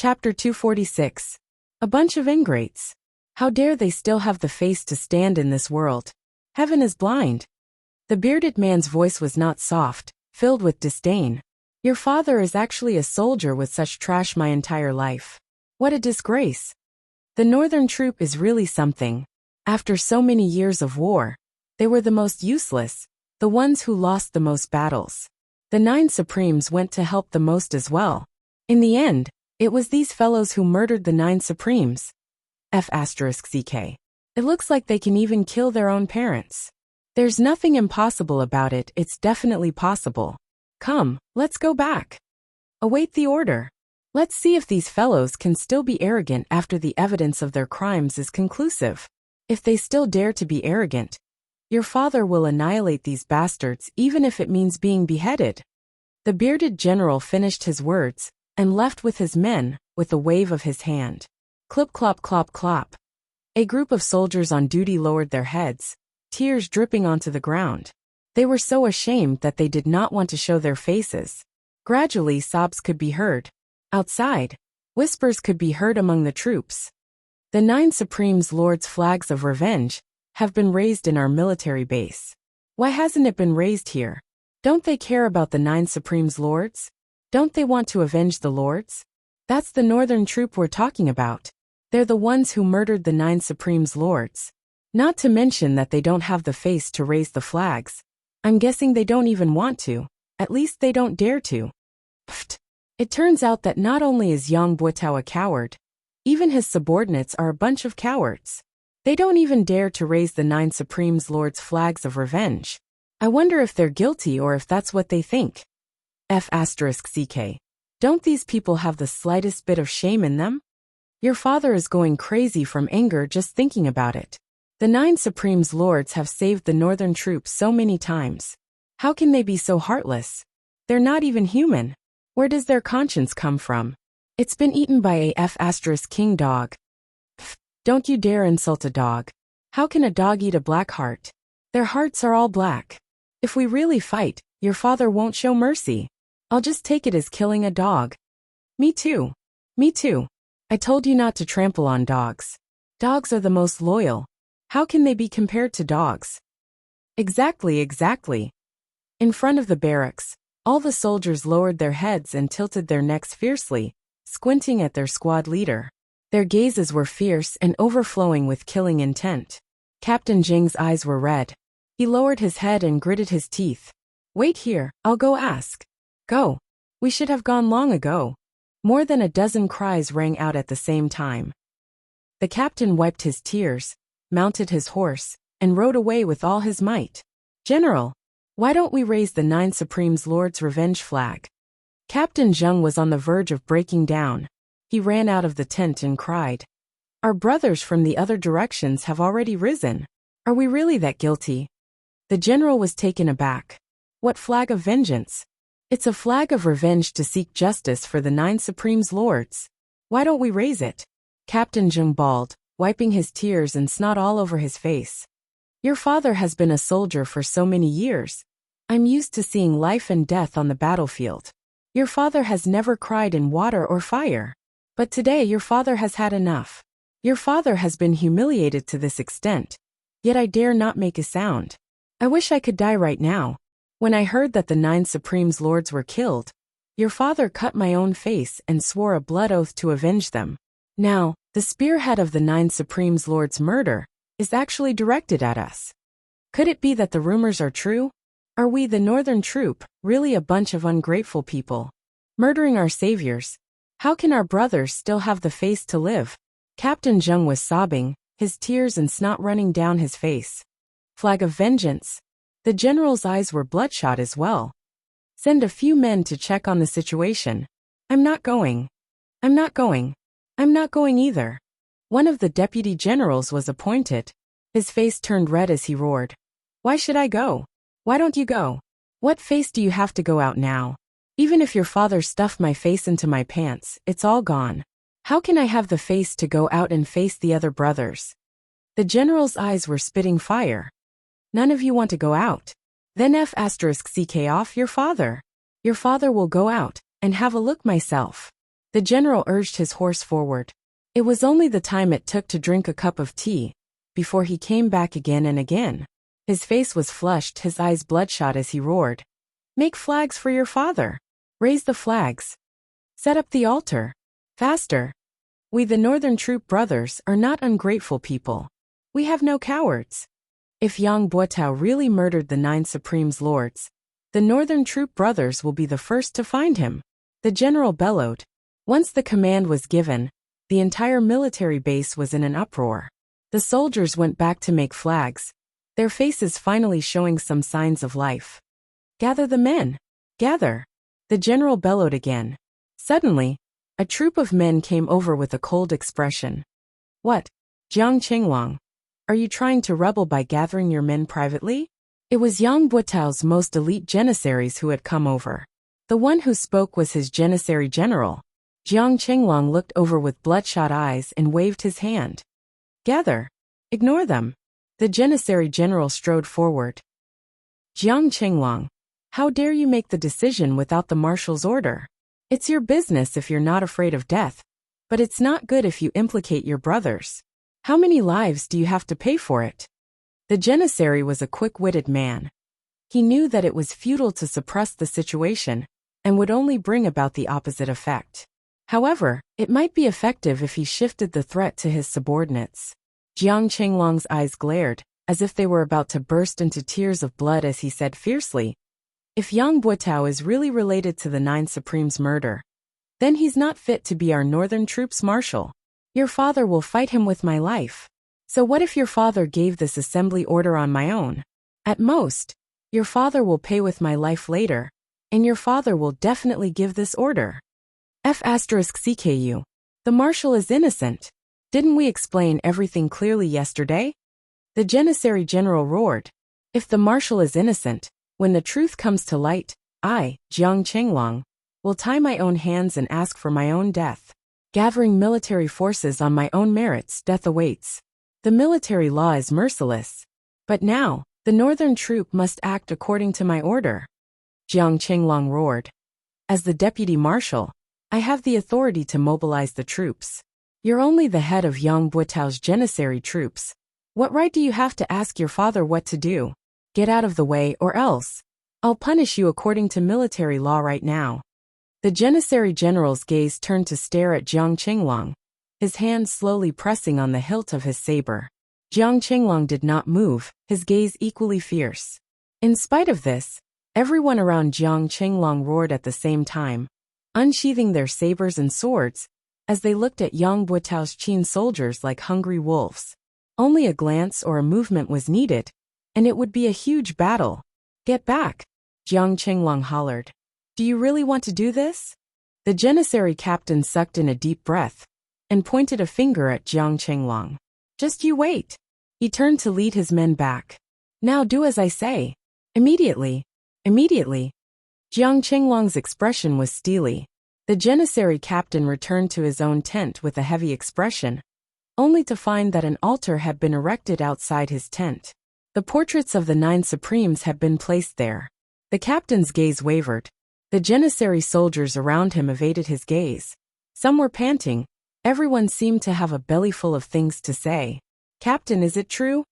Chapter 246. A bunch of ingrates. How dare they still have the face to stand in this world? Heaven is blind. The bearded man's voice was not soft, filled with disdain. Your father is actually a soldier with such trash my entire life. What a disgrace. The northern troop is really something. After so many years of war, they were the most useless, the ones who lost the most battles. The 9 Supremes went to help the most as well. In the end, it was these fellows who murdered the 9 Supremes. F***ck. It looks like they can even kill their own parents. There's nothing impossible about it, it's definitely possible. Come, let's go back. Await the order. Let's see if these fellows can still be arrogant after the evidence of their crimes is conclusive. If they still dare to be arrogant, your father will annihilate these bastards even if it means being beheaded. The bearded general finished his words and left with his men with a wave of his hand. Clip clop clop clop. A group of soldiers on duty lowered their heads, tears dripping onto the ground. They were so ashamed that they did not want to show their faces. Gradually sobs could be heard. Outside, whispers could be heard among the troops. The 9 Supremes Lords' flags of revenge have been raised in our military base. Why hasn't it been raised here? Don't they care about the 9 Supremes Lords? Don't they want to avenge the Lords? That's the northern troop we're talking about. They're the ones who murdered the 9 Supremes Lords. Not to mention that they don't have the face to raise the flags. I'm guessing they don't even want to. At least they don't dare to. Pfft. It turns out that not only is Yang Buetao a coward, even his subordinates are a bunch of cowards. They don't even dare to raise the 9 Supremes Lords' flags of revenge. I wonder if they're guilty or if that's what they think. F***ck. Don't these people have the slightest bit of shame in them? Your father is going crazy from anger just thinking about it. The 9 Supremes Lords have saved the northern troops so many times. How can they be so heartless? They're not even human. Where does their conscience come from? It's been eaten by a F***king dog. Pfft, don't you dare insult a dog. How can a dog eat a black heart? Their hearts are all black. If we really fight, your father won't show mercy. I'll just take it as killing a dog. Me too. Me too. I told you not to trample on dogs. Dogs are the most loyal. How can they be compared to dogs? Exactly. In front of the barracks, all the soldiers lowered their heads and tilted their necks fiercely, squinting at their squad leader. Their gazes were fierce and overflowing with killing intent. Captain Jing's eyes were red. He lowered his head and gritted his teeth. Wait here, I'll go ask. Go. We should have gone long ago. More than a dozen cries rang out at the same time. The captain wiped his tears, mounted his horse, and rode away with all his might. General, why don't we raise the 9 Supremes Lords' revenge flag? Captain Zheng was on the verge of breaking down. He ran out of the tent and cried. Our brothers from the other directions have already risen. Are we really that guilty? The general was taken aback. What flag of vengeance? It's a flag of revenge to seek justice for the 9 Supremes Lords. Why don't we raise it? Captain Zheng bawled, wiping his tears and snot all over his face. Your father has been a soldier for so many years. I'm used to seeing life and death on the battlefield. Your father has never cried in water or fire. But today your father has had enough. Your father has been humiliated to this extent. Yet I dare not make a sound. I wish I could die right now. When I heard that the 9 Supremes Lords were killed, your father cut my own face and swore a blood oath to avenge them. Now, the spearhead of the 9 Supremes Lords' murder is actually directed at us. Could it be that the rumors are true? Are we, the northern troop, really a bunch of ungrateful people? Murdering our saviors? How can our brothers still have the face to live? Captain Zheng was sobbing, his tears and snot running down his face. Flag of vengeance. The general's eyes were bloodshot as well. Send a few men to check on the situation. I'm not going. I'm not going. I'm not going either. One of the deputy generals was appointed. His face turned red as he roared. Why should I go? Why don't you go? What face do you have to go out now? Even if your father stuffed my face into my pants, it's all gone. How can I have the face to go out and face the other brothers? The general's eyes were spitting fire. None of you want to go out. Then F***ck off your father. Your father will go out, and have a look myself. The general urged his horse forward. It was only the time it took to drink a cup of tea, before he came back again and again. His face was flushed, his eyes bloodshot as he roared. Make flags for your father. Raise the flags. Set up the altar. Faster. We the Northern Troop brothers are not ungrateful people. We have no cowards. If Yang Buotao really murdered the 9 Supreme's lords, the Northern Troop brothers will be the first to find him. The general bellowed. Once the command was given, the entire military base was in an uproar. The soldiers went back to make flags, their faces finally showing some signs of life. Gather the men. Gather. The general bellowed again. Suddenly, a troop of men came over with a cold expression. What? Jiang Qinglong, are you trying to rebel by gathering your men privately? It was Yang Buotao's most elite janissaries who had come over. The one who spoke was his janissary general. Jiang Qinglong looked over with bloodshot eyes and waved his hand. Gather. Ignore them. The janissary general strode forward. Jiang Qinglong, how dare you make the decision without the marshal's order? It's your business if you're not afraid of death, but it's not good if you implicate your brothers. How many lives do you have to pay for it? The janissary was a quick-witted man. He knew that it was futile to suppress the situation and would only bring about the opposite effect. However, it might be effective if he shifted the threat to his subordinates. Jiang Qinglong's eyes glared, as if they were about to burst into tears of blood as he said fiercely, if Yang Buotao is really related to the 9 Supreme's murder, then he's not fit to be our Northern Troops marshal. Your father will fight him with my life. So what if your father gave this assembly order on my own? At most, your father will pay with my life later, and your father will definitely give this order. F***CKU. The marshal is innocent. Didn't we explain everything clearly yesterday? The janissary general roared. If the marshal is innocent, when the truth comes to light, I, Jiang Qinglong, will tie my own hands and ask for my own death. Gathering military forces on my own merits, death awaits. The military law is merciless. But now, the Northern Troop must act according to my order. Jiang Qinglong roared. As the deputy marshal, I have the authority to mobilize the troops. You're only the head of Yang Buotao's janissary troops. What right do you have to ask your father what to do? Get out of the way or else. I'll punish you according to military law right now. The janissary general's gaze turned to stare at Jiang Qinglong, his hand slowly pressing on the hilt of his saber. Jiang Qinglong did not move, his gaze equally fierce. In spite of this, everyone around Jiang Qinglong roared at the same time, unsheathing their sabers and swords, as they looked at Yang Buotao's Qin soldiers like hungry wolves. Only a glance or a movement was needed, and it would be a huge battle. Get back! Jiang Qinglong hollered. Do you really want to do this? The janissary captain sucked in a deep breath and pointed a finger at Jiang Qinglong. Just you wait. He turned to lead his men back. Now do as I say. Immediately. Immediately. Jiang Qinglong's expression was steely. The janissary captain returned to his own tent with a heavy expression, only to find that an altar had been erected outside his tent. The portraits of the 9 Supremes had been placed there. The captain's gaze wavered. The janissary soldiers around him evaded his gaze. Some were panting. Everyone seemed to have a belly full of things to say. Captain, is it true?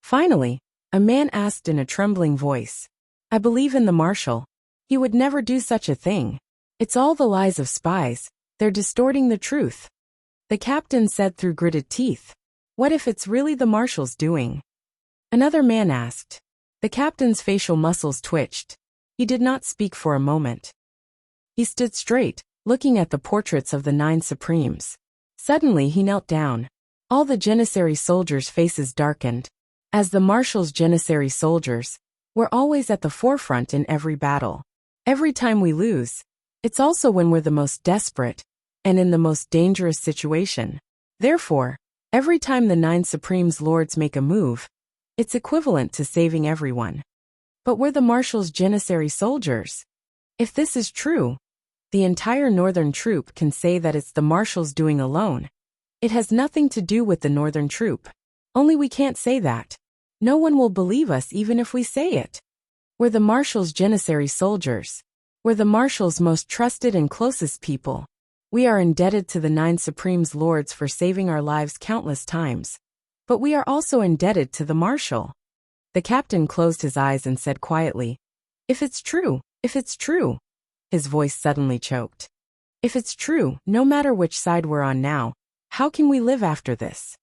Finally, a man asked in a trembling voice. I believe in the marshal. He would never do such a thing. It's all the lies of spies. They're distorting the truth. The captain said through gritted teeth. What if it's really the marshal's doing? Another man asked. The captain's facial muscles twitched. He did not speak for a moment. He stood straight, looking at the portraits of the 9 Supremes. Suddenly he knelt down. All the janissary soldiers' faces darkened. As the marshal's janissary soldiers, we're always at the forefront in every battle. Every time we lose, it's also when we're the most desperate and in the most dangerous situation. Therefore, every time the 9 Supremes lords make a move, it's equivalent to saving everyone. But we're the marshal's janissary soldiers. If this is true, the entire Northern Troop can say that it's the marshal's doing alone. It has nothing to do with the Northern Troop. Only we can't say that. No one will believe us even if we say it. We're the marshal's janissary soldiers. We're the marshal's most trusted and closest people. We are indebted to the 9 Supreme's lords for saving our lives countless times. But we are also indebted to the Marshal. The captain closed his eyes and said quietly, if it's true. His voice suddenly choked. If it's true, no matter which side we're on now, how can we live after this?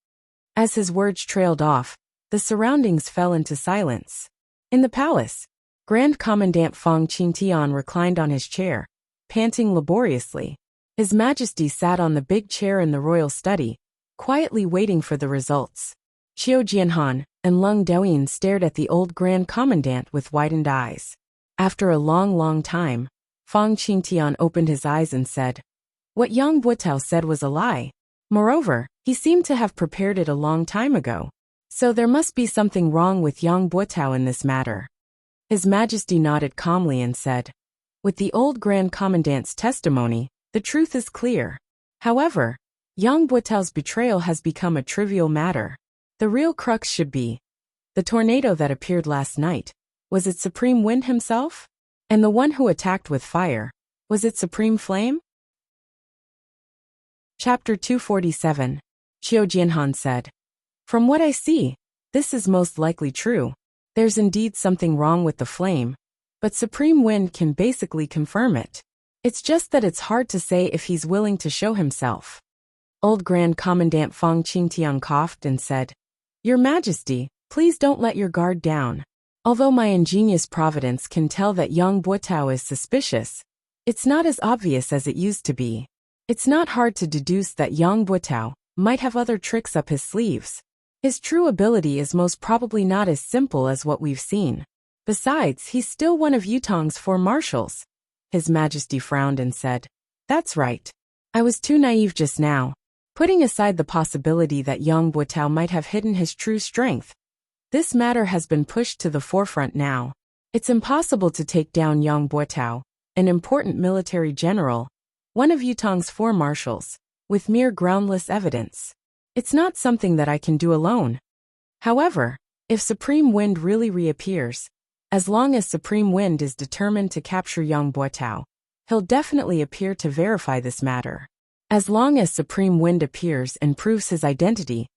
As his words trailed off, the surroundings fell into silence. In the palace, Grand Commandant Feng Qingtian reclined on his chair, panting laboriously. His Majesty sat on the big chair in the royal study, quietly waiting for the results. Qiu Jianhan and Leng Douyin stared at the old Grand Commandant with widened eyes. After a long time, Feng Qingtian opened his eyes and said, what Yang Buotao said was a lie. Moreover, he seemed to have prepared it a long time ago. So there must be something wrong with Yang Buotao in this matter. His Majesty nodded calmly and said, with the old Grand Commandant's testimony, the truth is clear. However, Yang Buotao's betrayal has become a trivial matter. The real crux should be, the tornado that appeared last night, was it Supreme Wind himself? And the one who attacked with fire, was it Supreme Flame? Chapter 247. Qiu Jianhan said, from what I see, this is most likely true. There's indeed something wrong with the flame, but Supreme Wind can basically confirm it. It's just that it's hard to say if he's willing to show himself. Old Grand Commandant Feng Qingtian coughed and said, your Majesty, please don't let your guard down. Although my ingenious providence can tell that Yang Buotao is suspicious, it's not as obvious as it used to be. It's not hard to deduce that Yang Buotao might have other tricks up his sleeves. His true ability is most probably not as simple as what we've seen. Besides, he's still one of Yutong's 4 marshals. His Majesty frowned and said, that's right. I was too naive just now. Putting aside the possibility that Yang Buotao might have hidden his true strength, this matter has been pushed to the forefront now. It's impossible to take down Yang Buotao, an important military general, one of Yutong's 4 marshals, with mere groundless evidence. It's not something that I can do alone. However, if Supreme Wind really reappears, as long as Supreme Wind is determined to capture Yang Buotao, he'll definitely appear to verify this matter. As long as Supreme Wind appears and proves his identity,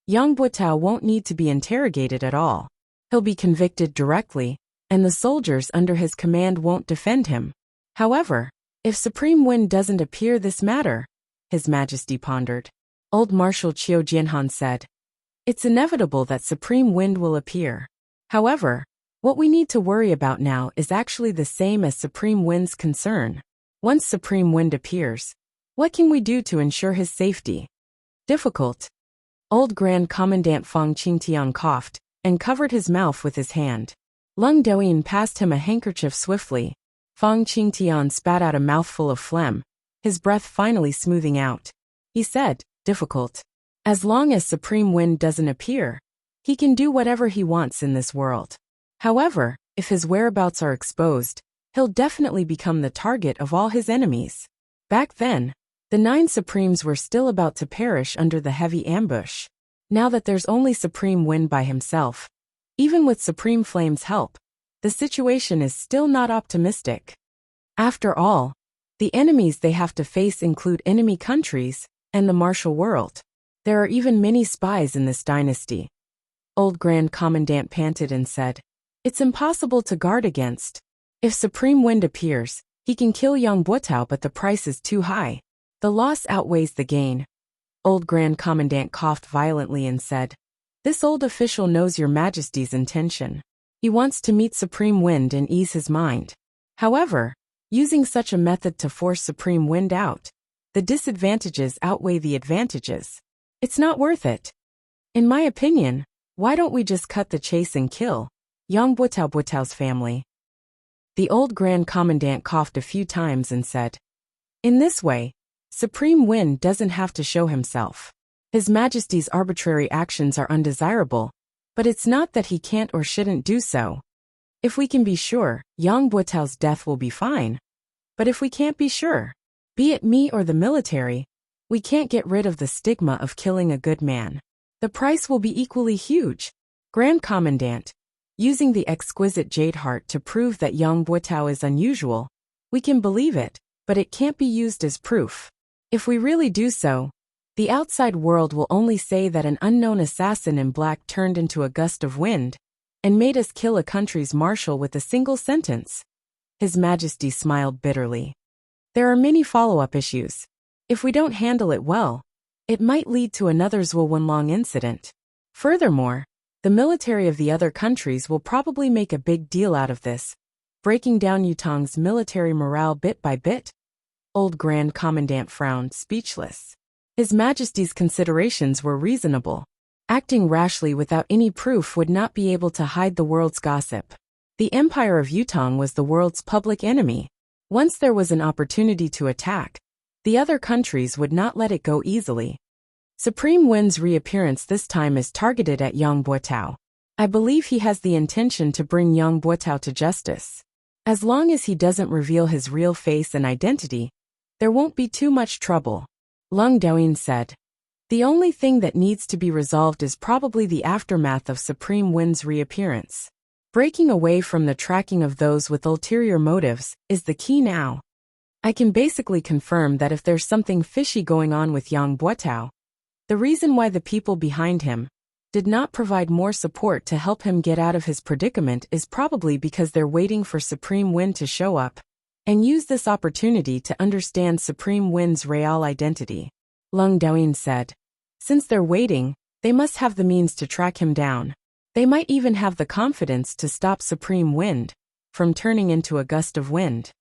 Yang Buotao won't need to be interrogated at all. He'll be convicted directly, and the soldiers under his command won't defend him. However, if Supreme Wind doesn't appear this matter, His Majesty pondered. Old Marshal Qiu Jianhan said, it's inevitable that Supreme Wind will appear. However, what we need to worry about now is actually the same as Supreme Wind's concern. Once Supreme Wind appears, what can we do to ensure his safety? Difficult. Old Grand Commandant Feng Qingtian coughed and covered his mouth with his hand. Leng Douyin passed him a handkerchief swiftly. Feng Qingtian spat out a mouthful of phlegm, his breath finally smoothing out. He said, difficult. As long as Supreme Wind doesn't appear, he can do whatever he wants in this world. However, if his whereabouts are exposed, he'll definitely become the target of all his enemies. Back then, the 9 Supremes were still about to perish under the heavy ambush. Now that there's only Supreme Wind by himself, even with Supreme Flame's help, the situation is still not optimistic. After all, the enemies they have to face include enemy countries and the martial world. There are even many spies in this dynasty. Old Grand Commandant panted and said, it's impossible to guard against. If Supreme Wind appears, he can kill Yang Buotao, but the price is too high. The loss outweighs the gain. Old Grand Commandant coughed violently and said, this old official knows Your Majesty's intention. He wants to meet Supreme Wind and ease his mind. However, using such a method to force Supreme Wind out, the disadvantages outweigh the advantages. It's not worth it. In my opinion, why don't we just cut the chase and kill Yang Buotao's family? The old Grand Commandant coughed a few times and said, in this way, Supreme Wind doesn't have to show himself. His Majesty's arbitrary actions are undesirable, but it's not that he can't or shouldn't do so. If we can be sure, Yang Buotao's death will be fine. But if we can't be sure, be it me or the military, we can't get rid of the stigma of killing a good man. The price will be equally huge. Grand Commandant, using the exquisite jade heart to prove that Yang Buotao is unusual, we can believe it, but it can't be used as proof. If we really do so, the outside world will only say that an unknown assassin in black turned into a gust of wind and made us kill a country's marshal with a single sentence. His Majesty smiled bitterly. There are many follow-up issues. If we don't handle it well, it might lead to another Zhuo-Wenlong incident. Furthermore, the military of the other countries will probably make a big deal out of this, breaking down Yutong's military morale bit by bit. Old Grand Commandant frowned, speechless. His Majesty's considerations were reasonable. Acting rashly without any proof would not be able to hide the world's gossip. The Empire of Yutong was the world's public enemy. Once there was an opportunity to attack, the other countries would not let it go easily. Supreme Wen's reappearance this time is targeted at Yang Buotao. I believe he has the intention to bring Yang Buotao to justice. As long as he doesn't reveal his real face and identity, there won't be too much trouble. Lung Daoyin said. The only thing that needs to be resolved is probably the aftermath of Supreme Wen's reappearance. Breaking away from the tracking of those with ulterior motives is the key now. I can basically confirm that if there's something fishy going on with Yang Buotao, the reason why the people behind him did not provide more support to help him get out of his predicament is probably because they're waiting for Supreme Wen to show up and use this opportunity to understand Supreme Wen's real identity. Lung Daoyin said. Since they're waiting, they must have the means to track him down. They might even have the confidence to stop Supreme Wind from turning into a gust of wind.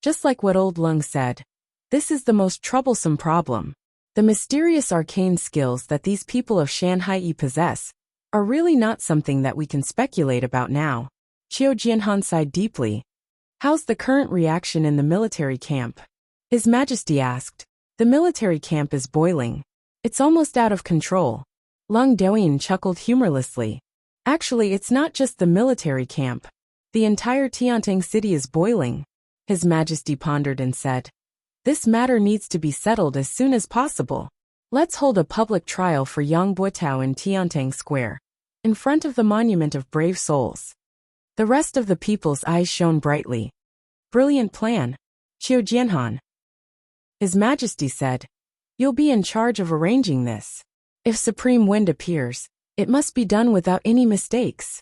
Just like what old Lung said, this is the most troublesome problem. The mysterious arcane skills that these people of Shanhai possess are really not something that we can speculate about now. Qiu Jianhan sighed deeply. How's the current reaction in the military camp? His Majesty asked. The military camp is boiling. It's almost out of control. Lung Daoyin chuckled humorlessly. Actually, it's not just the military camp. The entire Tiantang city is boiling. His Majesty pondered and said. This matter needs to be settled as soon as possible. Let's hold a public trial for Yang Buotao in Tiantang Square, in front of the Monument of Brave Souls. The rest of the people's eyes shone brightly. Brilliant plan, Qiu Jianhan. His Majesty said. You'll be in charge of arranging this. If Supreme Wind appears, it must be done without any mistakes.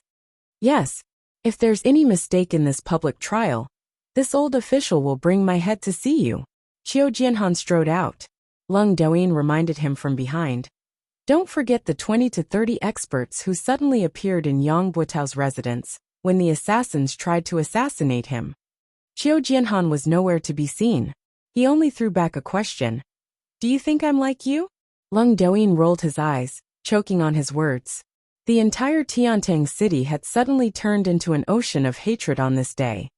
Yes, if there's any mistake in this public trial, this old official will bring my head to see you. Qiu Jianhan strode out. Lung Daoyin reminded him from behind. Don't forget the 20 to 30 experts who suddenly appeared in Yang Buotao's residence when the assassins tried to assassinate him. Qiu Jianhan was nowhere to be seen. He only threw back a question. Do you think I'm like you? Lung Daoyin rolled his eyes, choking on his words. The entire Tiantang city had suddenly turned into an ocean of hatred on this day.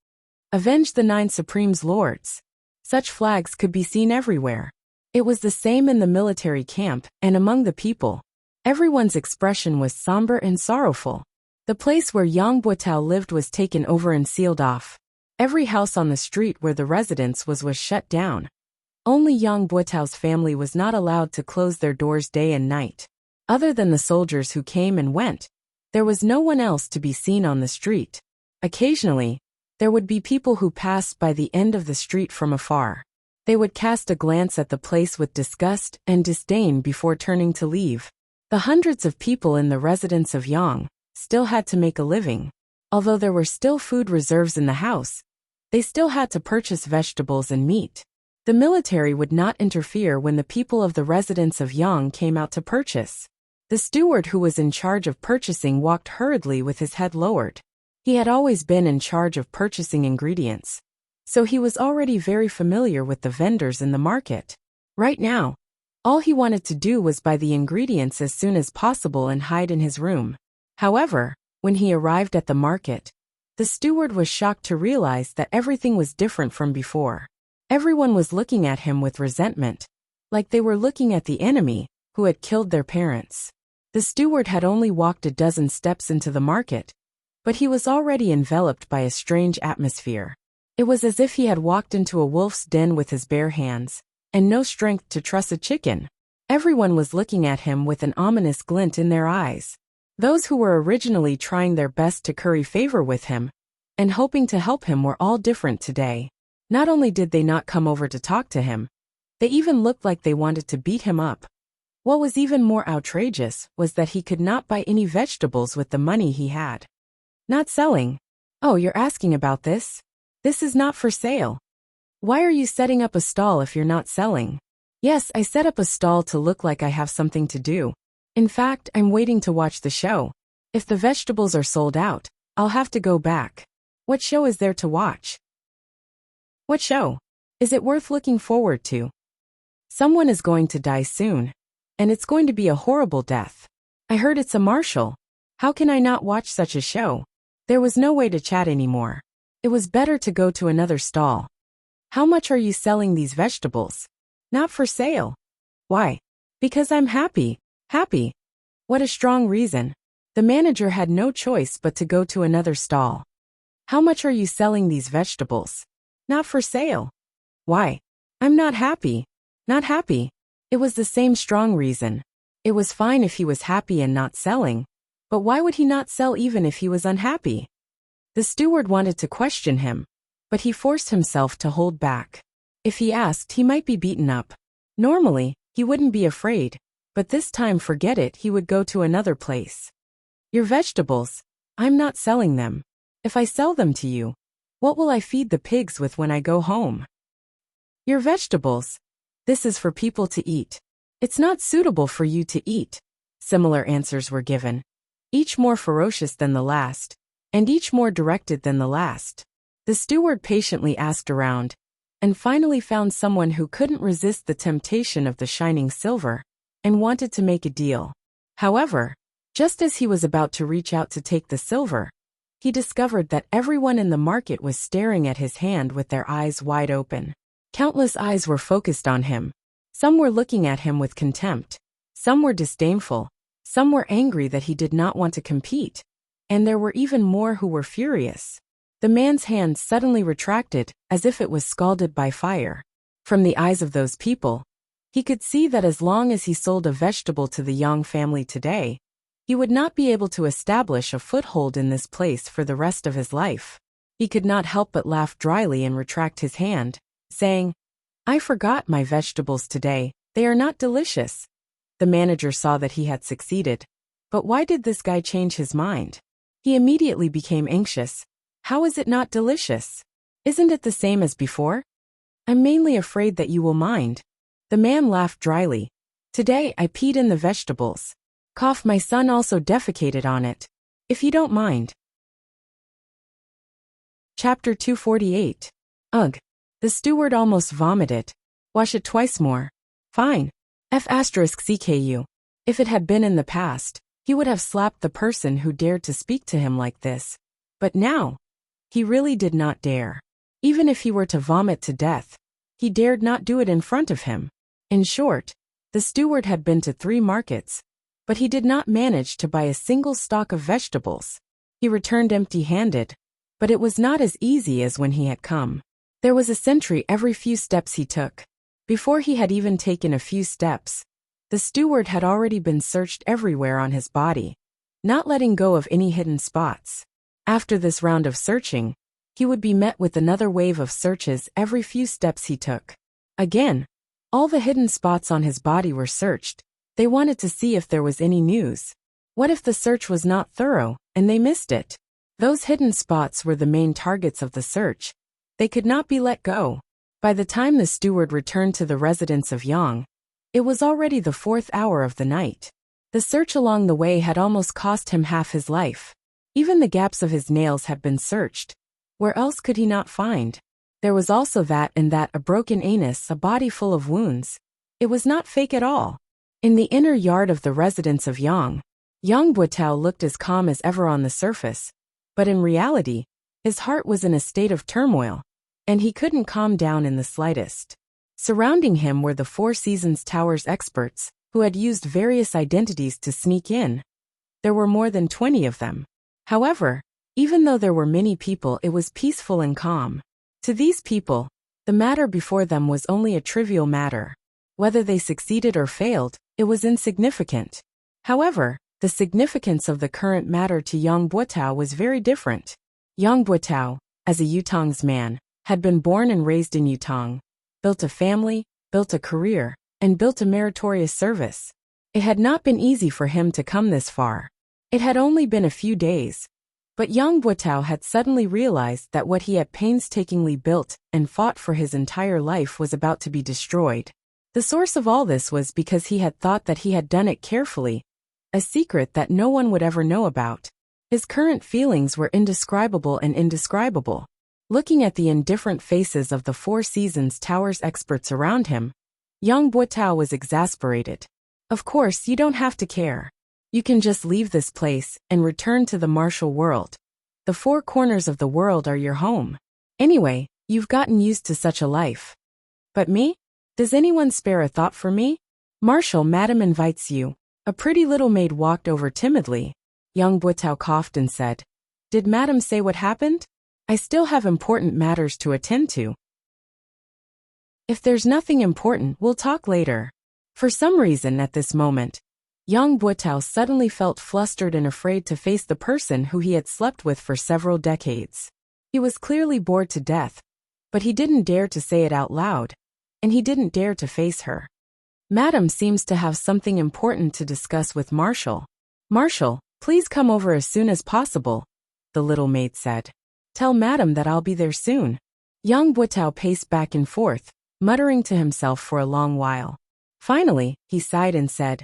Avenge the 9 Supreme's lords. Such flags could be seen everywhere. It was the same in the military camp and among the people. Everyone's expression was somber and sorrowful. The place where Yang Buotao lived was taken over and sealed off. Every house on the street where the residence was shut down. Only Yang Buotao's family was not allowed to close their doors day and night. Other than the soldiers who came and went, there was no one else to be seen on the street. Occasionally, there would be people who passed by the end of the street from afar. They would cast a glance at the place with disgust and disdain before turning to leave. The hundreds of people in the residence of Yang still had to make a living. Although there were still food reserves in the house, they still had to purchase vegetables and meat. The military would not interfere when the people of the residence of Yang came out to purchase. The steward who was in charge of purchasing walked hurriedly with his head lowered. He had always been in charge of purchasing ingredients, so he was already very familiar with the vendors in the market. Right now, all he wanted to do was buy the ingredients as soon as possible and hide in his room. However, when he arrived at the market, the steward was shocked to realize that everything was different from before. Everyone was looking at him with resentment, like they were looking at the enemy who had killed their parents. The steward had only walked a dozen steps into the market, but he was already enveloped by a strange atmosphere. It was as if he had walked into a wolf's den with his bare hands, and no strength to truss a chicken. Everyone was looking at him with an ominous glint in their eyes. Those who were originally trying their best to curry favor with him and hoping to help him were all different today. Not only did they not come over to talk to him, They even looked like they wanted to beat him up. What was even more outrageous was that he could not buy any vegetables with the money he had. Not selling. Oh, you're asking about this? This is not for sale. Why are you setting up a stall if you're not selling? Yes, I set up a stall to look like I have something to do. In fact, I'm waiting to watch the show. If the vegetables are sold out, I'll have to go back. What show is there to watch? What show? Is it worth looking forward to? Someone is going to die soon. And it's going to be a horrible death. I heard it's a martial. How can I not watch such a show? There was no way to chat anymore. It was better to go to another stall. How much are you selling these vegetables? Not for sale. Why? Because I'm happy. Happy. What a strong reason. The manager had no choice but to go to another stall. How much are you selling these vegetables? Not for sale. Why? I'm not happy. Not happy. It was the same strong reason. It was fine if he was happy and not selling, but why would he not sell even if he was unhappy? The steward wanted to question him, but he forced himself to hold back. If he asked, he might be beaten up. Normally, he wouldn't be afraid, but this time forget it, he would go to another place. Your vegetables, I'm not selling them. If I sell them to you, what will I feed the pigs with when I go home? Your vegetables, this is for people to eat. It's not suitable for you to eat. Similar answers were given, each more ferocious than the last, and each more directed than the last. The steward patiently asked around, and finally found someone who couldn't resist the temptation of the shining silver, and wanted to make a deal. However, just as he was about to reach out to take the silver, he discovered that everyone in the market was staring at his hand with their eyes wide open. Countless eyes were focused on him. Some were looking at him with contempt. Some were disdainful. Some were angry that he did not want to compete. And there were even more who were furious. The man's hand suddenly retracted, as if it was scalded by fire. From the eyes of those people, he could see that as long as he sold a vegetable to the Yang family today, he would not be able to establish a foothold in this place for the rest of his life. He could not help but laugh dryly and retract his hand, saying, I forgot my vegetables today, they are not delicious. The manager saw that he had succeeded. But why did this guy change his mind? He immediately became anxious. How is it not delicious? Isn't it the same as before? I'm mainly afraid that you will mind. The man laughed dryly. Today I peed in the vegetables. Cough, my son also defecated on it. If you don't mind. Chapter 248. Ugh. The steward almost vomited. Wash it twice more. Fine. F*CKU. If it had been in the past, he would have slapped the person who dared to speak to him like this. But now, he really did not dare. Even if he were to vomit to death, he dared not do it in front of him. In short, the steward had been to 3 markets, but he did not manage to buy a single stalk of vegetables. He returned empty-handed, but it was not as easy as when he had come. There was a sentry every few steps he took. Before he had even taken a few steps, the steward had already been searched everywhere on his body, not letting go of any hidden spots. After this round of searching, he would be met with another wave of searches every few steps he took. Again, all the hidden spots on his body were searched. They wanted to see if there was any news. What if the search was not thorough, and they missed it? Those hidden spots were the main targets of the search. They could not be let go. By the time the steward returned to the residence of Yang, it was already the 4th hour of the night. The search along the way had almost cost him half his life. Even the gaps of his nails had been searched. Where else could he not find? There was also that and that, a broken anus, a body full of wounds. It was not fake at all. In the inner yard of the residence of Yang Buetao looked as calm as ever on the surface, but in reality, his heart was in a state of turmoil, and he couldn't calm down in the slightest. Surrounding him were the Four Seasons Tower's experts, who had used various identities to sneak in. There were more than 20 of them. However, even though there were many people, it was peaceful and calm. To these people, the matter before them was only a trivial matter. Whether they succeeded or failed, it was insignificant. However, the significance of the current matter to Yang Buetao was very different. Yang Buetao, as a Yutong's man, had been born and raised in Yutong, built a family, built a career, and built a meritorious service. It had not been easy for him to come this far. It had only been a few days. But young Buatao had suddenly realized that what he had painstakingly built and fought for his entire life was about to be destroyed. The source of all this was because he had thought that he had done it carefully, a secret that no one would ever know about. His current feelings were indescribable and indescribable. Looking at the indifferent faces of the Four Seasons Tower's experts around him, young Buatao was exasperated. Of course, you don't have to care. You can just leave this place and return to the martial world. The four corners of the world are your home. Anyway, you've gotten used to such a life. But me? Does anyone spare a thought for me? Marshal, madam invites you. A pretty little maid walked over timidly. Young Buatao coughed and said, "Did madam say what happened? I still have important matters to attend to." "If there's nothing important, we'll talk later." For some reason at this moment, young Buatao suddenly felt flustered and afraid to face the person who he had slept with for several decades. He was clearly bored to death, but he didn't dare to say it out loud, and he didn't dare to face her. Madam seems to have something important to discuss with Marshal. "Marshal, please come over as soon as possible," the little maid said. "Tell madam that I'll be there soon." Young Buatao paced back and forth, muttering to himself for a long while. Finally, he sighed and said,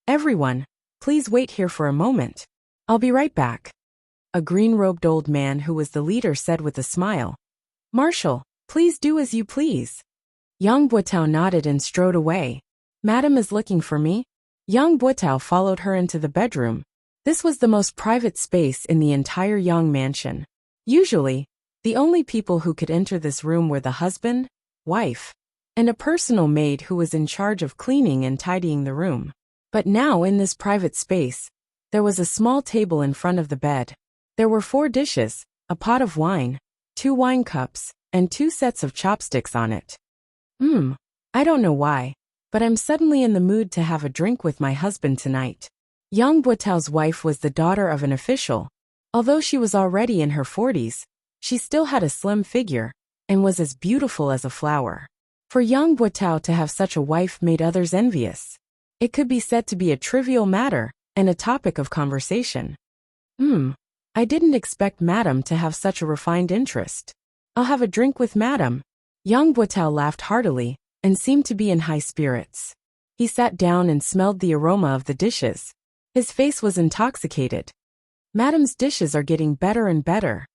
"Everyone, please wait here for a moment. I'll be right back." A green-robed old man who was the leader said with a smile, "Marshal, please do as you please." Young Buatao nodded and strode away. "Madam is looking for me." Young Buatao followed her into the bedroom. This was the most private space in the entire Yang mansion. Usually, the only people who could enter this room were the husband, wife, and a personal maid who was in charge of cleaning and tidying the room. But now in this private space, there was a small table in front of the bed. There were 4 dishes, a pot of wine, 2 wine cups, and 2 sets of chopsticks on it. I don't know why, but I'm suddenly in the mood to have a drink with my husband tonight. Young Buatao's wife was the daughter of an official. Although she was already in her 40s, she still had a slim figure and was as beautiful as a flower. For young Buatao to have such a wife made others envious. It could be said to be a trivial matter and a topic of conversation. I didn't expect madam to have such a refined interest. I'll have a drink with madam." Young Buatao laughed heartily and seemed to be in high spirits. He sat down and smelled the aroma of the dishes. His face was intoxicated. "Madam's dishes are getting better and better.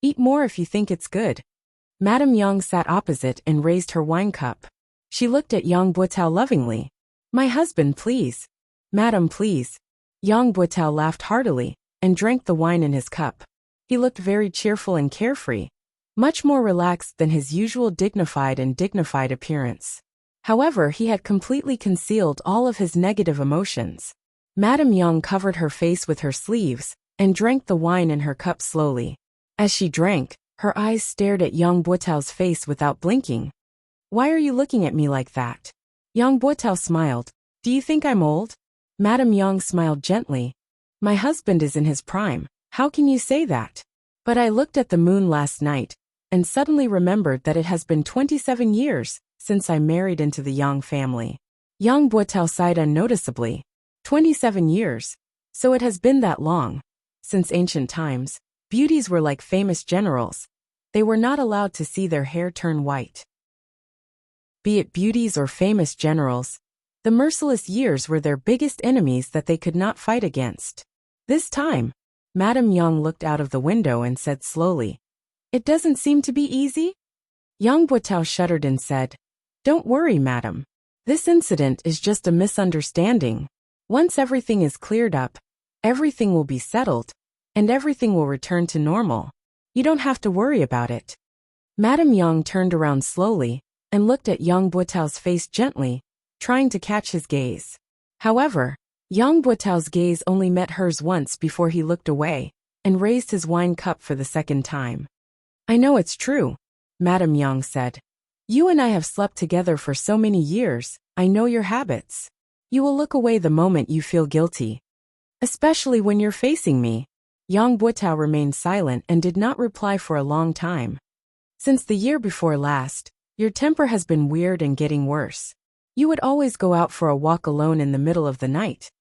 Eat more if you think it's good." Madame Yang sat opposite and raised her wine cup. She looked at young Buatao lovingly. "My husband, please." "Madam, please." Young Buatao laughed heartily and drank the wine in his cup. He looked very cheerful and carefree, much more relaxed than his usual dignified appearance. However, he had completely concealed all of his negative emotions. Madame Yang covered her face with her sleeves and drank the wine in her cup slowly. As she drank, her eyes stared at young Buatao's face without blinking. "Why are you looking at me like that?" Young Buatao smiled. "Do you think I'm old?" Madame Yang smiled gently. "My husband is in his prime. How can you say that?" "But I looked at the moon last night and suddenly remembered that it has been 27 years since I married into the Yang family." Young Buatao sighed unnoticeably. 27 years. So it has been that long. Since ancient times, beauties were like famous generals. They were not allowed to see their hair turn white. Be it beauties or famous generals, the merciless years were their biggest enemies that they could not fight against. This time, Madame Yang looked out of the window and said slowly, "It doesn't seem to be easy?" Young Buatao shuddered and said, "Don't worry, madam. This incident is just a misunderstanding. Once everything is cleared up, everything will be settled, and everything will return to normal. You don't have to worry about it." Madame Yang turned around slowly and looked at young Buatao's face gently, trying to catch his gaze. However, young Buatao's gaze only met hers once before he looked away and raised his wine cup for the second time. "I know it's true," Madame Yang said. "You and I have slept together for so many years, I know your habits. You will look away the moment you feel guilty. Especially when you're facing me." Young Buatao remained silent and did not reply for a long time. "Since the year before last, your temper has been weird and getting worse. You would always go out for a walk alone in the middle of the night,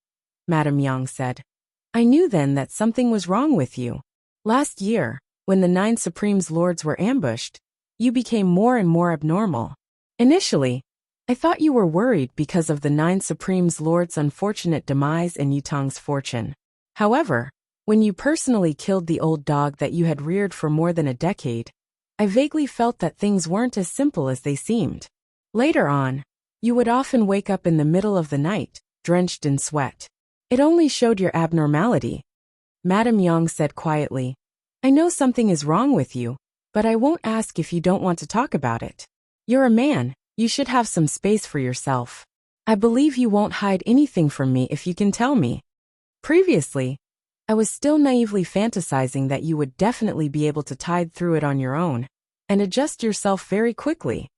Madame Yang said. I knew then that something was wrong with you. Last year, when the 9 Supremes Lords were ambushed, you became more and more abnormal. Initially, I thought you were worried because of the 9 Supremes Lords' unfortunate demise and Yutong's fortune. However, when you personally killed the old dog that you had reared for more than a decade, I vaguely felt that things weren't as simple as they seemed. Later on, you would often wake up in the middle of the night, drenched in sweat. It only showed your abnormality. Madame Yang said quietly, I know something is wrong with you, but I won't ask if you don't want to talk about it. You're a man, you should have some space for yourself. I believe you won't hide anything from me if you can tell me. Previously, I was still naively fantasizing that you would definitely be able to tide through it on your own and adjust yourself very quickly.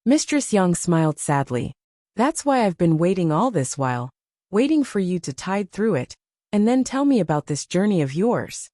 Mistress Yang smiled sadly. That's why I've been waiting all this while, waiting for you to tide through it, and then tell me about this journey of yours.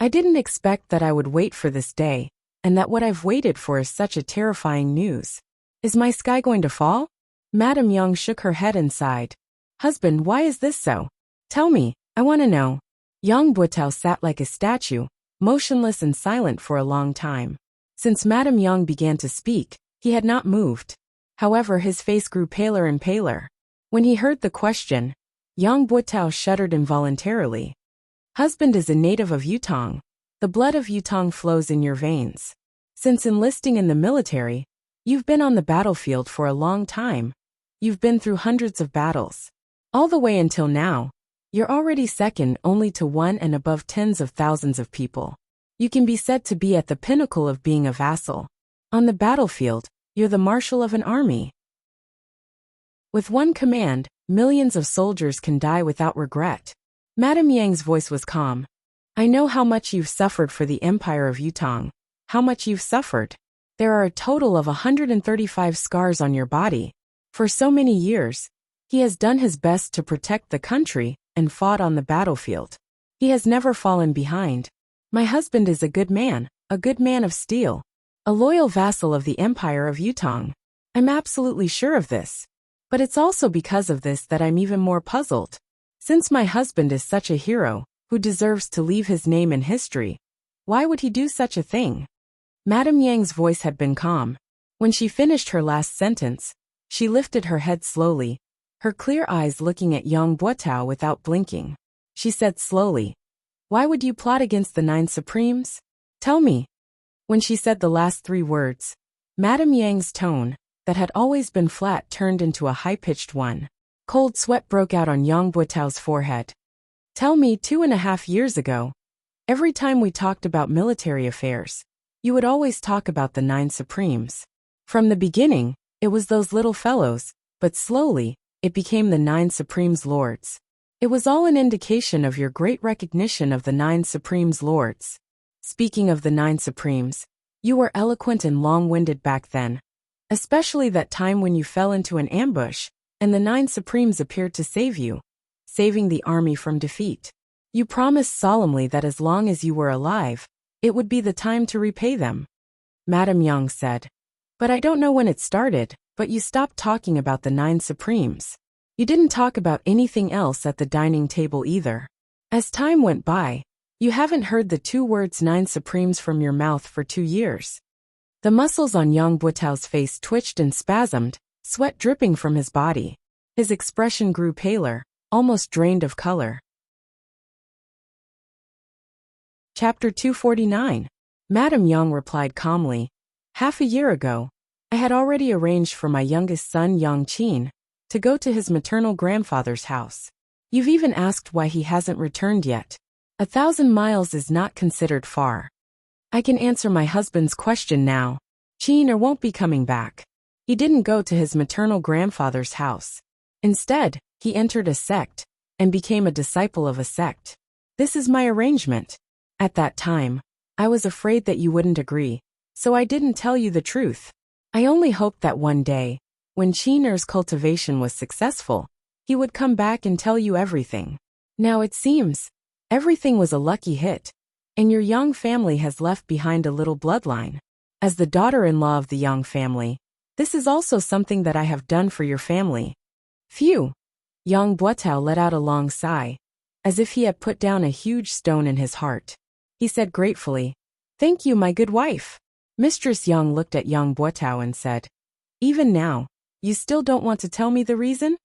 I didn't expect that I would wait for this day, and that what I've waited for is such a terrifying news. Is my sky going to fall? Madame Yang shook her head and sighed. Husband, why is this so? Tell me, I want to know. Yang Buotao sat like a statue, motionless and silent for a long time. Since Madame Yang began to speak, he had not moved. However, his face grew paler and paler. When he heard the question, Yang Buotao shuddered involuntarily. Husband is a native of Yutong. The blood of Yutong flows in your veins. Since enlisting in the military, you've been on the battlefield for a long time. You've been through hundreds of battles. All the way until now, you're already second only to one and above tens of thousands of people. You can be said to be at the pinnacle of being a vassal. On the battlefield, you're the marshal of an army. With one command, millions of soldiers can die without regret. Madame Yang's voice was calm. I know how much you've suffered for the Empire of Yutong. How much you've suffered. There are a total of 135 scars on your body. For so many years, he has done his best to protect the country and fought on the battlefield. He has never fallen behind. My husband is a good man of steel, a loyal vassal of the Empire of Yutong. I'm absolutely sure of this. But it's also because of this that I'm even more puzzled. Since my husband is such a hero, who deserves to leave his name in history, why would he do such a thing? Madame Yang's voice had been calm. When she finished her last sentence, she lifted her head slowly, her clear eyes looking at Yang Buotao without blinking. She said slowly, Why would you plot against the 9 Supremes? Tell me. When she said the last 3 words, Madame Yang's tone, that had always been flat, turned into a high-pitched one. Cold sweat broke out on Yang Buotao's forehead. Tell me, 2.5 years ago, every time we talked about military affairs, you would always talk about the 9 Supremes. From the beginning, it was those little fellows, but slowly, it became the 9 Supremes Lords. It was all an indication of your great recognition of the 9 Supremes Lords. Speaking of the 9 Supremes, you were eloquent and long-winded back then. Especially that time when you fell into an ambush, and the 9 Supremes appeared to save you, saving the army from defeat. You promised solemnly that as long as you were alive, it would be the time to repay them. Madame Yang said. But I don't know when it started, but you stopped talking about the 9 Supremes. You didn't talk about anything else at the dining table either. As time went by, you haven't heard the 2 words 9 Supremes from your mouth for 2 years. The muscles on Yang Buotao's face twitched and spasmed, sweat dripping from his body. His expression grew paler, almost drained of color. Chapter 249. Madame Yang replied calmly. Half a year ago, I had already arranged for my youngest son Yang Qin to go to his maternal grandfather's house. You've even asked why he hasn't returned yet. 1,000 miles is not considered far. I can answer my husband's question now. Qin won't be coming back. He didn't go to his maternal grandfather's house. Instead, he entered a sect and became a disciple of a sect. This is my arrangement. At that time, I was afraid that you wouldn't agree, so I didn't tell you the truth. I only hoped that one day, when Qin's cultivation was successful, he would come back and tell you everything. Now it seems, everything was a lucky hit, and your Yang family has left behind a little bloodline. As the daughter-in-law of the Yang family, This is also something that I have done for your family. Phew. Yang Buotao let out a long sigh, as if he had put down a huge stone in his heart. He said gratefully, "Thank you, my good wife." Mistress Yang looked at Yang Buotao and said, "Even now, you still don't want to tell me the reason?"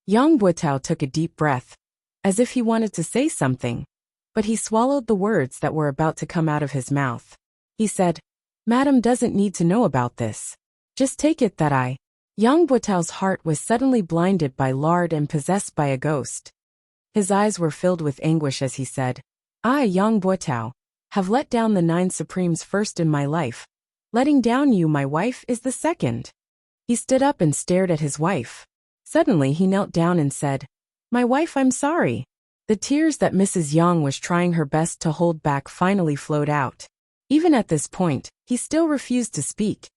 Yang Buotao took a deep breath, as if he wanted to say something, but he swallowed the words that were about to come out of his mouth. He said, "Madam doesn't need to know about this. Just take it that I—" Yang Buotao's heart was suddenly blinded by lard and possessed by a ghost. His eyes were filled with anguish as he said, "I, Yang Buotao, have let down the 9 supremes first in my life. Letting down you, my wife, is the second." He stood up and stared at his wife. Suddenly he knelt down and said, "My wife, I'm sorry." The tears that Mrs. Yang was trying her best to hold back finally flowed out. Even at this point, he still refused to speak.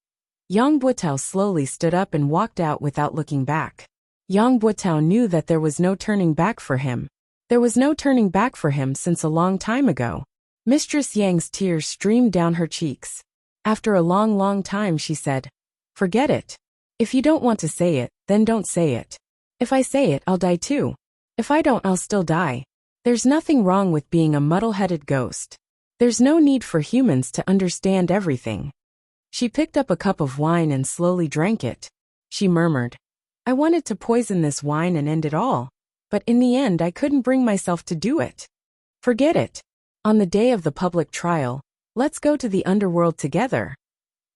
Yang Buotao slowly stood up and walked out without looking back. Yang Buotao knew that there was no turning back for him. There was no turning back for him since a long time ago. Mistress Yang's tears streamed down her cheeks. After a long time she said, "Forget it. If you don't want to say it, then don't say it. If I say it, I'll die too. If I don't, I'll still die. There's nothing wrong with being a muddle-headed ghost. There's no need for humans to understand everything." She picked up a cup of wine and slowly drank it. She murmured, "I wanted to poison this wine and end it all, but in the end I couldn't bring myself to do it. Forget it. On the day of the public trial, let's go to the underworld together."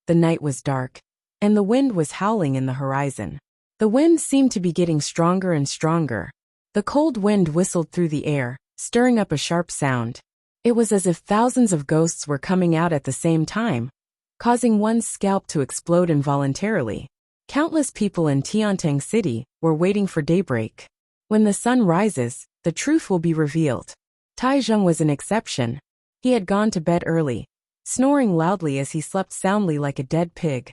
The night was dark, and the wind was howling in the horizon. The wind seemed to be getting stronger and stronger. The cold wind whistled through the air, stirring up a sharp sound. It was as if thousands of ghosts were coming out at the same time, causing one's scalp to explode involuntarily. Countless people in Tiantang City were waiting for daybreak. When the sun rises, the truth will be revealed. Taizheng was an exception. He had gone to bed early, snoring loudly as he slept soundly like a dead pig.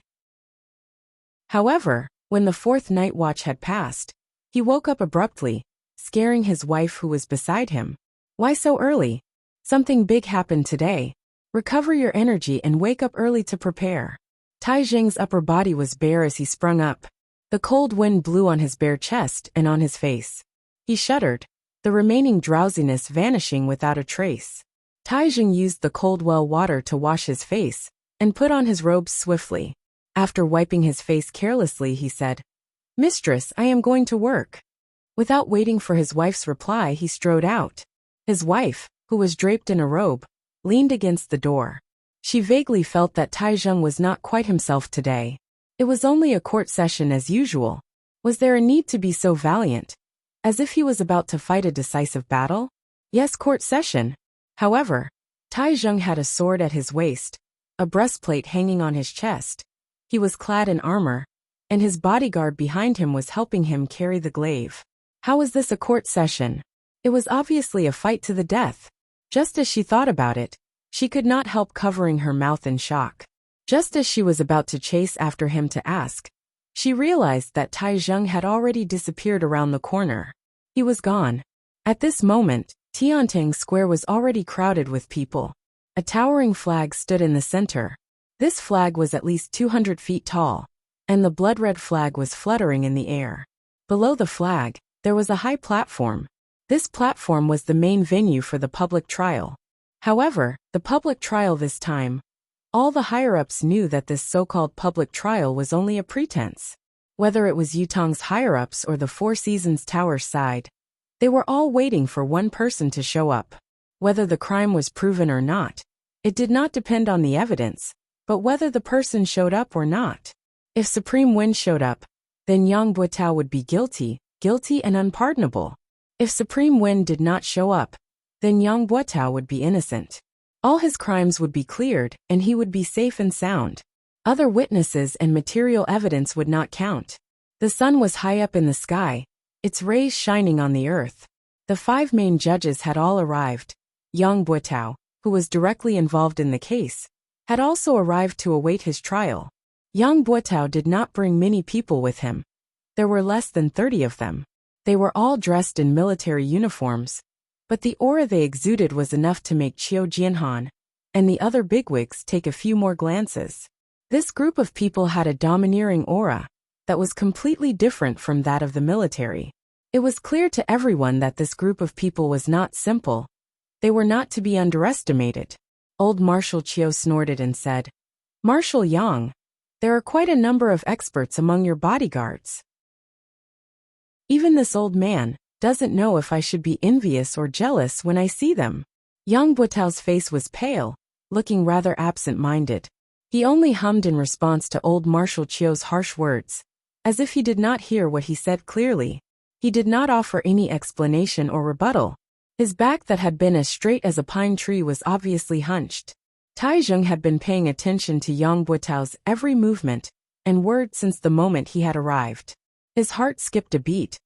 However, when the 4th night watch had passed, he woke up abruptly, scaring his wife who was beside him. "Why so early? Something big happened today. Recover your energy and wake up early to prepare." Taizheng's upper body was bare as he sprung up. The cold wind blew on his bare chest and on his face. He shuddered, the remaining drowsiness vanishing without a trace. Taizheng used the cold well water to wash his face and put on his robes swiftly. After wiping his face carelessly, he said, "Mistress, I am going to work." Without waiting for his wife's reply, he strode out. His wife, who was draped in a robe, leaned against the door. She vaguely felt that Taizheng was not quite himself today. It was only a court session as usual. Was there a need to be so valiant? As if he was about to fight a decisive battle? Yes, court session. However, Taizheng had a sword at his waist, a breastplate hanging on his chest. He was clad in armor, and his bodyguard behind him was helping him carry the glaive. How was this a court session? It was obviously a fight to the death. Just as she thought about it, she could not help covering her mouth in shock. Just as she was about to chase after him to ask, she realized that Taizheng had already disappeared around the corner. He was gone. At this moment, Tiantang Square was already crowded with people. A towering flag stood in the center. This flag was at least 200 feet tall, and the blood-red flag was fluttering in the air. Below the flag, there was a high platform. This platform was the main venue for the public trial. However, the public trial this time, all the higher-ups knew that this so-called public trial was only a pretense. Whether it was Yutong's higher-ups or the Four Seasons Tower side, they were all waiting for one person to show up. Whether the crime was proven or not, it did not depend on the evidence, but whether the person showed up or not. If Supreme Wen showed up, then Yang Buotao would be guilty and unpardonable. If Supreme Wen did not show up, then Yang Buotao would be innocent. All his crimes would be cleared, and he would be safe and sound. Other witnesses and material evidence would not count. The sun was high up in the sky, its rays shining on the earth. The 5 main judges had all arrived. Yang Buotao, who was directly involved in the case, had also arrived to await his trial. Yang Buotao did not bring many people with him. There were less than 30 of them. They were all dressed in military uniforms, but the aura they exuded was enough to make Qiu Jianhan and the other bigwigs take a few more glances. This group of people had a domineering aura that was completely different from that of the military. It was clear to everyone that this group of people was not simple. They were not to be underestimated. Old Marshal Chiu snorted and said, "Marshal Yang, there are quite a number of experts among your bodyguards. Even this old man doesn't know if I should be envious or jealous when I see them." Yang Buitao's face was pale, looking rather absent-minded. He only hummed in response to old Marshal Chiu's harsh words, as if he did not hear what he said clearly. He did not offer any explanation or rebuttal. His back that had been as straight as a pine tree was obviously hunched. Taizheng had been paying attention to Yang Buitao's every movement and word since the moment he had arrived. His heart skipped a beat.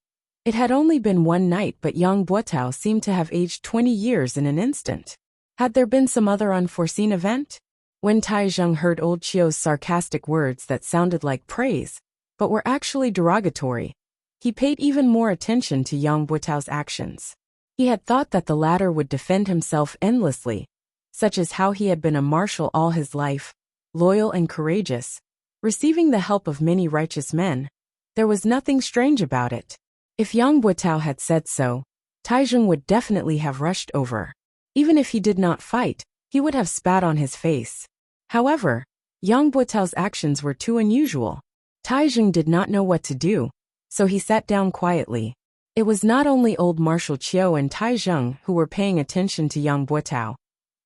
It had only been one night, but Yang Buitao seemed to have aged 20 years in an instant. Had there been some other unforeseen event? When Taizheng heard old Chiu's sarcastic words that sounded like praise, but were actually derogatory, he paid even more attention to Yang Buitao's actions. He had thought that the latter would defend himself endlessly, such as how he had been a marshal all his life, loyal and courageous, receiving the help of many righteous men. There was nothing strange about it. If Yang Buitao had said so, Taizheng would definitely have rushed over. Even if he did not fight, he would have spat on his face. However, Yang Buitao's actions were too unusual. Taizheng did not know what to do, so he sat down quietly. It was not only old Marshal Chiu and Taizheng who were paying attention to Yang Buitao,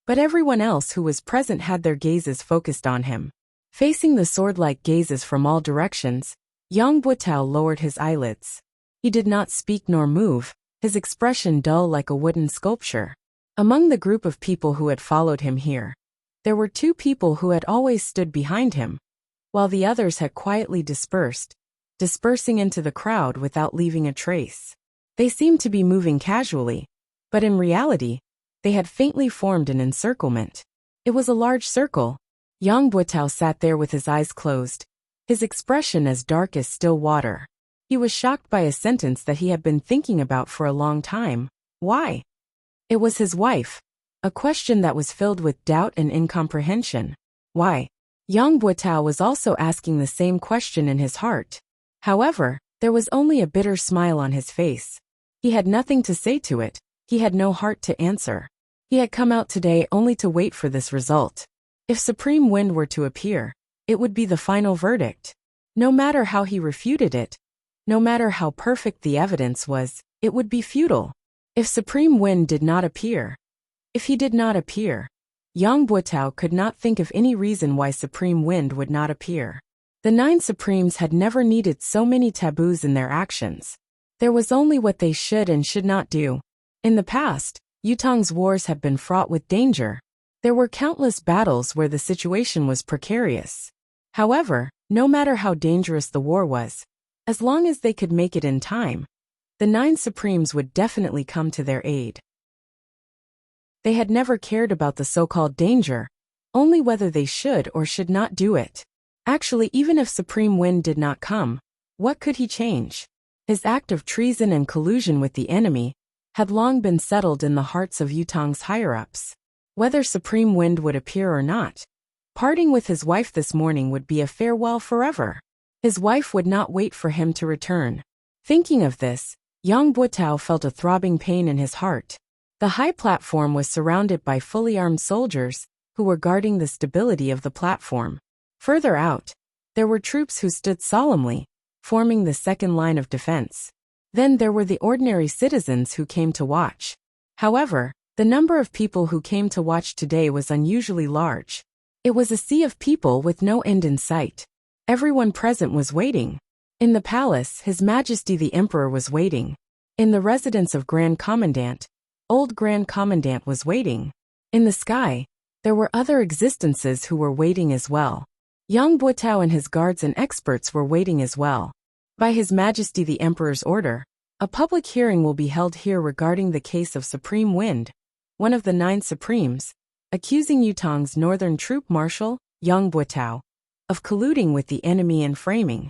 but everyone else who was present had their gazes focused on him. Facing the sword-like gazes from all directions, Yang Buitao lowered his eyelids. He did not speak nor move, his expression dull like a wooden sculpture. Among the group of people who had followed him here, there were two people who had always stood behind him, while the others had quietly dispersing into the crowd without leaving a trace. They seemed to be moving casually, but in reality, they had faintly formed an encirclement. It was a large circle. Yang Buitao sat there with his eyes closed, his expression as dark as still water. He was shocked by a sentence that he had been thinking about for a long time. Why? It was his wife. A question that was filled with doubt and incomprehension. Why? Yang Buitao was also asking the same question in his heart. However, there was only a bitter smile on his face. He had nothing to say to it. He had no heart to answer. He had come out today only to wait for this result. If Supreme Wind were to appear, it would be the final verdict. No matter how he refuted it, no matter how perfect the evidence was, it would be futile. If Supreme Wind did not appear, Yang Buitao could not think of any reason why Supreme Wind would not appear. The 9 Supremes had never needed so many taboos in their actions. There was only what they should and should not do. In the past, Yutong's wars have been fraught with danger. There were countless battles where the situation was precarious. However, no matter how dangerous the war was, as long as they could make it in time, the 9 Supremes would definitely come to their aid. They had never cared about the so-called danger, only whether they should or should not do it. Actually, even if Supreme Wind did not come, what could he change? His act of treason and collusion with the enemy had long been settled in the hearts of Yutong's higher-ups. Whether Supreme Wind would appear or not, parting with his wife this morning would be a farewell forever. His wife would not wait for him to return. Thinking of this, Yang Buitao felt a throbbing pain in his heart. The high platform was surrounded by fully armed soldiers who were guarding the stability of the platform. Further out, there were troops who stood solemnly, forming the second line of defense. Then there were the ordinary citizens who came to watch. However, the number of people who came to watch today was unusually large. It was a sea of people with no end in sight. Everyone present was waiting. In the palace, His Majesty the Emperor was waiting. In the residence of Grand Commandant, Old Grand Commandant was waiting. In the sky, there were other existences who were waiting as well. Yang Buitao and his guards and experts were waiting as well. By His Majesty the Emperor's order, a public hearing will be held here regarding the case of Supreme Wind, one of the 9 Supremes, accusing Yutong's northern troop marshal, Yang Buitao, of colluding with the enemy and framing.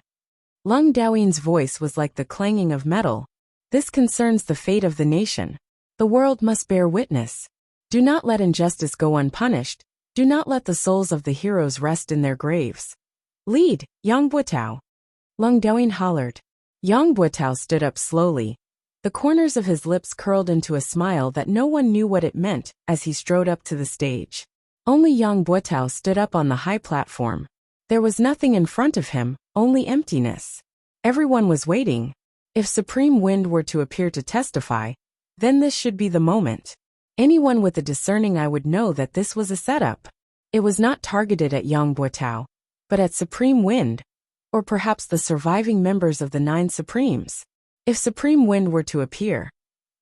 Lung Daoyin's voice was like the clanging of metal. This concerns the fate of the nation. The world must bear witness. Do not let injustice go unpunished. Do not let the souls of the heroes rest in their graves. Lead, Yang Buotao. Lung Doin hollered. Yang Buotao stood up slowly. The corners of his lips curled into a smile that no one knew what it meant as he strode up to the stage. Only Yang Buotao stood up on the high platform. There was nothing in front of him, only emptiness. Everyone was waiting. If Supreme Wind were to appear to testify, then this should be the moment. Anyone with a discerning eye would know that this was a setup. It was not targeted at Yang Buotao, but at Supreme Wind, or perhaps the surviving members of the 9 Supremes. If Supreme Wind were to appear,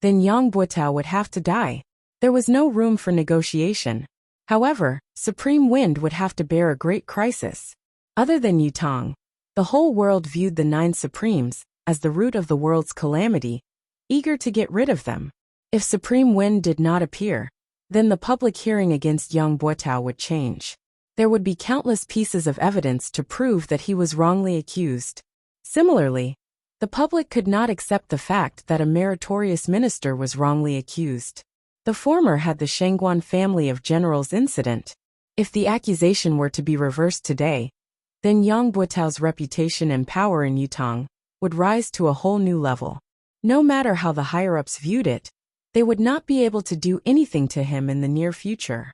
then Yang Buotao would have to die. There was no room for negotiation. However, Supreme Wind would have to bear a great crisis. Other than Yutong, the whole world viewed the 9 Supremes as the root of the world's calamity, eager to get rid of them. If Supreme Wind did not appear, then the public hearing against Yang Buotao would change. There would be countless pieces of evidence to prove that he was wrongly accused. Similarly, the public could not accept the fact that a meritorious minister was wrongly accused. The former had the Shangguan family of generals incident. If the accusation were to be reversed today, then Yang Buotao's reputation and power in Yutong would rise to a whole new level. No matter how the higher-ups viewed it, they would not be able to do anything to him in the near future.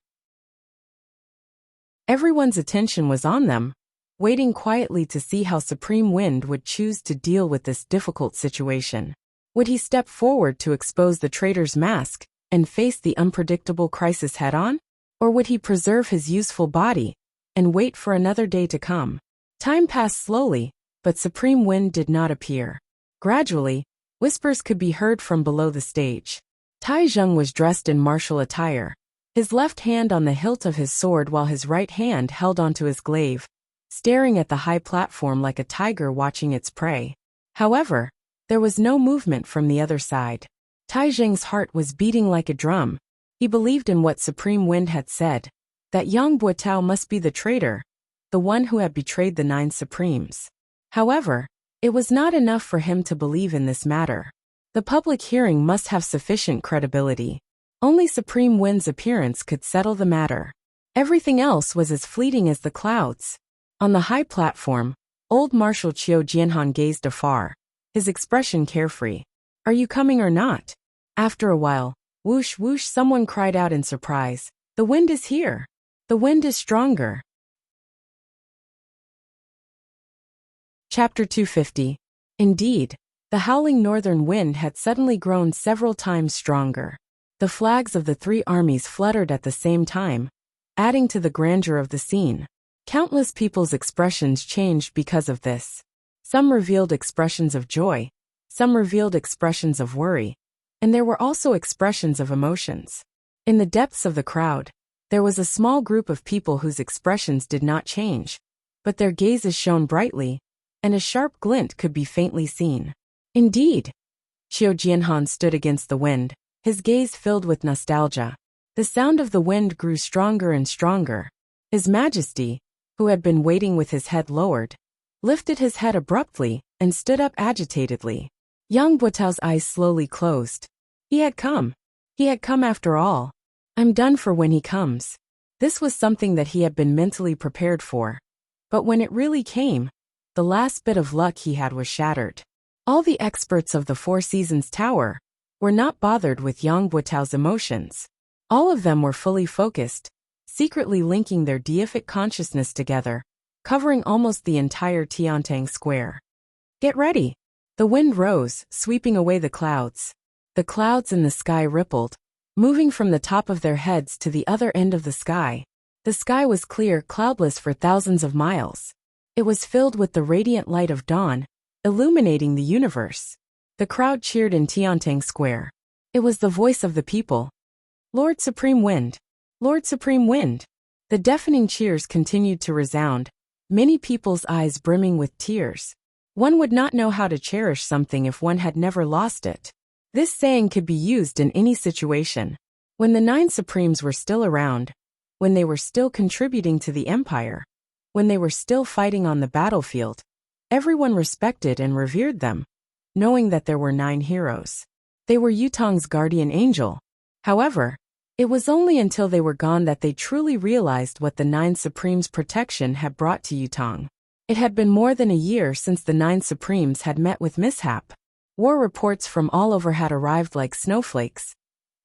Everyone's attention was on them, waiting quietly to see how Supreme Wind would choose to deal with this difficult situation. Would he step forward to expose the traitor's mask and face the unpredictable crisis head-on? Or would he preserve his useful body and wait for another day to come? Time passed slowly, but Supreme Wind did not appear. Gradually, whispers could be heard from below the stage. Tai Zheng was dressed in martial attire, his left hand on the hilt of his sword while his right hand held onto his glaive, staring at the high platform like a tiger watching its prey. However, there was no movement from the other side. Tai Zheng's heart was beating like a drum. He believed in what Supreme Wind had said, that Yang Buotao must be the traitor, the one who had betrayed the 9 Supremes. However, it was not enough for him to believe in this matter. The public hearing must have sufficient credibility. Only Supreme Wind's appearance could settle the matter. Everything else was as fleeting as the clouds. On the high platform, old Marshal Qiu Jianhan gazed afar, his expression carefree. Are you coming or not? After a while, whoosh whoosh, someone cried out in surprise. The wind is here. The wind is stronger. Chapter 250. Indeed, the howling northern wind had suddenly grown several times stronger. The flags of the 3 armies fluttered at the same time, adding to the grandeur of the scene. Countless people's expressions changed because of this. Some revealed expressions of joy, some revealed expressions of worry, and there were also expressions of emotions. In the depths of the crowd, there was a small group of people whose expressions did not change, but their gazes shone brightly, and a sharp glint could be faintly seen. Indeed, Qiu Jianhan stood against the wind, his gaze filled with nostalgia. The sound of the wind grew stronger and stronger. His Majesty, who had been waiting with his head lowered, lifted his head abruptly and stood up agitatedly. Yang Buotao's eyes slowly closed. He had come. He had come after all. I'm done for when he comes. This was something that he had been mentally prepared for. But when it really came, the last bit of luck he had was shattered. All the experts of the Four Seasons Tower were not bothered with Yang Buotao's emotions. All of them were fully focused, secretly linking their deific consciousness together, covering almost the entire Tiantang Square. Get ready! The wind rose, sweeping away the clouds. The clouds in the sky rippled, moving from the top of their heads to the other end of the sky. The sky was clear, cloudless for thousands of miles. It was filled with the radiant light of dawn, illuminating the universe. The crowd cheered in Tiantang Square. It was the voice of the people. Lord Supreme Wind! Lord Supreme Wind! The deafening cheers continued to resound, many people's eyes brimming with tears. One would not know how to cherish something if one had never lost it. This saying could be used in any situation. When the 9 Supremes were still around, when they were still contributing to the empire, when they were still fighting on the battlefield, everyone respected and revered them, knowing that there were 9 heroes. They were Yutong's guardian angel. However, It was only until they were gone that they truly realized what the Nine Supremes' protection had brought to Yutong. It had been more than a year since the Nine Supremes had met with mishap. War reports from all over had arrived like snowflakes.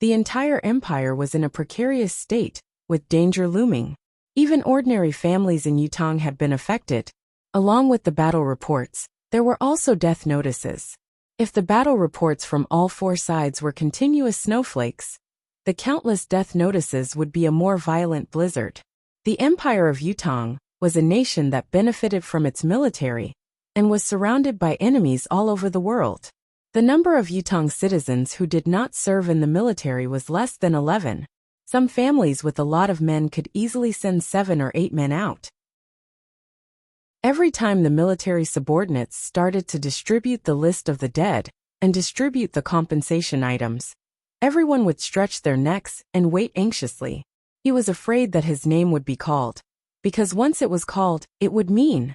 The entire empire was in a precarious state, with danger looming. Even ordinary families in Yutong had been affected. Along with the battle reports, there were also death notices. If the battle reports from all four sides were continuous snowflakes, the countless death notices would be a more violent blizzard. The Empire of Yutong was a nation that benefited from its military and was surrounded by enemies all over the world. The number of Yutong citizens who did not serve in the military was less than 11. Some families with a lot of men could easily send 7 or 8 men out. Every time the military subordinates started to distribute the list of the dead and distribute the compensation items, everyone would stretch their necks and wait anxiously. He was afraid that his name would be called, because once it was called, it would mean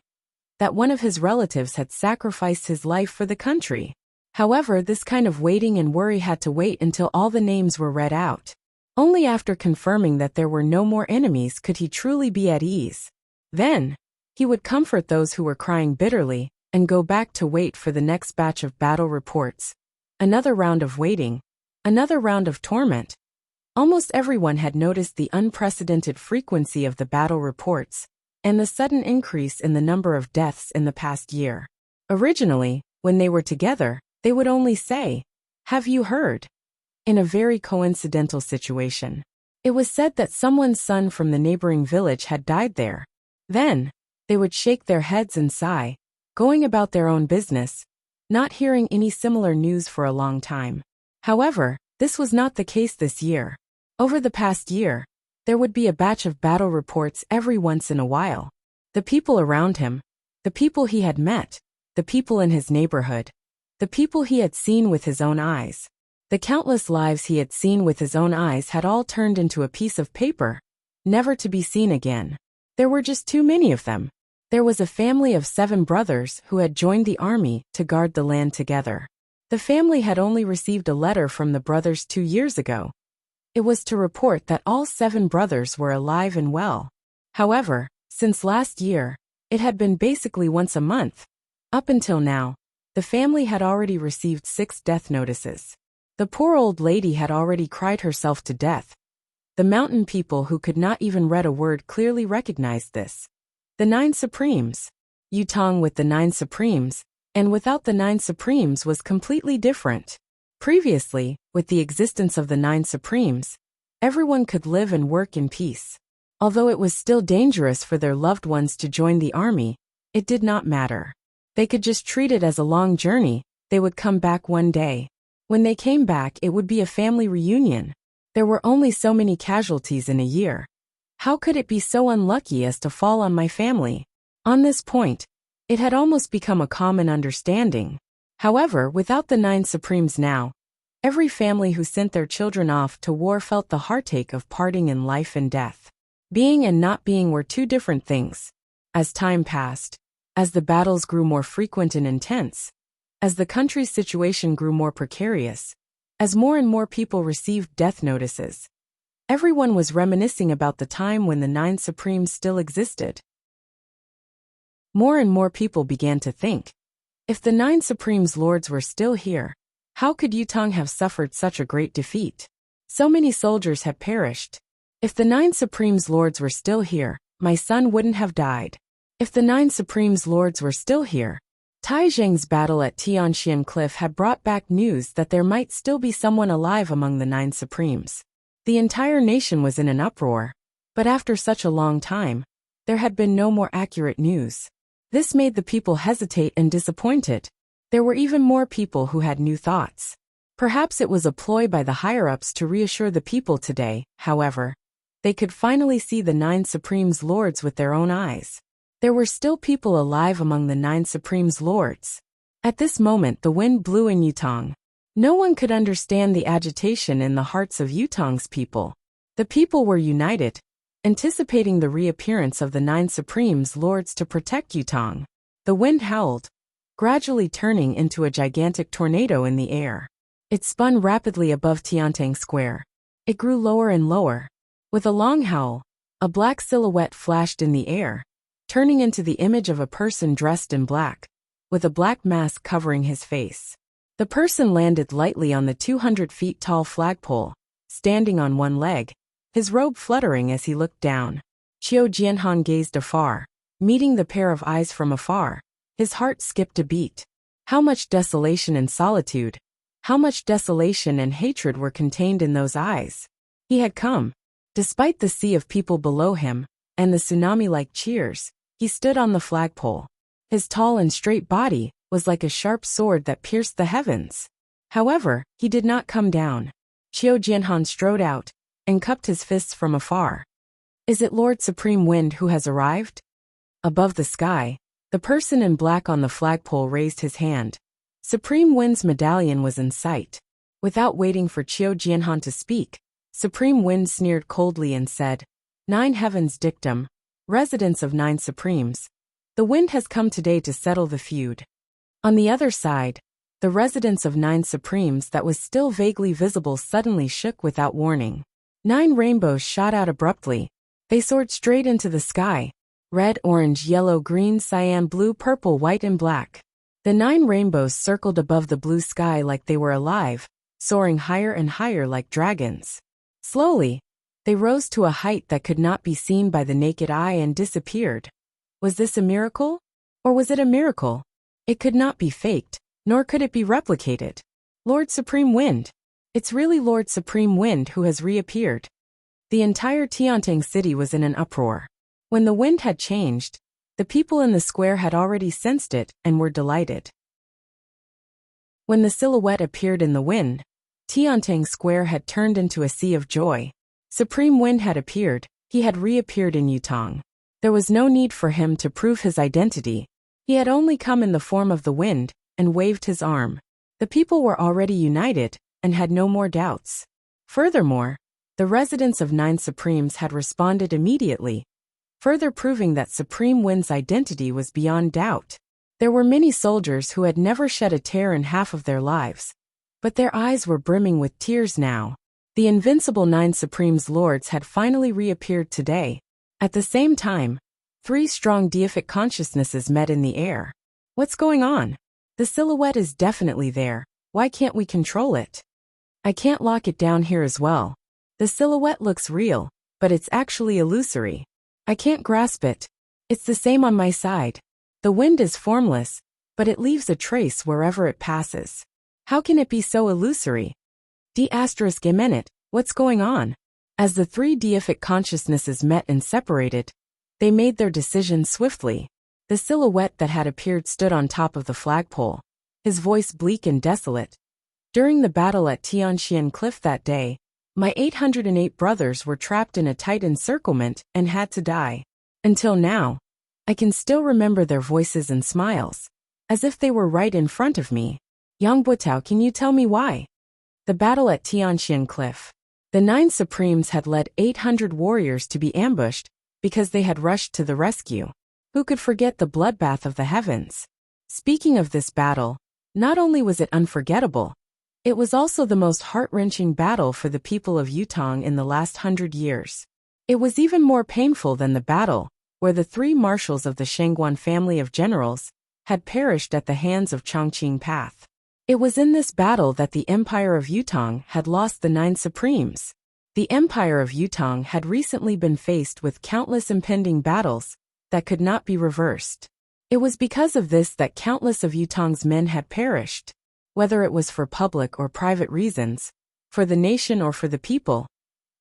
that one of his relatives had sacrificed his life for the country. However, this kind of waiting and worry had to wait until all the names were read out. Only after confirming that there were no more enemies could he truly be at ease. Then, he would comfort those who were crying bitterly and go back to wait for the next batch of battle reports. Another round of waiting. Another round of torment. Almost everyone had noticed the unprecedented frequency of the battle reports and the sudden increase in the number of deaths in the past year. Originally, when they were together, they would only say, "Have you heard?" In a very coincidental situation. It was said that someone's son from the neighboring village had died there. Then, they would shake their heads and sigh, going about their own business, not hearing any similar news for a long time. However, this was not the case this year. Over the past year, there would be a batch of battle reports every once in a while. The people around him, the people he had met, the people in his neighborhood, the people he had seen with his own eyes. The countless lives he had seen with his own eyes had all turned into a piece of paper, never to be seen again. There were just too many of them. There was a family of 7 brothers who had joined the army to guard the land together. The family had only received a letter from the brothers 2 years ago. It was to report that all 7 brothers were alive and well. However, since last year, it had been basically once a month. Up until now, the family had already received 6 death notices. The poor old lady had already cried herself to death. The mountain people who could not even read a word clearly recognized this. The 9 Supremes. Yutong with the 9 Supremes, and without the 9 Supremes was completely different. Previously, with the existence of the 9 Supremes, everyone could live and work in peace. Although it was still dangerous for their loved ones to join the army, it did not matter. They could just treat it as a long journey. They would come back one day. When they came back, it would be a family reunion. There were only so many casualties in a year. How could it be so unlucky as to fall on my family? On this point, it had almost become a common understanding. However, without the 9 Supremes now, every family who sent their children off to war felt the heartache of parting in life and death. Being and not being were two different things. As time passed, as the battles grew more frequent and intense, as the country's situation grew more precarious, as more and more people received death notices, everyone was reminiscing about the time when the 9 Supremes still existed. More and more people began to think, if the 9 Supremes lords were still here, how could Yutong have suffered such a great defeat? So many soldiers had perished. If the 9 Supremes lords were still here, my son wouldn't have died. If the 9 Supremes lords were still here, Tai Zheng's battle at Tianxian Cliff had brought back news that there might still be someone alive among the 9 Supremes. The entire nation was in an uproar, but after such a long time, there had been no more accurate news. This made the people hesitate and disappointed. There were even more people who had new thoughts. Perhaps it was a ploy by the higher-ups to reassure the people today. However, they could finally see the 9 Supremes lords with their own eyes. There were still people alive among the 9 Supremes lords. At this moment the wind blew in Yutong. No one could understand the agitation in the hearts of Yutong's people. The people were united, anticipating the reappearance of the 9 Supremes lords to protect Yutong. The wind howled, gradually turning into a gigantic tornado in the air. It spun rapidly above Tiantang Square. It grew lower and lower. With a long howl, a black silhouette flashed in the air, turning into the image of a person dressed in black, with a black mask covering his face. The person landed lightly on the 200 feet tall flagpole, standing on one leg, his robe fluttering as he looked down. Qiu Jianhan gazed afar, meeting the pair of eyes from afar. His heart skipped a beat. How much desolation and solitude, how much desolation and hatred were contained in those eyes. He had come. Despite the sea of people below him, and the tsunami-like cheers, he stood on the flagpole. His tall and straight body was like a sharp sword that pierced the heavens. However, he did not come down. Qiu Jianhan strode out, and cupped his fists from afar. Is it Lord Supreme Wind who has arrived? Above the sky, the person in black on the flagpole raised his hand. Supreme Wind's medallion was in sight. Without waiting for Qiu Jianhan to speak, Supreme Wind sneered coldly and said, 9 heavens dictum, residents of 9 supremes. The wind has come today to settle the feud. On the other side, the residents of 9 supremes that was still vaguely visible suddenly shook without warning. 9 rainbows shot out abruptly. They soared straight into the sky. Red, orange, yellow, green, cyan, blue, purple, white, and black. The 9 rainbows circled above the blue sky like they were alive, soaring higher and higher like dragons. Slowly, they rose to a height that could not be seen by the naked eye and disappeared. Was this a miracle? Or was it a miracle? It could not be faked, nor could it be replicated. Lord Supreme Wind. It's really Lord Supreme Wind who has reappeared. The entire Tiantang city was in an uproar. When the wind had changed, the people in the square had already sensed it and were delighted. When the silhouette appeared in the wind, Tiantang Square had turned into a sea of joy. Supreme Wind had appeared. He had reappeared in Yutong. There was no need for him to prove his identity. He had only come in the form of the wind and waved his arm. The people were already united and had no more doubts. Furthermore, the residents of 9 Supremes had responded immediately, further proving that Supreme Wind's identity was beyond doubt. There were many soldiers who had never shed a tear in half of their lives, but their eyes were brimming with tears now. The invincible 9 Supremes Lords had finally reappeared today. At the same time, 3 strong deific consciousnesses met in the air. What's going on? The silhouette is definitely there. Why can't we control it? I can't lock it down here as well. The silhouette looks real, but it's actually illusory. I can't grasp it. It's the same on my side. The wind is formless, but it leaves a trace wherever it passes. How can it be so illusory? D***, what's going on? As the 3 deific consciousnesses met and separated, they made their decision swiftly. The silhouette that had appeared stood on top of the flagpole, his voice bleak and desolate. During the battle at Tianxian Cliff that day, my 808 brothers were trapped in a tight encirclement and had to die. Until now, I can still remember their voices and smiles, as if they were right in front of me. Yang Butao, can you tell me why? The battle at Tianxian Cliff. The 9 Supremes had led 800 warriors to be ambushed because they had rushed to the rescue. Who could forget the bloodbath of the heavens? Speaking of this battle, not only was it unforgettable, it was also the most heart-wrenching battle for the people of Yutong in the last 100 years. It was even more painful than the battle, where the 3 marshals of the Shangguan family of generals had perished at the hands of Chongqing Path. It was in this battle that the Empire of Yutong had lost the 9 Supremes. The Empire of Yutong had recently been faced with countless impending battles that could not be reversed. It was because of this that countless of Yutong's men had perished. Whether it was for public or private reasons, for the nation or for the people,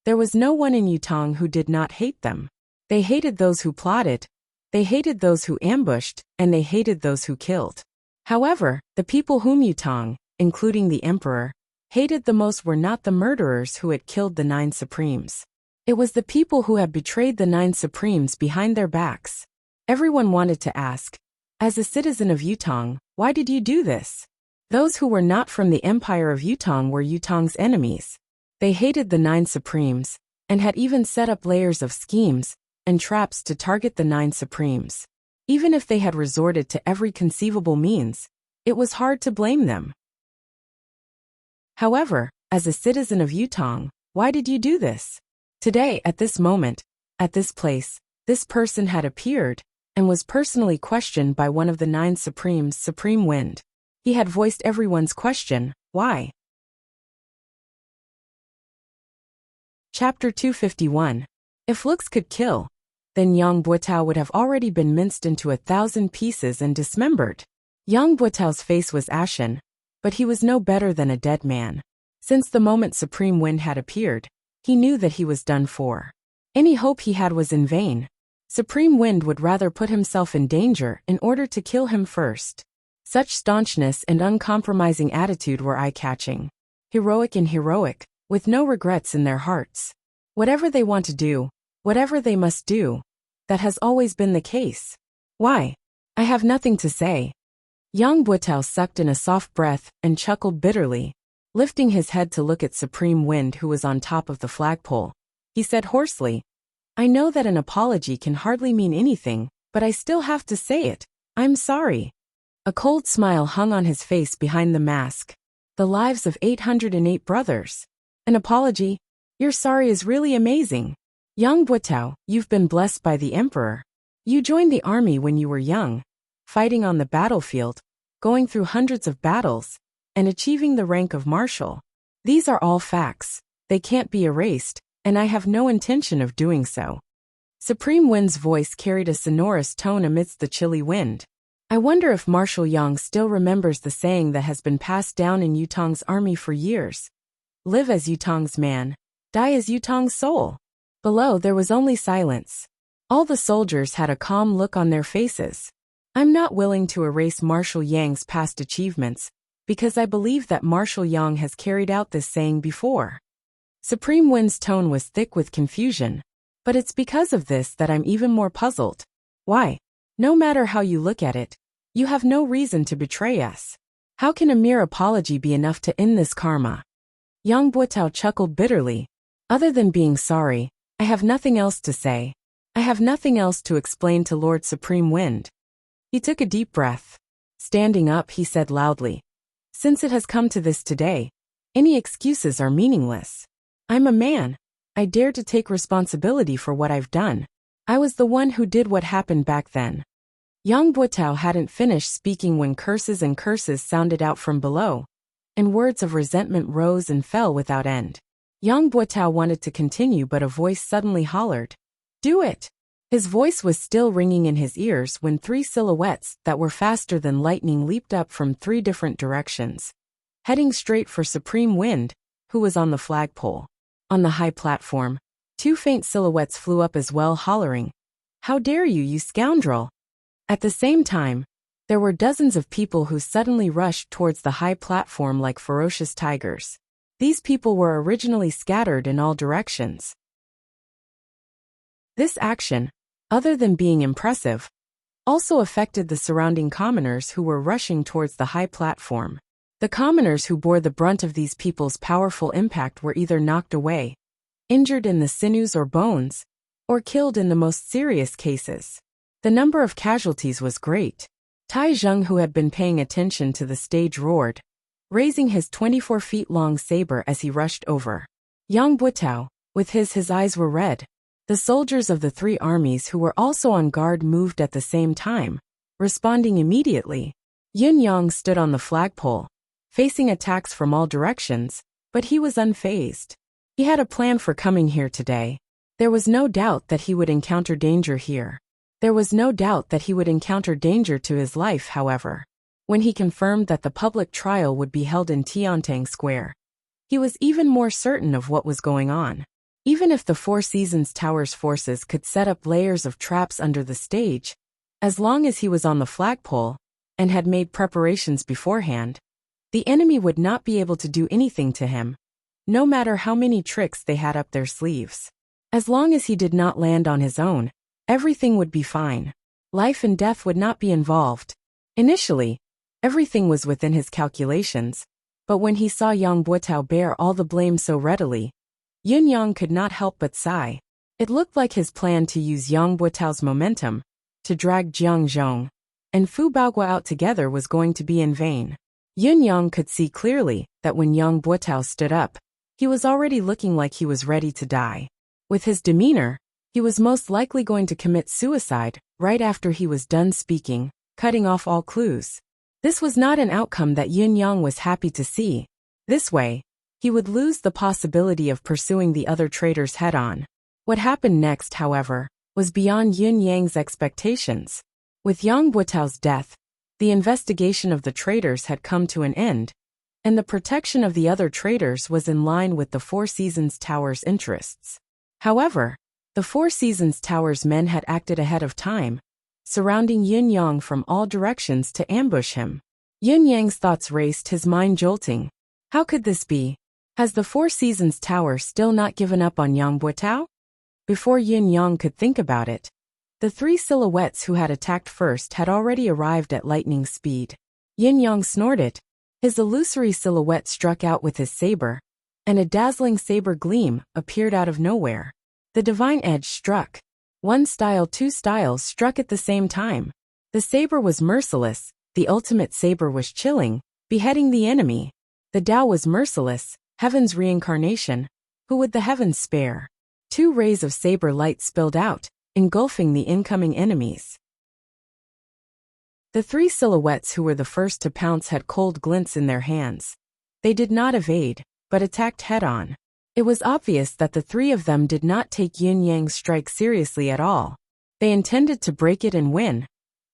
there was no one in Yutong who did not hate them. They hated those who plotted, they hated those who ambushed, and they hated those who killed. However, the people whom Yutong, including the emperor, hated the most were not the murderers who had killed the 9 Supremes. It was the people who had betrayed the 9 Supremes behind their backs. Everyone wanted to ask, as a citizen of Yutong, why did you do this? Those who were not from the Empire of Yutong were Yutong's enemies. They hated the 9 Supremes, and had even set up layers of schemes and traps to target the 9 Supremes. Even if they had resorted to every conceivable means, it was hard to blame them. However, as a citizen of Yutong, Why did you do this? Today, at this moment, at this place, this person had appeared and was personally questioned by one of the 9 Supremes, Supreme Wind. He had voiced everyone's question, why? Chapter 251. If looks could kill, then Yang Buotao would have already been minced into 1,000 pieces and dismembered. Yang Buotao's face was ashen, but he was no better than a dead man. Since the moment Supreme Wind had appeared, he knew that he was done for. Any hope he had was in vain. Supreme Wind would rather put himself in danger in order to kill him first. Such staunchness and uncompromising attitude were eye-catching. Heroic and heroic, with no regrets in their hearts. Whatever they want to do, whatever they must do, that has always been the case. Why? I have nothing to say. Yang Buotao sucked in a soft breath and chuckled bitterly. Lifting his head to look at Supreme Wind, who was on top of the flagpole, he said hoarsely, I know that an apology can hardly mean anything, but I still have to say it. I'm sorry. A cold smile hung on his face behind the mask. The lives of 808 brothers. An apology? Your sorry is really amazing. Yang Buotao, you've been blessed by the emperor. You joined the army when you were young, fighting on the battlefield, going through hundreds of battles, and achieving the rank of marshal. These are all facts. They can't be erased, and I have no intention of doing so. Supreme Wind's voice carried a sonorous tone amidst the chilly wind. I wonder if Marshal Yang still remembers the saying that has been passed down in Yutong's army for years. Live as Yutong's man, die as Yutong's soul. Below there was only silence. All the soldiers had a calm look on their faces. I'm not willing to erase Marshal Yang's past achievements, because I believe that Marshal Yang has carried out this saying before. Supreme Wind's tone was thick with confusion, but it's because of this that I'm even more puzzled. Why? No matter how you look at it, you have no reason to betray us. How can a mere apology be enough to end this karma? Yang Buotao chuckled bitterly. Other than being sorry, I have nothing else to say. I have nothing else to explain to Lord Supreme Wind. He took a deep breath. Standing up, he said loudly, Since it has come to this today, any excuses are meaningless. I'm a man. I dare to take responsibility for what I've done. I was the one who did what happened back then. Yang Buotao hadn't finished speaking when curses and curses sounded out from below, and words of resentment rose and fell without end. Yang Buotao wanted to continue, but a voice suddenly hollered, Do it! His voice was still ringing in his ears when 3 silhouettes that were faster than lightning leaped up from 3 different directions, heading straight for Supreme Wind, who was on the flagpole. On the high platform, 2 faint silhouettes flew up as well, hollering, How dare you, you scoundrel! At the same time, there were dozens of people who suddenly rushed towards the high platform like ferocious tigers. These people were originally scattered in all directions. This action, other than being impressive, also affected the surrounding commoners who were rushing towards the high platform. The commoners who bore the brunt of these people's powerful impact were either knocked away, injured in the sinews or bones, or killed in the most serious cases. The number of casualties was great. Tai Zheng, who had been paying attention to the stage, roared, raising his 24-feet-long saber as he rushed over. Yang Buotao, with his eyes were red. The soldiers of the 3 armies who were also on guard moved at the same time, responding immediately. Yun Yang stood on the flagpole, facing attacks from all directions, but he was unfazed. He had a plan for coming here today. There was no doubt that he would encounter danger here. There was no doubt that he would encounter danger to his life, however. When he confirmed that the public trial would be held in Tiantang Square, he was even more certain of what was going on. Even if the Four Seasons Tower's forces could set up layers of traps under the stage, as long as he was on the flagpole and had made preparations beforehand, the enemy would not be able to do anything to him, no matter how many tricks they had up their sleeves. As long as he did not land on his own, everything would be fine. Life and death would not be involved. Initially, everything was within his calculations, but when he saw Yang Buotao bear all the blame so readily, Yun Yang could not help but sigh. It looked like his plan to use Yang Buotao's momentum to drag Jiang Zhong and Fu Baogua out together was going to be in vain. Yun Yang could see clearly that when Yang Buotao stood up, He was already looking like he was ready to die. With his demeanor, he was most likely going to commit suicide right after he was done speaking, cutting off all clues. This was not an outcome that Yun Yang was happy to see. This way, he would lose the possibility of pursuing the other traitors head-on. What happened next, however, was beyond Yun Yang's expectations. With Yang Buotao's death, the investigation of the traitors had come to an end, and the protection of the other traitors was in line with the Four Seasons Tower's interests. However, the Four Seasons Tower's men had acted ahead of time, surrounding Yun Yang from all directions to ambush him. Yun Yang's thoughts raced, his mind jolting. How could this be? Has the Four Seasons Tower still not given up on Yang Buotao? Before Yun Yang could think about it, the three silhouettes who had attacked first had already arrived at lightning speed. Yun Yang snorted. His illusory silhouette struck out with his saber, and a dazzling saber gleam appeared out of nowhere. The divine edge struck. One style, two styles struck at the same time. The saber was merciless, the ultimate saber was chilling, beheading the enemy. The Tao was merciless, heaven's reincarnation. Who would the heavens spare? Two rays of saber light spilled out, engulfing the incoming enemies. The three silhouettes who were the first to pounce had cold glints in their hands. They did not evade, but attacked head-on. It was obvious that the three of them did not take Yun Yang's strike seriously at all. They intended to break it and win,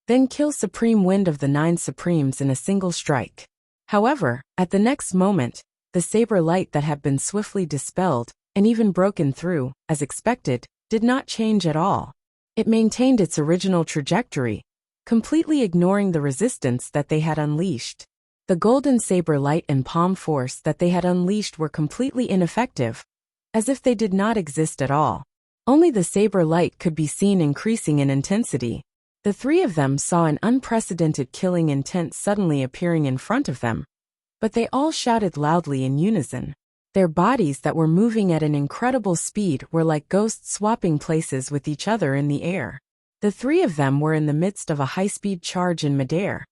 then kill Supreme Wind of the Nine Supremes in a single strike. However, at the next moment, the saber light that had been swiftly dispelled, and even broken through, as expected, did not change at all. It maintained its original trajectory, completely ignoring the resistance that they had unleashed. The golden saber light and palm force that they had unleashed were completely ineffective, as if they did not exist at all. Only the saber light could be seen increasing in intensity. The three of them saw an unprecedented killing intent suddenly appearing in front of them, but they all shouted loudly in unison. Their bodies that were moving at an incredible speed were like ghosts swapping places with each other in the air. The three of them were in the midst of a high-speed charge in midair.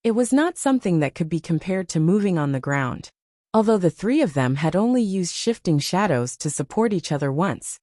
It was not something that could be compared to moving on the ground. Although the three of them had only used shifting shadows to support each other once,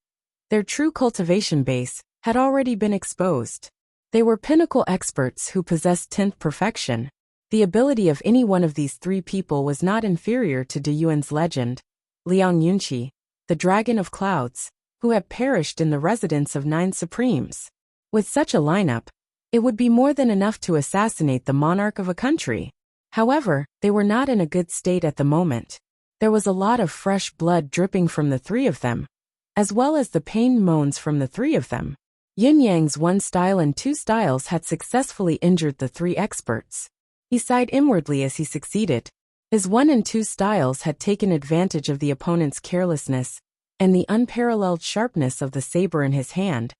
their true cultivation base had already been exposed. They were pinnacle experts who possessed 10th perfection. The ability of any one of these three people was not inferior to De Yuan's legend, Liang Yunqi, the Dragon of Clouds, who had perished in the residence of Nine Supremes. With such a lineup, it would be more than enough to assassinate the monarch of a country. However, they were not in a good state at the moment. There was a lot of fresh blood dripping from the three of them, as well as the pained moans from the three of them. Yun Yang's one style and two styles had successfully injured the three experts. He sighed inwardly as he succeeded. His one and two styles had taken advantage of the opponent's carelessness and the unparalleled sharpness of the saber in his hand,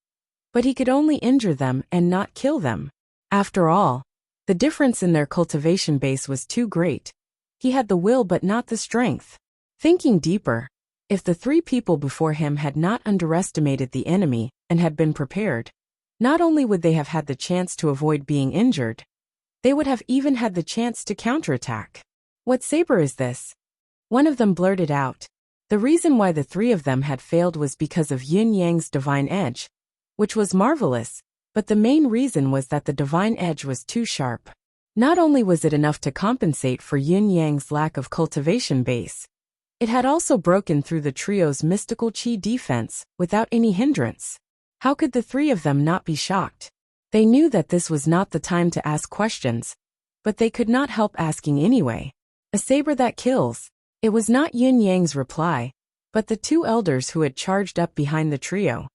but he could only injure them and not kill them. After all, the difference in their cultivation base was too great. He had the will but not the strength. Thinking deeper, if the three people before him had not underestimated the enemy and had been prepared, not only would they have had the chance to avoid being injured, they would have even had the chance to counterattack. What saber is this? One of them blurted out. The reason why the three of them had failed was because of Yun Yang's divine edge, which was marvelous, but the main reason was that the divine edge was too sharp. Not only was it enough to compensate for Yun Yang's lack of cultivation base, it had also broken through the trio's mystical chi defense without any hindrance. How could the three of them not be shocked? They knew that this was not the time to ask questions, but they could not help asking anyway. A saber that kills. It was not Yun Yang's reply, but the two elders who had charged up behind the trio.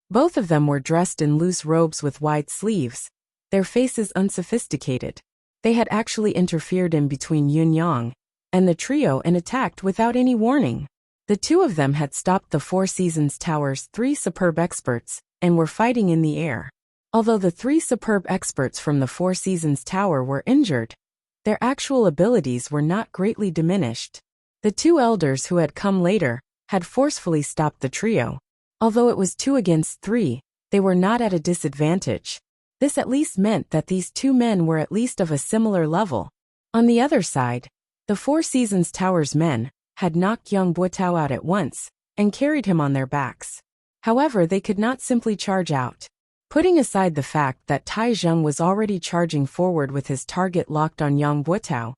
Both of them were dressed in loose robes with wide sleeves, their faces unsophisticated. They had actually interfered in between Yun Yang and the trio and attacked without any warning. The two of them had stopped the Four Seasons Tower's three superb experts and were fighting in the air. Although the three superb experts from the Four Seasons Tower were injured, their actual abilities were not greatly diminished. The two elders who had come later had forcefully stopped the trio. Although it was 2 against 3, they were not at a disadvantage. This at least meant that these two men were at least of a similar level. On the other side, the Four Seasons Tower's men had knocked young Buetao out at once and carried him on their backs. However, they could not simply charge out. Putting aside the fact that Tai Zheng was already charging forward with his target locked on young Buetao,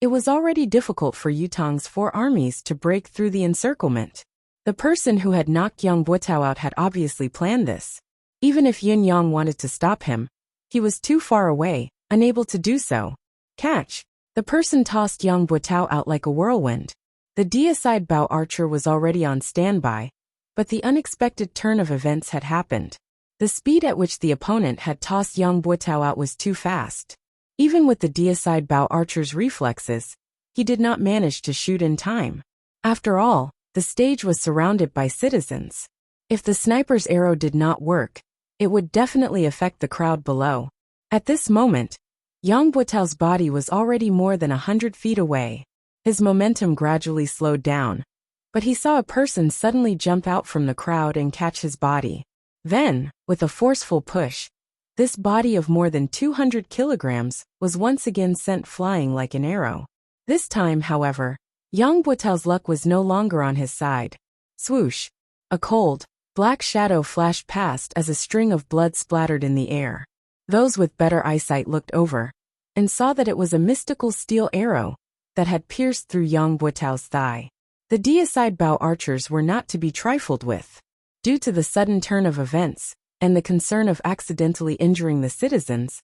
it was already difficult for Yutong's 4 armies to break through the encirclement. The person who had knocked young Buetao out had obviously planned this. Even if Yin Yang wanted to stop him, he was too far away, unable to do so. Catch! The person tossed young Buetao out like a whirlwind. The deicide bow archer was already on standby, but the unexpected turn of events had happened. The speed at which the opponent had tossed young Buetao out was too fast. Even with the deicide bow archer's reflexes, he did not manage to shoot in time. After all, the stage was surrounded by citizens. If the sniper's arrow did not work, it would definitely affect the crowd below. At this moment, young Buetao's body was already more than 100 feet away. His momentum gradually slowed down, but he saw a person suddenly jump out from the crowd and catch his body. Then, with a forceful push, this body of more than 200 kilograms was once again sent flying like an arrow. This time, however, young Buetao's luck was no longer on his side. Swoosh! A cold, black shadow flashed past as a string of blood splattered in the air. Those with better eyesight looked over and saw that it was a mystical steel arrow that had pierced through young Buetao's thigh. The deicide bow archers were not to be trifled with. Due to the sudden turn of events and the concern of accidentally injuring the citizens,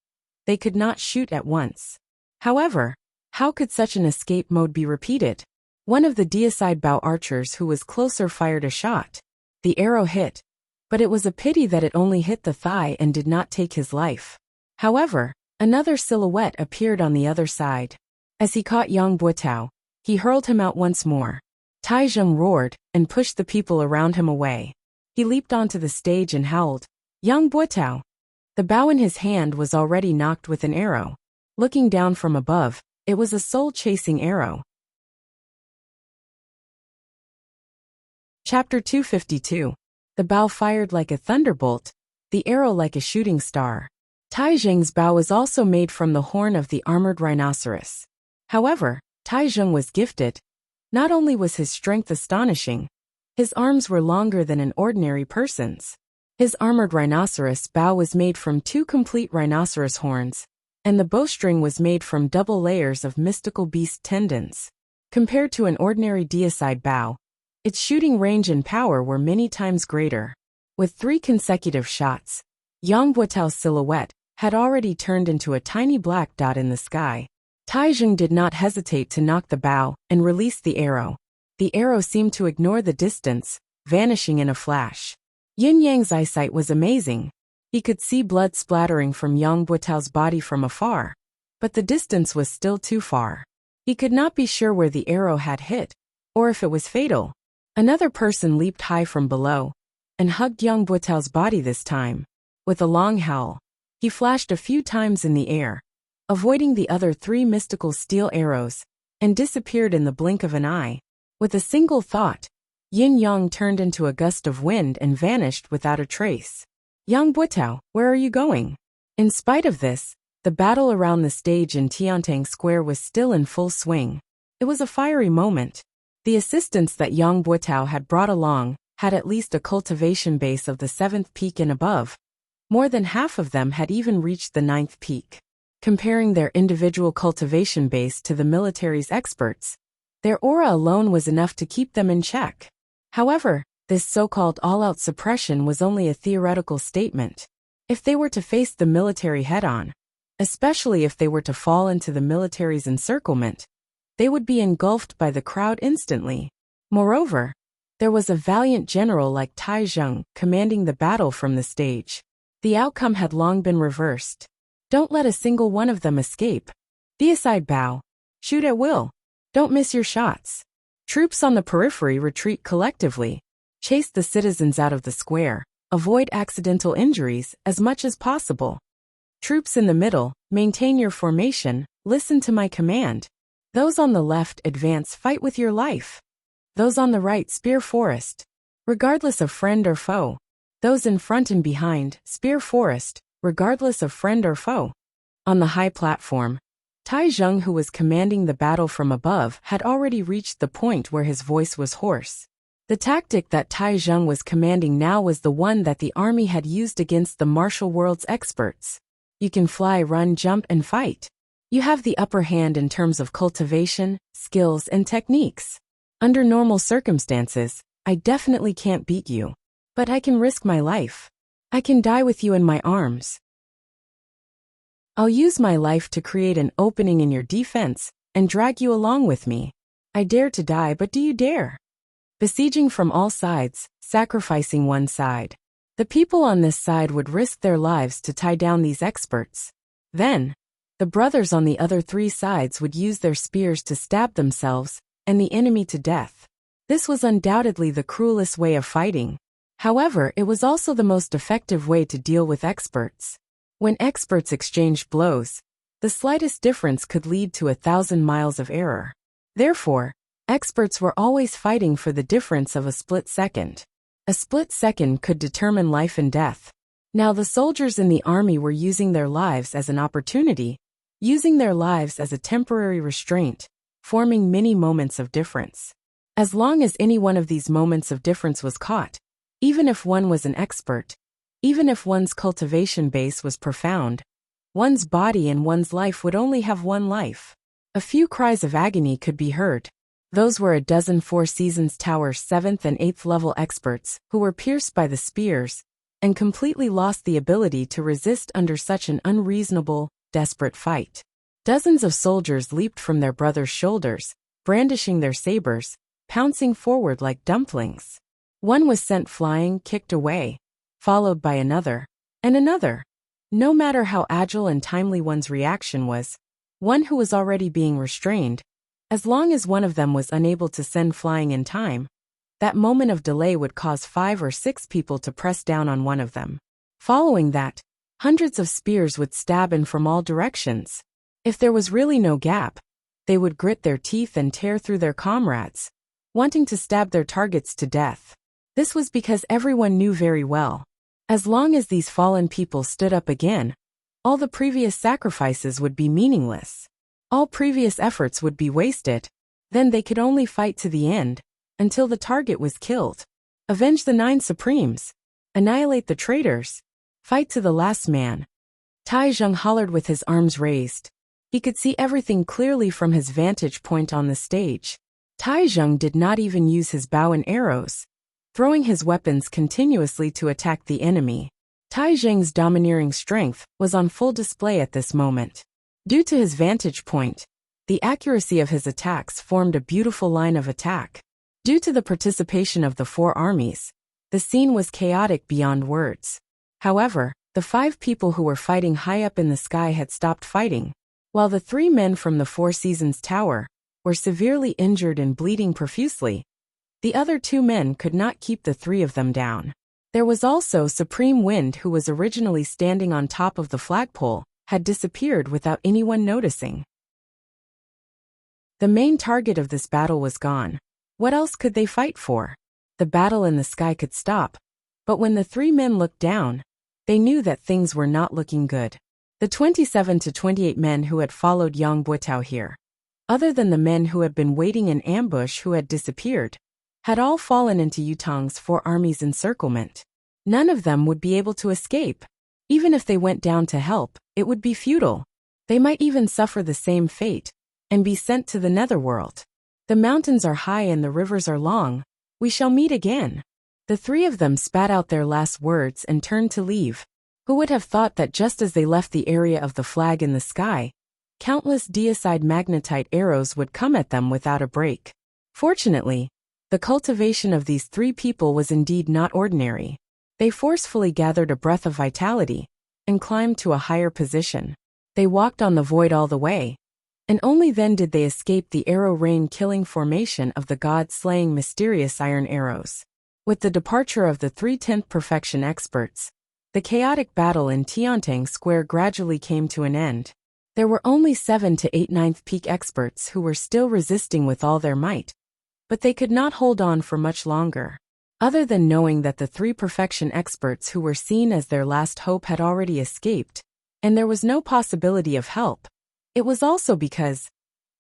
they could not shoot at once. However, how could such an escape mode be repeated? One of the deicide bow archers who was closer fired a shot. The arrow hit, but it was a pity that it only hit the thigh and did not take his life. However, another silhouette appeared on the other side. As he caught young Buetao, he hurled him out once more. Tai Zheng roared and pushed the people around him away. He leaped onto the stage and howled, "Young Buetao!" The bow in his hand was already knocked with an arrow. Looking down from above, it was a soul-chasing arrow. Chapter 252. The bow fired like a thunderbolt, the arrow like a shooting star. Tai Zheng's bow was also made from the horn of the armored rhinoceros. However, Tai Zheng was gifted. Not only was his strength astonishing, his arms were longer than an ordinary person's. His armored rhinoceros bow was made from 2 complete rhinoceros horns, and the bowstring was made from double layers of mystical beast tendons. Compared to an ordinary deicide bow, its shooting range and power were many times greater. With 3 consecutive shots, young Buetao's silhouette had already turned into a tiny black dot in the sky. Tai Zheng did not hesitate to knock the bow and release the arrow. The arrow seemed to ignore the distance, vanishing in a flash. Yin Yang's eyesight was amazing. He could see blood splattering from young Buetao's body from afar, but the distance was still too far. He could not be sure where the arrow had hit, or if it was fatal. Another person leaped high from below and hugged young Buetao's body this time. With a long howl, he flashed a few times in the air, avoiding the other 3 mystical steel arrows, and disappeared in the blink of an eye. With a single thought, Yin Yang turned into a gust of wind and vanished without a trace. "Young Buetao, where are you going?" In spite of this, the battle around the stage in Tiantang Square was still in full swing. It was a fiery moment. The assistants that young Buetao had brought along had at least a cultivation base of the 7th peak and above. More than half of them had even reached the 9th peak. Comparing their individual cultivation base to the military's experts, their aura alone was enough to keep them in check. However, this so-called all-out suppression was only a theoretical statement. If they were to face the military head-on, especially if they were to fall into the military's encirclement, they would be engulfed by the crowd instantly. Moreover, there was a valiant general like Tai Zheng commanding the battle from the stage. The outcome had long been reversed. Don't let a single one of them escape. Deicide bow. Shoot at will. Don't miss your shots. Troops on the periphery retreat collectively. Chase the citizens out of the square. Avoid accidental injuries as much as possible. Troops in the middle, maintain your formation, listen to my command. Those on the left advance, fight with your life. Those on the right spear forest, regardless of friend or foe. Those in front and behind, spear forest, regardless of friend or foe. On the high platform, Tai Zheng, who was commanding the battle from above, had already reached the point where his voice was hoarse. The tactic that Tai Zheng was commanding now was the one that the army had used against the martial world's experts. You can fly, run, jump, and fight. You have the upper hand in terms of cultivation, skills, and techniques. Under normal circumstances, I definitely can't beat you. But I can risk my life. I can die with you in my arms. I'll use my life to create an opening in your defense and drag you along with me. I dare to die, but do you dare? Besieging from all sides, sacrificing one side. The people on this side would risk their lives to tie down these experts. Then, the brothers on the other three sides would use their spears to stab themselves and the enemy to death. This was undoubtedly the cruelest way of fighting. However, it was also the most effective way to deal with experts. When experts exchanged blows, the slightest difference could lead to 1,000 miles of error. Therefore, experts were always fighting for the difference of a split second. A split second could determine life and death. Now the soldiers in the army were using their lives as an opportunity, using their lives as a temporary restraint, forming many moments of difference. As long as any one of these moments of difference was caught, even if one was an expert, even if one's cultivation base was profound, one's body and one's life would only have one life. A few cries of agony could be heard. Those were a dozen Four Seasons Tower 7th and 8th level experts who were pierced by the spears and completely lost the ability to resist under such an unreasonable, desperate fight. Dozens of soldiers leaped from their brothers' shoulders, brandishing their sabers, pouncing forward like dumplings. One was sent flying, kicked away, followed by another, and another. No matter how agile and timely one's reaction was, one who was already being restrained, as long as one of them was unable to send flying in time, that moment of delay would cause 5 or 6 people to press down on one of them. Following that, hundreds of spears would stab in from all directions. If there was really no gap, they would grit their teeth and tear through their comrades, wanting to stab their targets to death. This was because everyone knew very well, as long as these fallen people stood up again, all the previous sacrifices would be meaningless. All previous efforts would be wasted. Then they could only fight to the end, until the target was killed. Avenge the 9 Supremes. Annihilate the traitors. Fight to the last man. Tai Zheng hollered with his arms raised. He could see everything clearly from his vantage point on the stage. Tai Zheng did not even use his bow and arrows, throwing his weapons continuously to attack the enemy. Tai Zheng's domineering strength was on full display at this moment. Due to his vantage point, the accuracy of his attacks formed a beautiful line of attack. Due to the participation of the 4 armies, the scene was chaotic beyond words. However, the 5 people who were fighting high up in the sky had stopped fighting, while the 3 men from the Four Seasons Tower were severely injured and bleeding profusely. The other 2 men could not keep the 3 of them down. There was also Supreme Wind, who was originally standing on top of the flagpole, had disappeared without anyone noticing. The main target of this battle was gone. What else could they fight for? The battle in the sky could stop, but when the 3 men looked down, they knew that things were not looking good. The 27 to 28 men who had followed Yang Buitao here, other than the men who had been waiting in ambush who had disappeared, had all fallen into Yutong's 4 armies' encirclement. None of them would be able to escape. Even if they went down to help, it would be futile. They might even suffer the same fate and be sent to the netherworld. The mountains are high and the rivers are long. We shall meet again. The 3 of them spat out their last words and turned to leave. Who would have thought that just as they left the area of the flag in the sky, countless deicide magnetite arrows would come at them without a break. Fortunately, the cultivation of these 3 people was indeed not ordinary. They forcefully gathered a breath of vitality and climbed to a higher position. They walked on the void all the way, and only then did they escape the arrow rain killing formation of the god-slaying mysterious iron arrows. With the departure of the 3 10th perfection experts, the chaotic battle in Tiantang Square gradually came to an end. There were only 7 to 8 9th peak experts who were still resisting with all their might, but they could not hold on for much longer. Other than knowing that the 3 perfection experts who were seen as their last hope had already escaped, and there was no possibility of help, It was also because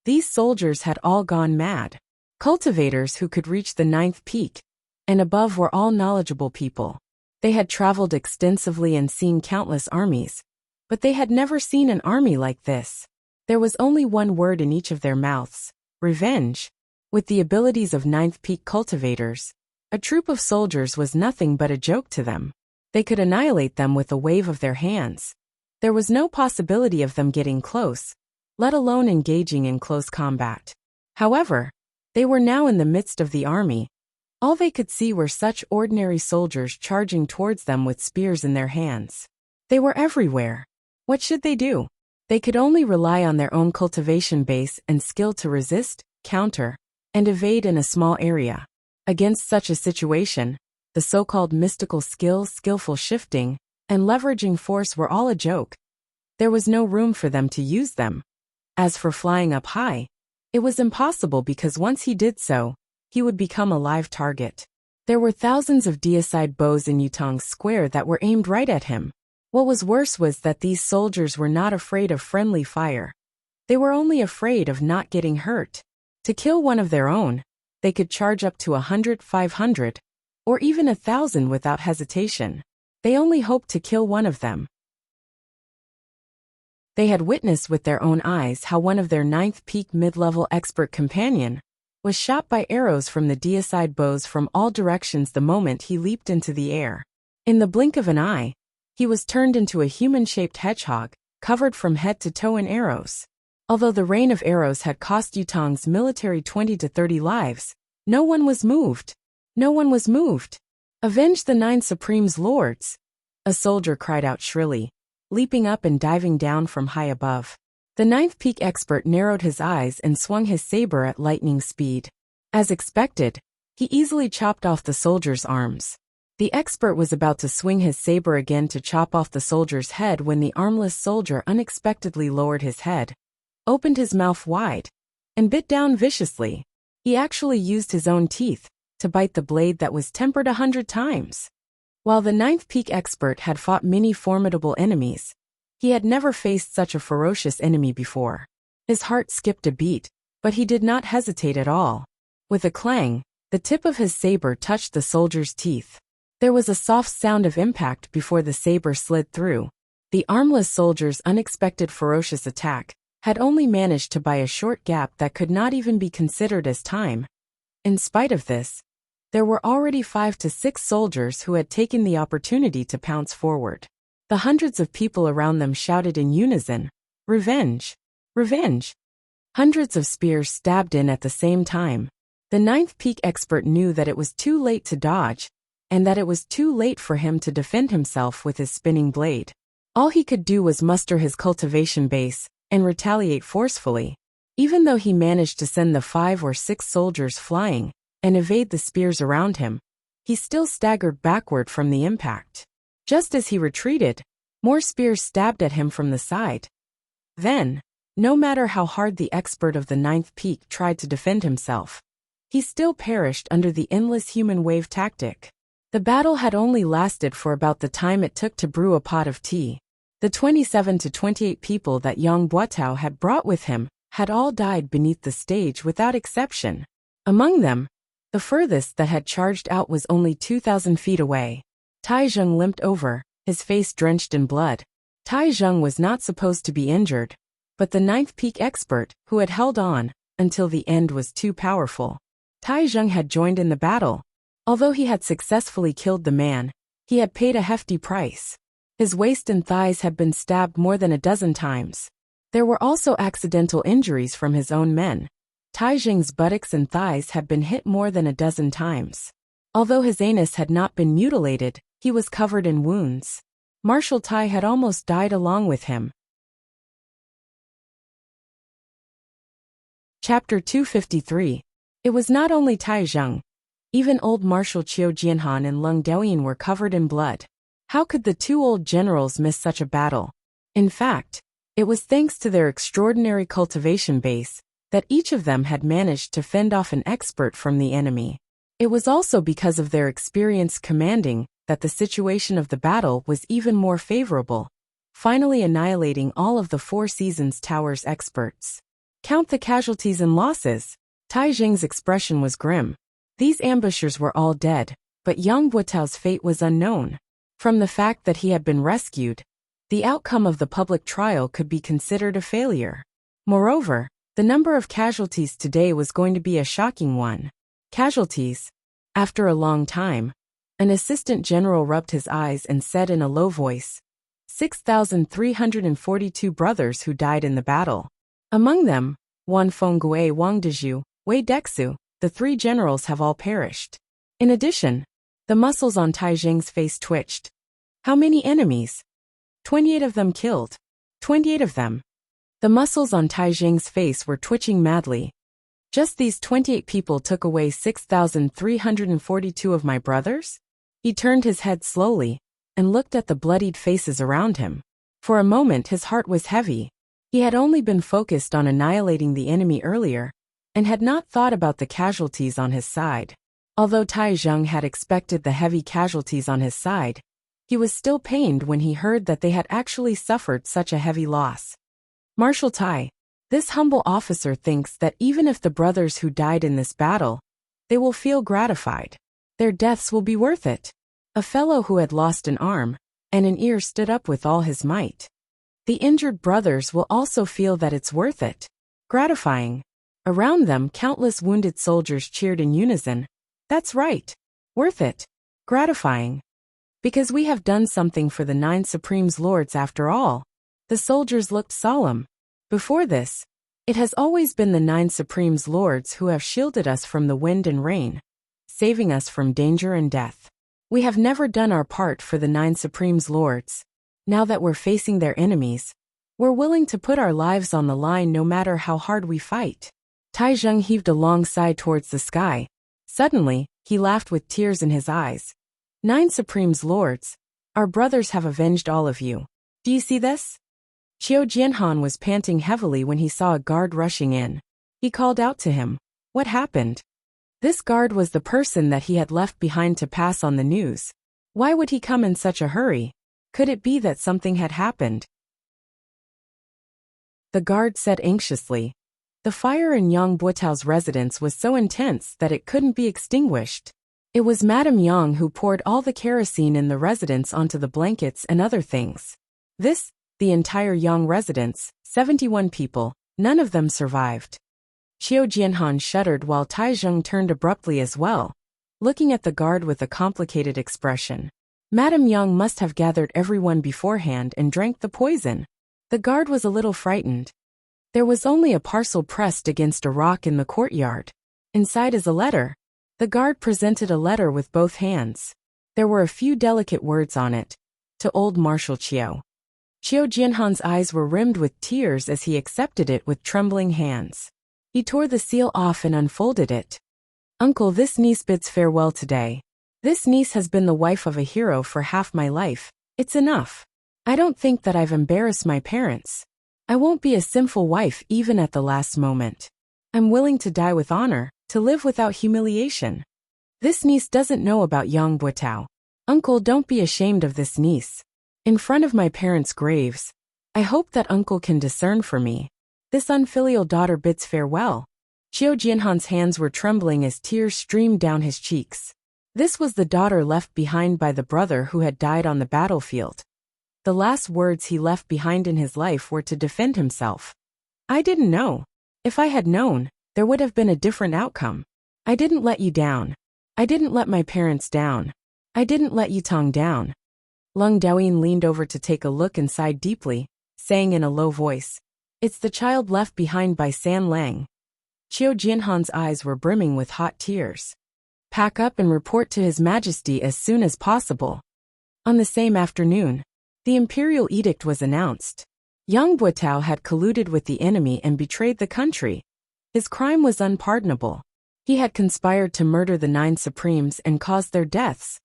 these soldiers had all gone mad. Cultivators who could reach the ninth peak and above were all knowledgeable people. They had traveled extensively and seen countless armies, but they had never seen an army like this. There was only one word in each of their mouths: revenge. With the abilities of ninth peak cultivators, a troop of soldiers was nothing but a joke to them. They could annihilate them with a wave of their hands. There was no possibility of them getting close, let alone engaging in close combat. However, they were now in the midst of the army. All they could see were such ordinary soldiers charging towards them with spears in their hands. They were everywhere. What should they do? They could only rely on their own cultivation base and skill to resist, counter, and evade in a small area. Against such a situation, the so-called mystical skills, skillful shifting, and leveraging force were all a joke. There was no room for them to use them. As for flying up high, it was impossible because once he did so, he would become a live target. There were thousands of deicide bows in Yutong's square that were aimed right at him. What was worse was that these soldiers were not afraid of friendly fire. They were only afraid of not getting hurt. To kill one of their own, they could charge up to 100, 500, or even 1,000 without hesitation. They only hoped to kill one of them. They had witnessed with their own eyes how one of their ninth peak mid-level expert companion was shot by arrows from the deicide bows from all directions the moment he leaped into the air. In the blink of an eye, he was turned into a human-shaped hedgehog, covered from head to toe in arrows. Although the rain of arrows had cost Yutong's military 20 to 30 lives, no one was moved. No one was moved. "Avenge the Nine Supreme's lords!" a soldier cried out shrilly, leaping up and diving down from high above. The ninth peak expert narrowed his eyes and swung his saber at lightning speed. As expected, he easily chopped off the soldier's arms. The expert was about to swing his saber again to chop off the soldier's head when the armless soldier unexpectedly lowered his head, opened his mouth wide, and bit down viciously. He actually used his own teeth to bite the blade that was tempered 100 times. While the ninth peak expert had fought many formidable enemies, he had never faced such a ferocious enemy before. His heart skipped a beat, but he did not hesitate at all. With a clang, the tip of his saber touched the soldier's teeth. There was a soft sound of impact before the saber slid through. The armless soldier's unexpected ferocious attack had only managed to buy a short gap that could not even be considered as time. In spite of this, there were already 5 to 6 soldiers who had taken the opportunity to pounce forward. The hundreds of people around them shouted in unison, "Revenge! Revenge!" Hundreds of spears stabbed in at the same time. The ninth peak expert knew that it was too late to dodge, and that it was too late for him to defend himself with his spinning blade. All he could do was muster his cultivation base and retaliate forcefully. Even though he managed to send the 5 or 6 soldiers flying and evade the spears around him, he still staggered backward from the impact. Just as he retreated, more spears stabbed at him from the side. Then, no matter how hard the expert of the ninth peak tried to defend himself, he still perished under the endless human wave tactic. The battle had only lasted for about the time it took to brew a pot of tea. The 27 to 28 people that Yang Buotao had brought with him had all died beneath the stage without exception. Among them, the furthest that had charged out was only 2,000 feet away. Tai Zheng limped over, his face drenched in blood. Tai Zheng was not supposed to be injured, but the ninth peak expert, who had held on until the end, was too powerful. Tai Zheng had joined in the battle. Although he had successfully killed the man, he had paid a hefty price. His waist and thighs had been stabbed more than a dozen times. There were also accidental injuries from his own men. Tai Zheng's buttocks and thighs had been hit more than a dozen times. Although his anus had not been mutilated, he was covered in wounds. Marshal Tai had almost died along with him. Chapter 253. It was not only Tai Zheng. Even old Marshal Qiu Jianhan and Leng Daoyin were covered in blood. How could the 2 old generals miss such a battle? In fact, it was thanks to their extraordinary cultivation base that each of them had managed to fend off an expert from the enemy. It was also because of their experienced commanding that the situation of the battle was even more favorable. finally annihilating all of the Four Seasons Tower's experts. Count the casualties and losses. Tai Jing's expression was grim. These ambushers were all dead, but Yang Buotao's fate was unknown. From the fact that he had been rescued, the outcome of the public trial could be considered a failure. Moreover, the number of casualties today was going to be a shocking one. Casualties. After a long time, an assistant general rubbed his eyes and said in a low voice, 6,342 brothers who died in the battle. Among them, Wan Fengui, Wang Dezhu, Wei Dexu, the three generals have all perished. In addition, the muscles on Tai Jing's face twitched. How many enemies? 28 of them killed. 28 of them. The muscles on Tai Jing's face were twitching madly. Just these 28 people took away 6,342 of my brothers? He turned his head slowly and looked at the bloodied faces around him. For a moment his heart was heavy. He had only been focused on annihilating the enemy earlier and had not thought about the casualties on his side. Although Tai Jing had expected the heavy casualties on his side, he was still pained when he heard that they had actually suffered such a heavy loss. Marshal Tai, this humble officer thinks that even if the brothers who died in this battle, they will feel gratified. Their deaths will be worth it. A fellow who had lost an arm and an ear stood up with all his might. The injured brothers will also feel that it's worth it. Gratifying. Around them, countless wounded soldiers cheered in unison. That's right. Worth it. Gratifying. Because we have done something for the 9 Supremes Lords after all. The soldiers looked solemn. Before this, it has always been the 9 Supremes Lords who have shielded us from the wind and rain, saving us from danger and death. We have never done our part for the 9 Supremes Lords. Now that we're facing their enemies, we're willing to put our lives on the line no matter how hard we fight. Tai Jing heaved a long sigh towards the sky. Suddenly, he laughed with tears in his eyes. 9 Supremes Lords, our brothers have avenged all of you. Do you see this? Qiu Jianhan was panting heavily when he saw a guard rushing in. He called out to him. What happened? This guard was the person that he had left behind to pass on the news. Why would he come in such a hurry? Could it be that something had happened? The guard said anxiously. The fire in Yang Buotao's residence was so intense that it couldn't be extinguished. It was Madame Yang who poured all the kerosene in the residence onto the blankets and other things. The entire Yang residence, 71 people, none of them survived. Qiu Jianhan shuddered while Tai Jing turned abruptly as well, looking at the guard with a complicated expression. Madame Yang must have gathered everyone beforehand and drank the poison. The guard was a little frightened. There was only a parcel pressed against a rock in the courtyard. Inside is a letter. The guard presented a letter with both hands. There were a few delicate words on it. To old Marshal Qiu. Qiu Jianhan's eyes were rimmed with tears as he accepted it with trembling hands. He tore the seal off and unfolded it. Uncle, this niece bids farewell today. This niece has been the wife of a hero for half my life. It's enough. I don't think that I've embarrassed my parents. I won't be a sinful wife even at the last moment. I'm willing to die with honor, to live without humiliation. This niece doesn't know about Yang Buotao. Uncle, don't be ashamed of this niece. In front of my parents' graves, I hope that uncle can discern for me. This unfilial daughter bids farewell. Qiu Jianhan's hands were trembling as tears streamed down his cheeks. This was the daughter left behind by the brother who had died on the battlefield. The last words he left behind in his life were to defend himself. I didn't know. If I had known, there would have been a different outcome. I didn't let you down. I didn't let my parents down. I didn't let Yutong down. Lung Daoyin leaned over to take a look and sighed deeply, saying in a low voice, It's the child left behind by San Lang. Qiu Jianhan's eyes were brimming with hot tears. Pack up and report to His Majesty as soon as possible. On the same afternoon, the imperial edict was announced. Yang Buotao had colluded with the enemy and betrayed the country. His crime was unpardonable. He had conspired to murder the 9 Supremes and cause their deaths,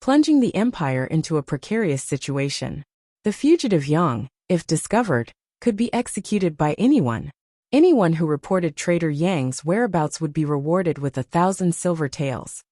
plunging the empire into a precarious situation. The fugitive Yang, if discovered, could be executed by anyone. Anyone who reported traitor Yang's whereabouts would be rewarded with 1,000 silver taels.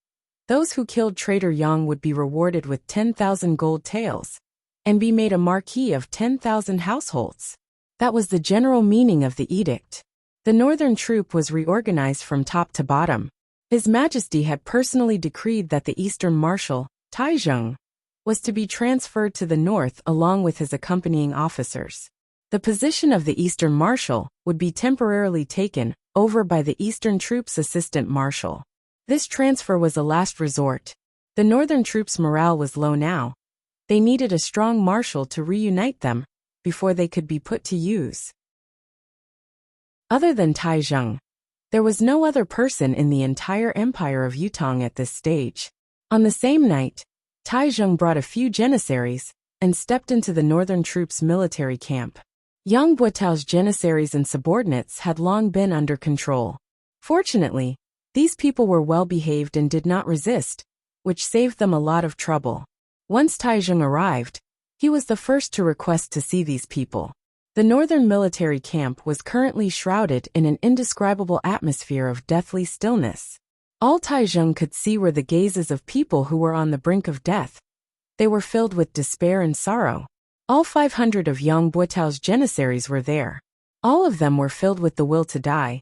Those who killed traitor Yang would be rewarded with 10,000 gold taels. and be made a marquis of 10,000 households. That was the general meaning of the edict. The northern troop was reorganized from top to bottom. His Majesty had personally decreed that the eastern marshal, Taizheng, was to be transferred to the north along with his accompanying officers. The position of the eastern marshal would be temporarily taken over by the eastern troops' assistant marshal. This transfer was a last resort. The northern troops' morale was low now. They needed a strong marshal to reunite them before they could be put to use. Other than Taizheng, there was no other person in the entire empire of Yutong at this stage. On the same night, Taizheng brought a few janissaries and stepped into the northern troops' military camp. Yang Buotao's janissaries and subordinates had long been under control. Fortunately, these people were well behaved and did not resist, which saved them a lot of trouble. Once Taizheng arrived, he was the first to request to see these people. The northern military camp was currently shrouded in an indescribable atmosphere of deathly stillness. All Taizheng could see were the gazes of people who were on the brink of death. They were filled with despair and sorrow. All 500 of Yang Buotao's janissaries were there. All of them were filled with the will to die.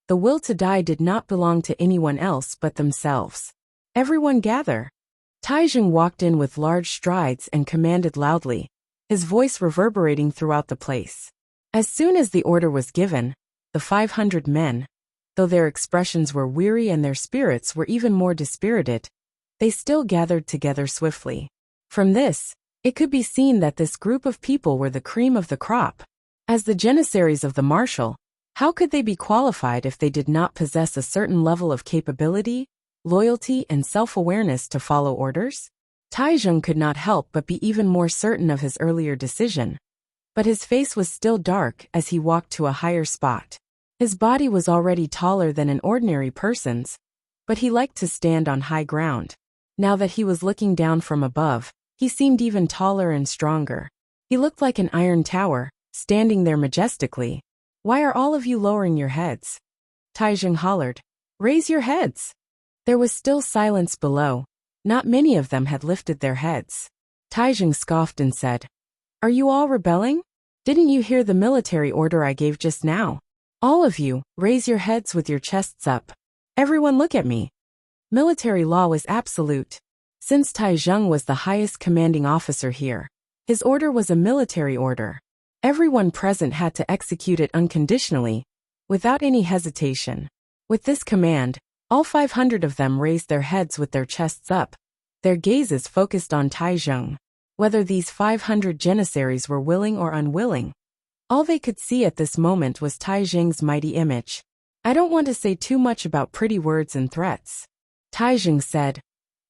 The will to die did not belong to anyone else but themselves. Everyone gather. Taizheng walked in with large strides and commanded loudly, his voice reverberating throughout the place. As soon as the order was given, the 500 men, though their expressions were weary and their spirits were even more dispirited, they still gathered together swiftly. From this, it could be seen that this group of people were the cream of the crop. As the janissaries of the marshal, how could they be qualified if they did not possess a certain level of capability, loyalty, and self-awareness to follow orders? Taizheng could not help but be even more certain of his earlier decision. But his face was still dark as he walked to a higher spot. His body was already taller than an ordinary person's, but he liked to stand on high ground. Now that he was looking down from above, he seemed even taller and stronger. He looked like an iron tower, standing there majestically. "Why are all of you lowering your heads?" Taizheng hollered. "Raise your heads!" There was still silence below. Not many of them had lifted their heads. Taizheng scoffed and said, "Are you all rebelling? Didn't you hear the military order I gave just now? All of you, raise your heads with your chests up. Everyone look at me." Military law was absolute. Since Taizheng was the highest commanding officer here, his order was a military order. Everyone present had to execute it unconditionally, without any hesitation. With this command, all 500 of them raised their heads with their chests up, their gazes focused on Taizheng. Whether these 500 janissaries were willing or unwilling, all they could see at this moment was Taizheng's mighty image. "I don't want to say too much about pretty words and threats," Taizheng said.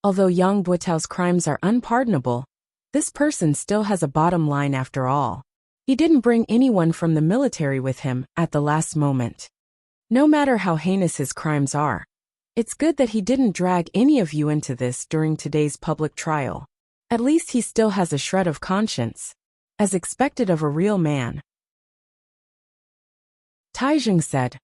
"Although Yang Buotao's crimes are unpardonable, this person still has a bottom line after all. He didn't bring anyone from the military with him at the last moment. No matter how heinous his crimes are, it's good that he didn't drag any of you into this during today's public trial. At least he still has a shred of conscience, as expected of a real man." Taizheng said,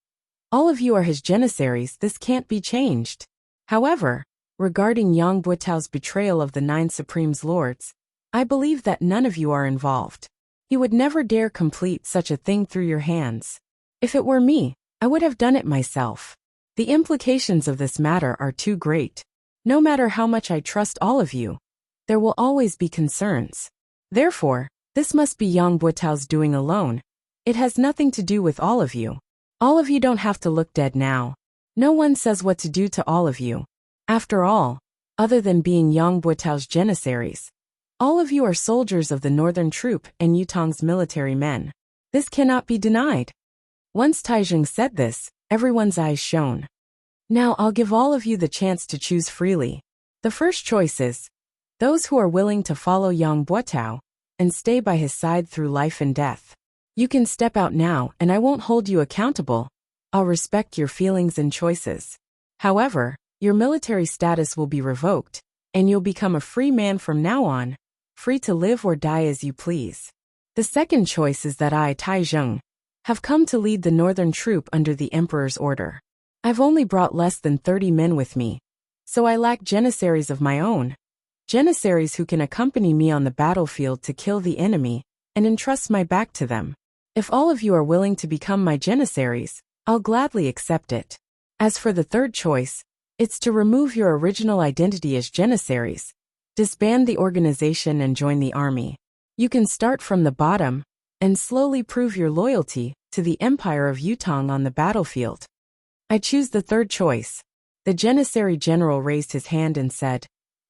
"All of you are his janissaries, this can't be changed. However, regarding Yang Buotao's betrayal of the 9 Supreme's lords, I believe that none of you are involved. He would never dare complete such a thing through your hands. If it were me, I would have done it myself. The implications of this matter are too great. No matter how much I trust all of you, there will always be concerns. Therefore, this must be Yang Buotao's doing alone. It has nothing to do with all of you. All of you don't have to look dead now. No one says what to do to all of you. After all, other than being Yang Buotao's janissaries, all of you are soldiers of the northern troop and Yutong's military men. This cannot be denied." Once Taizheng said this, everyone's eyes shone. "Now I'll give all of you the chance to choose freely. The first choice is those who are willing to follow Yang Buotao and stay by his side through life and death. You can step out now and I won't hold you accountable. I'll respect your feelings and choices. However, your military status will be revoked, and you'll become a free man from now on, free to live or die as you please. The second choice is that I, Taizheng, have come to lead the northern troop under the emperor's order. I've only brought less than 30 men with me, so I lack janissaries of my own. Janissaries who can accompany me on the battlefield to kill the enemy, and entrust my back to them. If all of you are willing to become my Janissaries, I'll gladly accept it. As for the third choice, it's to remove your original identity as Janissaries, disband the organization and join the army. You can start from the bottom, and slowly prove your loyalty to the Empire of Yutong on the battlefield. I choose the third choice. The Janissary general raised his hand and said,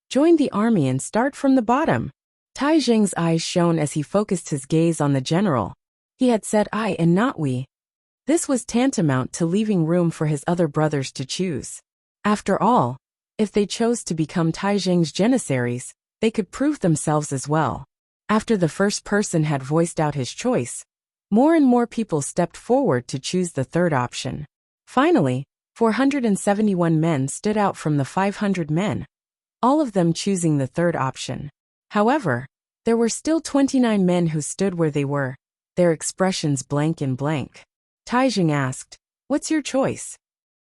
"Join the army and start from the bottom." Tai Zheng's eyes shone as he focused his gaze on the general. He had said I and not we. This was tantamount to leaving room for his other brothers to choose. After all, if they chose to become Tai Zheng's Janissaries, they could prove themselves as well. After the first person had voiced out his choice, more and more people stepped forward to choose the third option. Finally, 471 men stood out from the 500 men, all of them choosing the third option. However, there were still 29 men who stood where they were, their expressions blank and blank. Tai Zheng asked, "What's your choice?"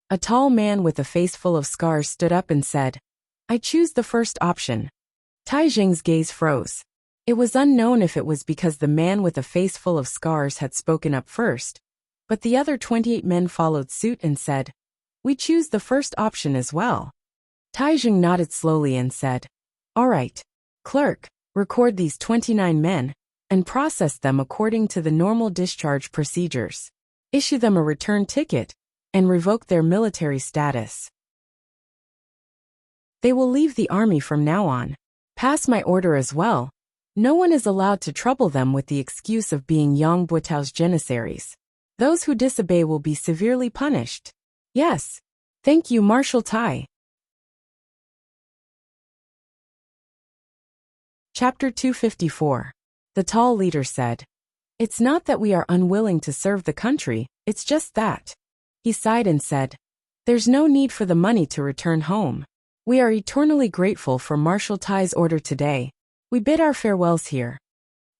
A tall man with a face full of scars stood up and said, "I choose the first option." Tai Zheng's gaze froze. It was unknown if it was because the man with a face full of scars had spoken up first, but the other 28 men followed suit and said, "We choose the first option as well." Tai Zheng nodded slowly and said, "All right, clerk, record these 29 men, and process them according to the normal discharge procedures. Issue them a return ticket, and revoke their military status. They will leave the army from now on. Pass my order as well. No one is allowed to trouble them with the excuse of being Yang Buitao's Janissaries. Those who disobey will be severely punished." "Yes. Thank you, Marshal Tai." Chapter 254. The tall leader said, "It's not that we are unwilling to serve the country, it's just that." He sighed and said, "There's no need for the money to return home. We are eternally grateful for Marshal Tai's order today. We bid our farewells here."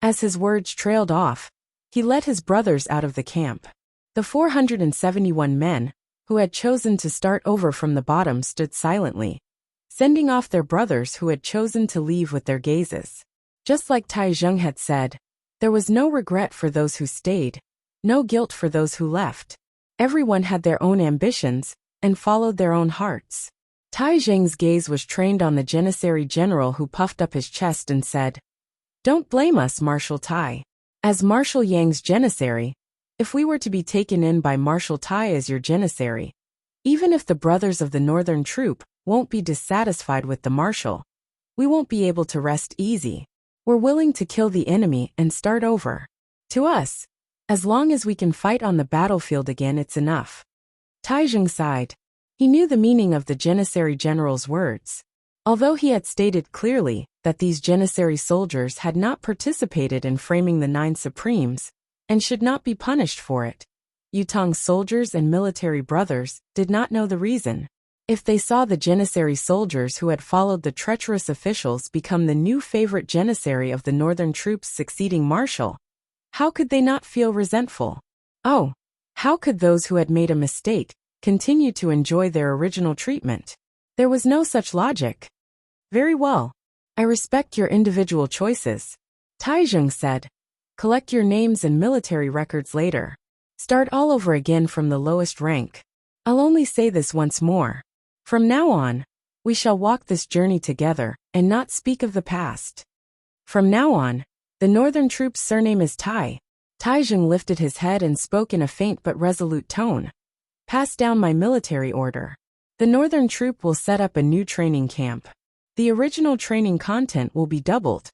As his words trailed off, he led his brothers out of the camp. The 471 men, who had chosen to start over from the bottom, stood silently, sending off their brothers who had chosen to leave with their gazes. Just like Tai Zheng had said, there was no regret for those who stayed, no guilt for those who left. Everyone had their own ambitions, and followed their own hearts. Tai Zheng's gaze was trained on the Janissary general, who puffed up his chest and said, "Don't blame us, Marshal Tai. As Marshal Yang's Janissary, if we were to be taken in by Marshal Tai as your Janissary, even if the brothers of the northern troop won't be dissatisfied with the marshal, we won't be able to rest easy. We're willing to kill the enemy and start over. To us, as long as we can fight on the battlefield again, it's enough." Tai Zheng sighed. He knew the meaning of the Janissary general's words. Although he had stated clearly that these Janissary soldiers had not participated in framing the Nine Supremes, and should not be punished for it, Yutong's soldiers and military brothers did not know the reason. If they saw the Janissary soldiers who had followed the treacherous officials become the new favorite Janissary of the northern troops succeeding Marshal, how could they not feel resentful? Oh, how could those who had made a mistake continue to enjoy their original treatment? There was no such logic. "Very well. I respect your individual choices," Tai Zheng said. "Collect your names and military records later. Start all over again from the lowest rank. I'll only say this once more. From now on, we shall walk this journey together and not speak of the past. From now on, the northern troop's surname is Tai." Tai Zheng lifted his head and spoke in a faint but resolute tone. "Pass down my military order. The northern troop will set up a new training camp. The original training content will be doubled.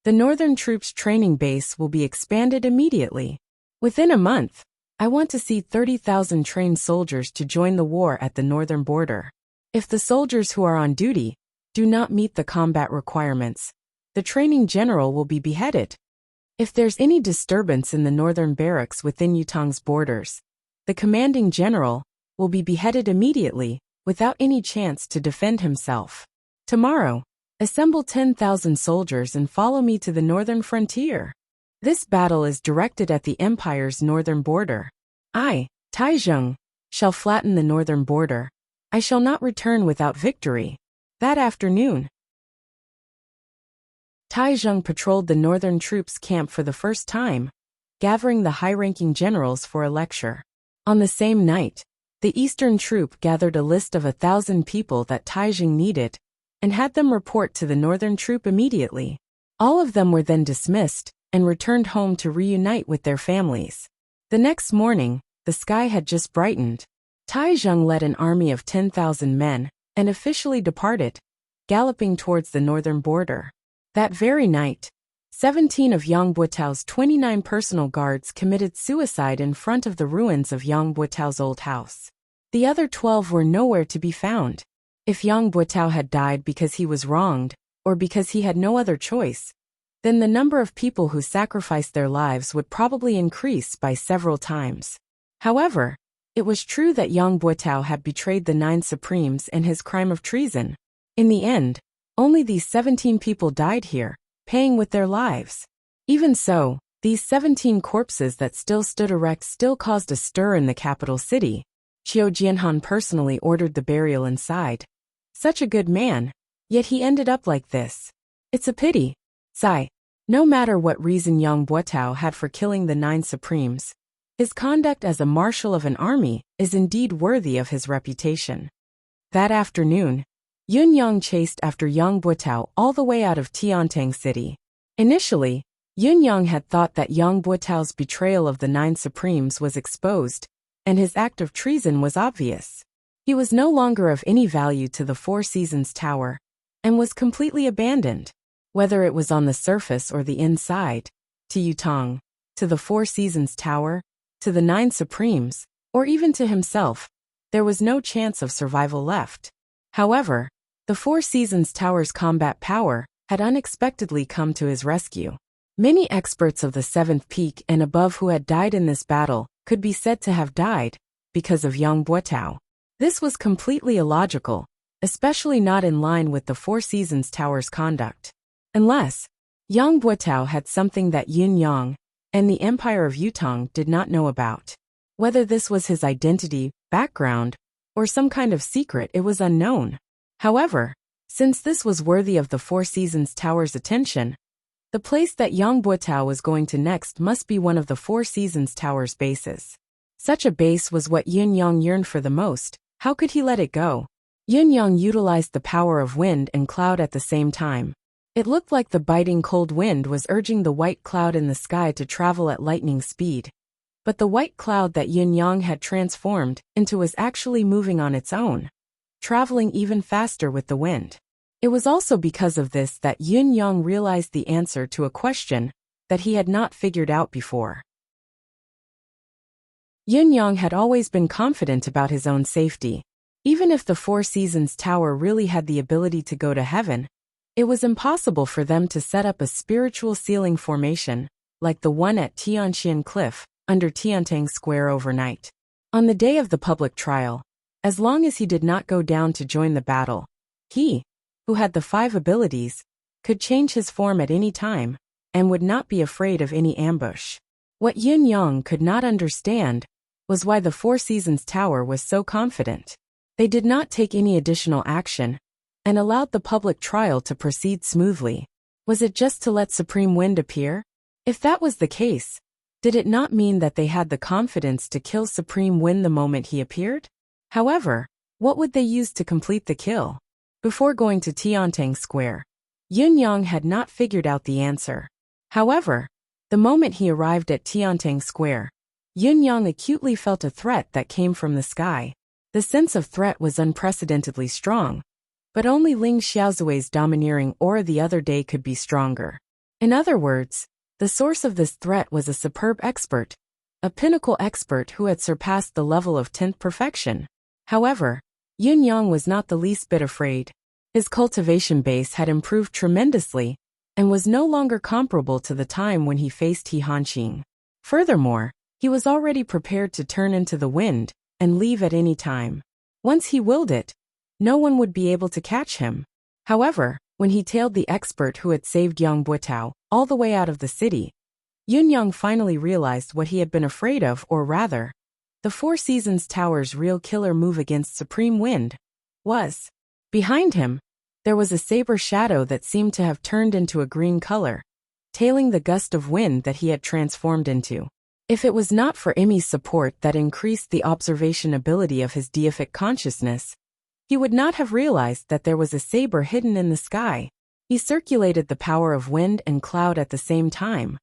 The northern troop's training base will be expanded immediately. Within a month, I want to see 30,000 trained soldiers to join the war at the northern border. If the soldiers who are on duty do not meet the combat requirements, the training general will be beheaded. If there's any disturbance in the northern barracks within Yutong's borders, the commanding general will be beheaded immediately, without any chance to defend himself. Tomorrow, assemble 10,000 soldiers and follow me to the northern frontier. This battle is directed at the empire's northern border. I, Tai Zheng, shall flatten the northern border. I shall not return without victory." That afternoon, Taizheng patrolled the northern troops' camp for the first time, gathering the high-ranking generals for a lecture. On the same night, the eastern troop gathered a list of 1,000 people that Taizheng needed, and had them report to the northern troop immediately. All of them were then dismissed, and returned home to reunite with their families. The next morning, the sky had just brightened. Taizheng led an army of 10,000 men, and officially departed, galloping towards the northern border. That very night, 17 of Yang Buotao's 29 personal guards committed suicide in front of the ruins of Yang Buotao's old house. The other 12 were nowhere to be found. If Yang Buotao had died because he was wronged, or because he had no other choice, then the number of people who sacrificed their lives would probably increase by several times. However, it was true that Yang Buotao had betrayed the 9 supremes and his crime of treason. In the end, only these 17 people died here, paying with their lives. Even so, these 17 corpses that still stood erect still caused a stir in the capital city. Qiu Jianhan personally ordered the burial inside. Such a good man, yet he ended up like this. It's a pity. Sigh. No matter what reason Yang Buotao had for killing the 9 supremes, his conduct as a marshal of an army is indeed worthy of his reputation. That afternoon, Yun Yang chased after Yang Buotao all the way out of Tiantang City. Initially, Yun Yang had thought that Yang Buotao's betrayal of the 9 supremes was exposed, and his act of treason was obvious. He was no longer of any value to the Four Seasons Tower, and was completely abandoned. Whether it was on the surface or the inside, to Yutong, to the Four Seasons Tower, to the 9 supremes, or even to himself, there was no chance of survival left. However, the Four Seasons Tower's combat power had unexpectedly come to his rescue. Many experts of the 7th peak and above who had died in this battle could be said to have died because of Yang Buotao. This was completely illogical, especially not in line with the Four Seasons Tower's conduct. Unless Yang Buotao had something that Yun Yang and the Empire of Yutong did not know about. Whether this was his identity, background, or some kind of secret, it was unknown. However, since this was worthy of the Four Seasons Tower's attention, the place that Yang Buotao was going to next must be one of the Four Seasons Tower's bases. Such a base was what Yun Yang yearned for the most. How could he let it go? Yun Yang utilized the power of wind and cloud at the same time. It looked like the biting cold wind was urging the white cloud in the sky to travel at lightning speed. But the white cloud that Yun Yang had transformed into was actually moving on its own, traveling even faster with the wind. It was also because of this that Yun Yang realized the answer to a question that he had not figured out before. Yun Yang had always been confident about his own safety. Even if the Four Seasons Tower really had the ability to go to heaven, it was impossible for them to set up a spiritual ceiling formation, like the one at Tianxian Cliff, under Tiantang Square overnight. On the day of the public trial, as long as he did not go down to join the battle, he, who had the 5 abilities, could change his form at any time, and would not be afraid of any ambush. What Yun Yang could not understand was why the Four Seasons Tower was so confident. They did not take any additional action, and allowed the public trial to proceed smoothly. Was it just to let Supreme Wind appear? If that was the case, did it not mean that they had the confidence to kill Supreme Wind the moment he appeared? However, what would they use to complete the kill? Before going to Tiantang Square, Yun Yang had not figured out the answer. However, the moment he arrived at Tiantang Square, Yun Yang acutely felt a threat that came from the sky. The sense of threat was unprecedentedly strong, but only Ling Xiaozui's domineering aura the other day could be stronger. In other words, the source of this threat was a superb expert, a pinnacle expert who had surpassed the level of 10th perfection. However, Yun Yang was not the least bit afraid. His cultivation base had improved tremendously, and was no longer comparable to the time when he faced He Hanqing. Furthermore, he was already prepared to turn into the wind and leave at any time. Once he willed it, no one would be able to catch him. However, when he tailed the expert who had saved Yang Buotao all the way out of the city, Yun Yang finally realized what he had been afraid of, or rather, the Four Seasons Tower's real killer move against Supreme Wind was. Behind him, There was a saber shadow that seemed to have turned into a green color, tailing the gust of wind that he had transformed into. If it was not for Emmy's support that increased the observation ability of his deific consciousness, he would not have realized that there was a saber hidden in the sky. He circulated the power of wind and cloud at the same time.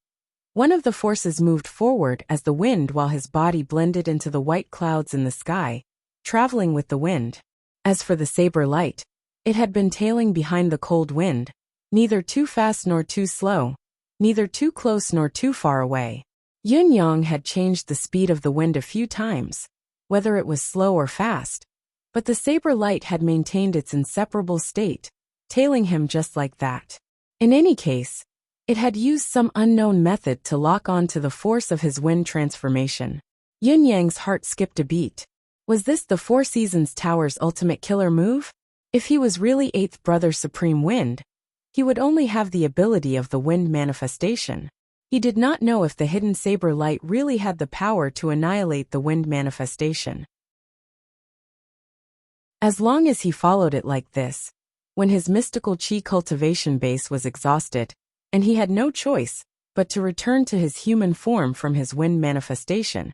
One of the forces moved forward as the wind while his body blended into the white clouds in the sky, traveling with the wind. As for the saber light, it had been tailing behind the cold wind, neither too fast nor too slow, neither too close nor too far away. Yun Yang had changed the speed of the wind a few times, whether it was slow or fast, but the saber light had maintained its inseparable state, tailing him just like that. In any case, it had used some unknown method to lock on to the force of his wind transformation. Yun Yang's heart skipped a beat. Was this the Four Seasons Tower's ultimate killer move? If he was really Eighth Brother Supreme Wind, he would only have the ability of the wind manifestation. He did not know if the hidden saber light really had the power to annihilate the wind manifestation. As long as he followed it like this, when his mystical chi cultivation base was exhausted, and he had no choice but to return to his human form from his wind manifestation,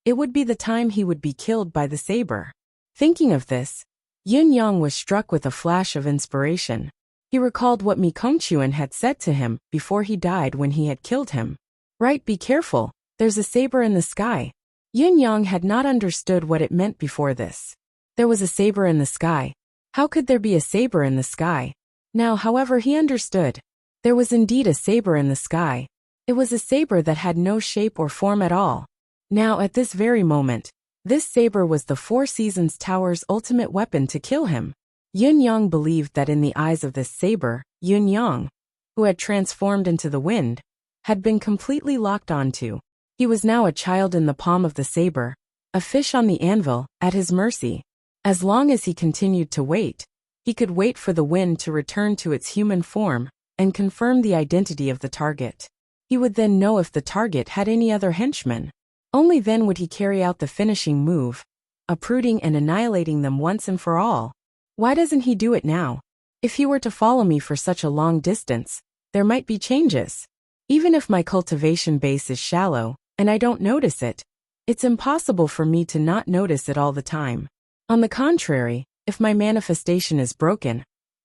it would be the time he would be killed by the saber. Thinking of this, Yun Yang was struck with a flash of inspiration. He recalled what Mi Kongchuan had said to him before he died when he had killed him. Right, be careful, there's a saber in the sky. Yun Yang had not understood what it meant before this. There was a saber in the sky. How could there be a saber in the sky? Now, however, he understood. There was indeed a saber in the sky. It was a saber that had no shape or form at all. Now, at this very moment, this saber was the Four Seasons Tower's ultimate weapon to kill him. Yun Yang believed that in the eyes of this saber, Yun Yang, who had transformed into the wind, had been completely locked onto. He was now a child in the palm of the saber, a fish on the anvil, at his mercy. As long as he continued to wait, he could wait for the wind to return to its human form and confirm the identity of the target. He would then know if the target had any other henchmen. Only then would he carry out the finishing move, uprooting and annihilating them once and for all. Why doesn't he do it now? If he were to follow me for such a long distance, there might be changes. Even if my cultivation base is shallow, and I don't notice it, it's impossible for me to not notice it all the time. On the contrary, if my manifestation is broken,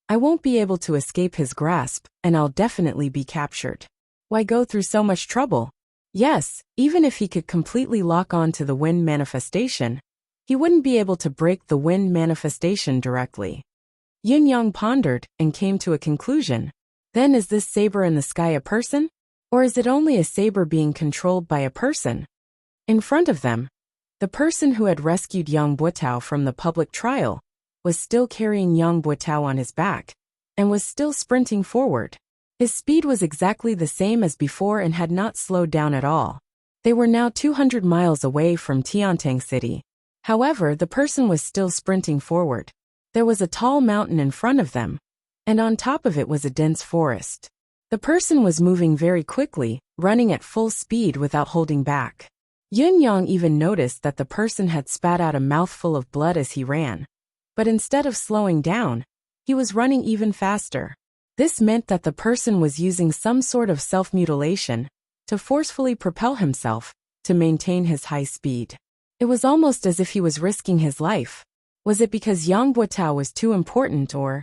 I won't be able to escape his grasp, and I'll definitely be captured. Why go through so much trouble? Yes, even if he could completely lock on to the wind manifestation, he wouldn't be able to break the wind manifestation directly. Yun Yang pondered and came to a conclusion. Then is this saber in the sky a person? Or is it only a saber being controlled by a person? In front of them, the person who had rescued Yang Buotao from the public trial was still carrying Yang Buotao on his back and was still sprinting forward. His speed was exactly the same as before and had not slowed down at all. They were now 200 miles away from Tiantang City. However, the person was still sprinting forward. There was a tall mountain in front of them, and on top of it was a dense forest. The person was moving very quickly, running at full speed without holding back. Yun Yang even noticed that the person had spat out a mouthful of blood as he ran. But instead of slowing down, he was running even faster. This meant that the person was using some sort of self-mutilation to forcefully propel himself to maintain his high speed. It was almost as if he was risking his life. Was it because Yang Buotao was too important, or?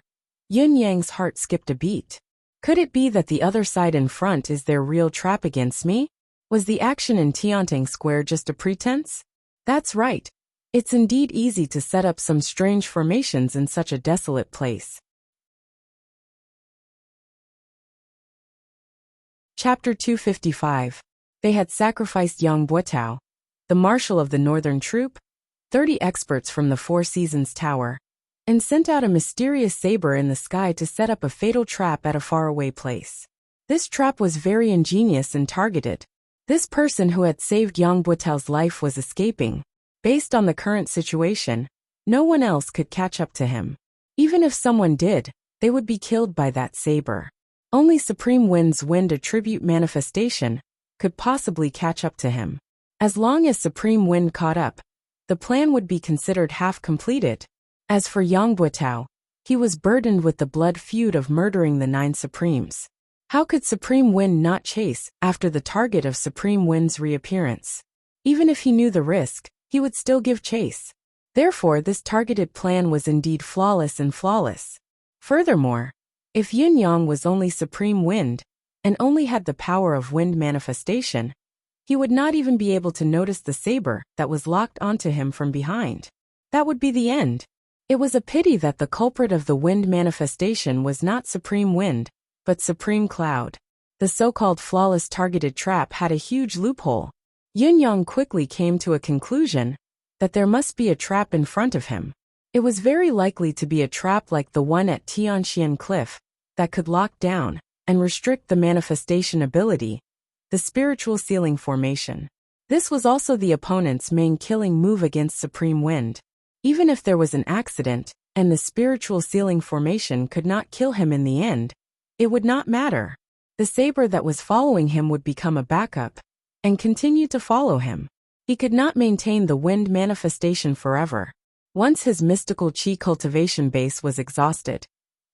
Yun Yang's heart skipped a beat. Could it be that the other side in front is their real trap against me? Was the action in Tiantang Square just a pretense? That's right. It's indeed easy to set up some strange formations in such a desolate place. Chapter 255. They had sacrificed Yang Buotao, the marshal of the northern troop, 30 experts from the Four Seasons Tower, and sent out a mysterious saber in the sky to set up a fatal trap at a faraway place. This trap was very ingenious and targeted. This person who had saved Yang Buotao's life was escaping. Based on the current situation, no one else could catch up to him. Even if someone did, they would be killed by that saber. Only Supreme Wind's wind attribute manifestation could possibly catch up to him. As long as Supreme Wind caught up, the plan would be considered half completed. As for Yang Buotao, He was burdened with the blood feud of murdering the 9 Supremes. How could Supreme Wind not chase after the target of Supreme Wind's reappearance? Even if he knew the risk, he would still give chase. Therefore, this targeted plan was indeed flawless and flawless. Furthermore, if Yin Yang was only Supreme Wind, and only had the power of wind manifestation, he would not even be able to notice the saber that was locked onto him from behind. That would be the end. It was a pity that the culprit of the wind manifestation was not Supreme Wind, but Supreme Cloud. The so-called flawless targeted trap had a huge loophole. Yin Yang quickly came to a conclusion that there must be a trap in front of him. It was very likely to be a trap like the one at Tianxian Cliff that could lock down and restrict the manifestation ability, the spiritual ceiling formation. This was also the opponent's main killing move against Supreme Wind. Even if there was an accident, and the spiritual ceiling formation could not kill him in the end, it would not matter. The saber that was following him would become a backup, and continue to follow him. He could not maintain the wind manifestation forever. Once his mystical chi cultivation base was exhausted,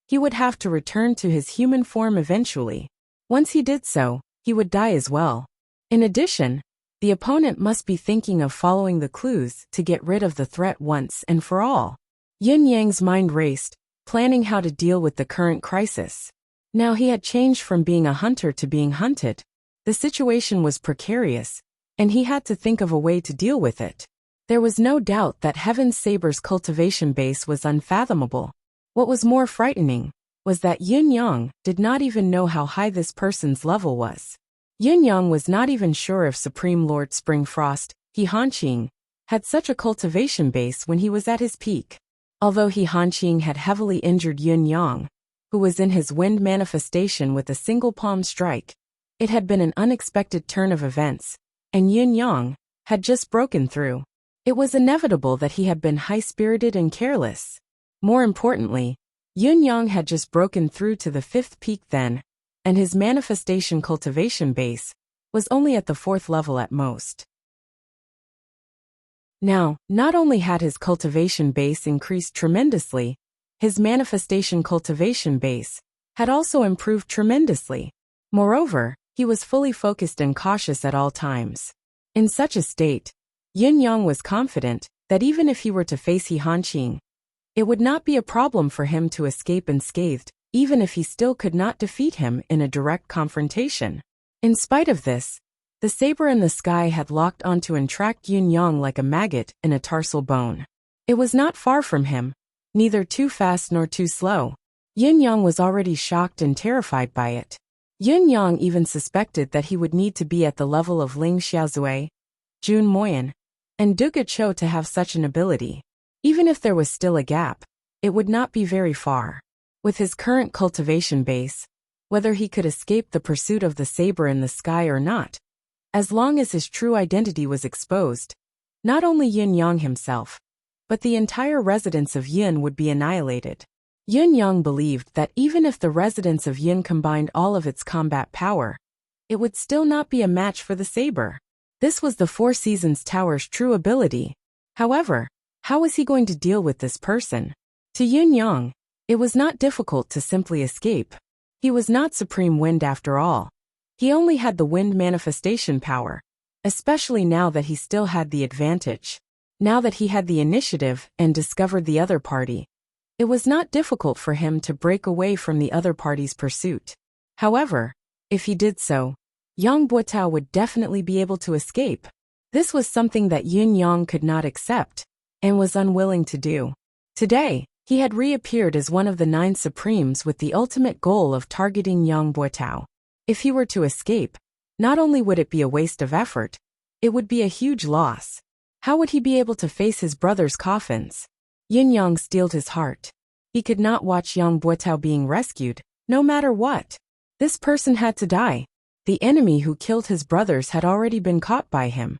he would have to return to his human form eventually. Once he did so, he would die as well. In addition, the opponent must be thinking of following the clues to get rid of the threat once and for all. Yin Yang's mind raced, planning how to deal with the current crisis. Now he had changed from being a hunter to being hunted. The situation was precarious, and he had to think of a way to deal with it. There was no doubt that Heaven's Saber's cultivation base was unfathomable. What was more frightening was that Yin Yang did not even know how high this person's level was. Yin Yang was not even sure if Supreme Lord Springfrost, He Hanqing, had such a cultivation base when he was at his peak. Although He Hanqing had heavily injured Yin Yang, who was in his wind manifestation with a single palm strike, it had been an unexpected turn of events, and Yin Yang had just broken through. It was inevitable that he had been high-spirited and careless. More importantly, Yin Yang had just broken through to the 5th peak then, and his manifestation cultivation base was only at the 4th level at most. Now, not only had his cultivation base increased tremendously, his manifestation cultivation base had also improved tremendously. Moreover, he was fully focused and cautious at all times. In such a state, Yin Yang was confident that even if he were to face He Hanqing, it would not be a problem for him to escape unscathed, even if he still could not defeat him in a direct confrontation. In spite of this, the saber in the sky had locked onto and tracked Yin Yang like a maggot in a tarsal bone. It was not far from him, neither too fast nor too slow. Yin Yang was already shocked and terrified by it. Yin Yang even suspected that he would need to be at the level of Ling Xiaozui, Jun Moyan, and Duga Cho to have such an ability. Even if there was still a gap, it would not be very far. With his current cultivation base, whether he could escape the pursuit of the saber in the sky or not, as long as his true identity was exposed, not only Yin Yang himself, but the entire residence of Yin would be annihilated. Yin Yang believed that even if the residence of Yin combined all of its combat power, it would still not be a match for the saber. This was the Four Seasons Tower's true ability. However, how was he going to deal with this person? To Yin Yang, it was not difficult to simply escape. He was not Supreme Wind after all. He only had the wind manifestation power, especially now that he still had the advantage. Now that he had the initiative and discovered the other party, it was not difficult for him to break away from the other party's pursuit. However, if he did so, Yang Buotao would definitely be able to escape. This was something that Yin Yang could not accept, and was unwilling to do. Today, he had reappeared as one of the 9 Supremes with the ultimate goal of targeting Yang Buotao. If he were to escape, not only would it be a waste of effort, it would be a huge loss. How would he be able to face his brother's coffins? Yin Yang steeled his heart. He could not watch Yang Buotao being rescued, no matter what. This person had to die. The enemy who killed his brothers had already been caught by him.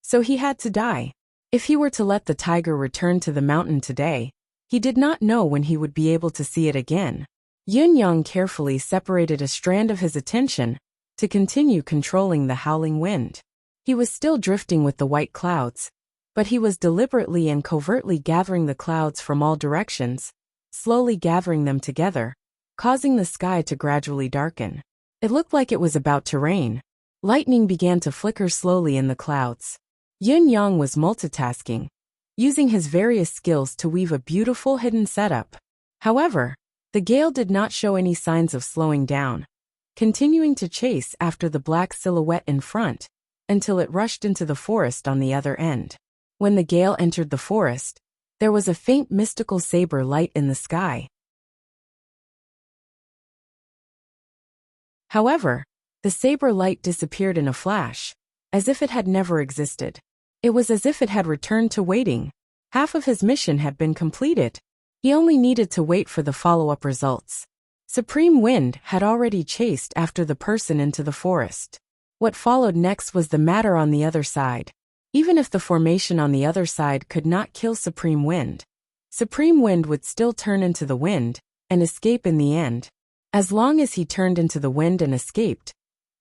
So he had to die. If he were to let the tiger return to the mountain today, he did not know when he would be able to see it again. Yin Yang carefully separated a strand of his attention to continue controlling the howling wind. He was still drifting with the white clouds, but he was deliberately and covertly gathering the clouds from all directions, slowly gathering them together, causing the sky to gradually darken. It looked like it was about to rain. Lightning began to flicker slowly in the clouds. Yin Yang was multitasking, using his various skills to weave a beautiful hidden setup. However, the gale did not show any signs of slowing down, continuing to chase after the black silhouette in front, until it rushed into the forest on the other end. When the gale entered the forest, there was a faint mystical saber light in the sky. However, the saber light disappeared in a flash, as if it had never existed. It was as if it had returned to waiting. Half of his mission had been completed. He only needed to wait for the follow-up results. Supreme Wind had already chased after the person into the forest. What followed next was the matter on the other side. Even if the formation on the other side could not kill Supreme Wind would still turn into the wind and escape in the end. As long as he turned into the wind and escaped,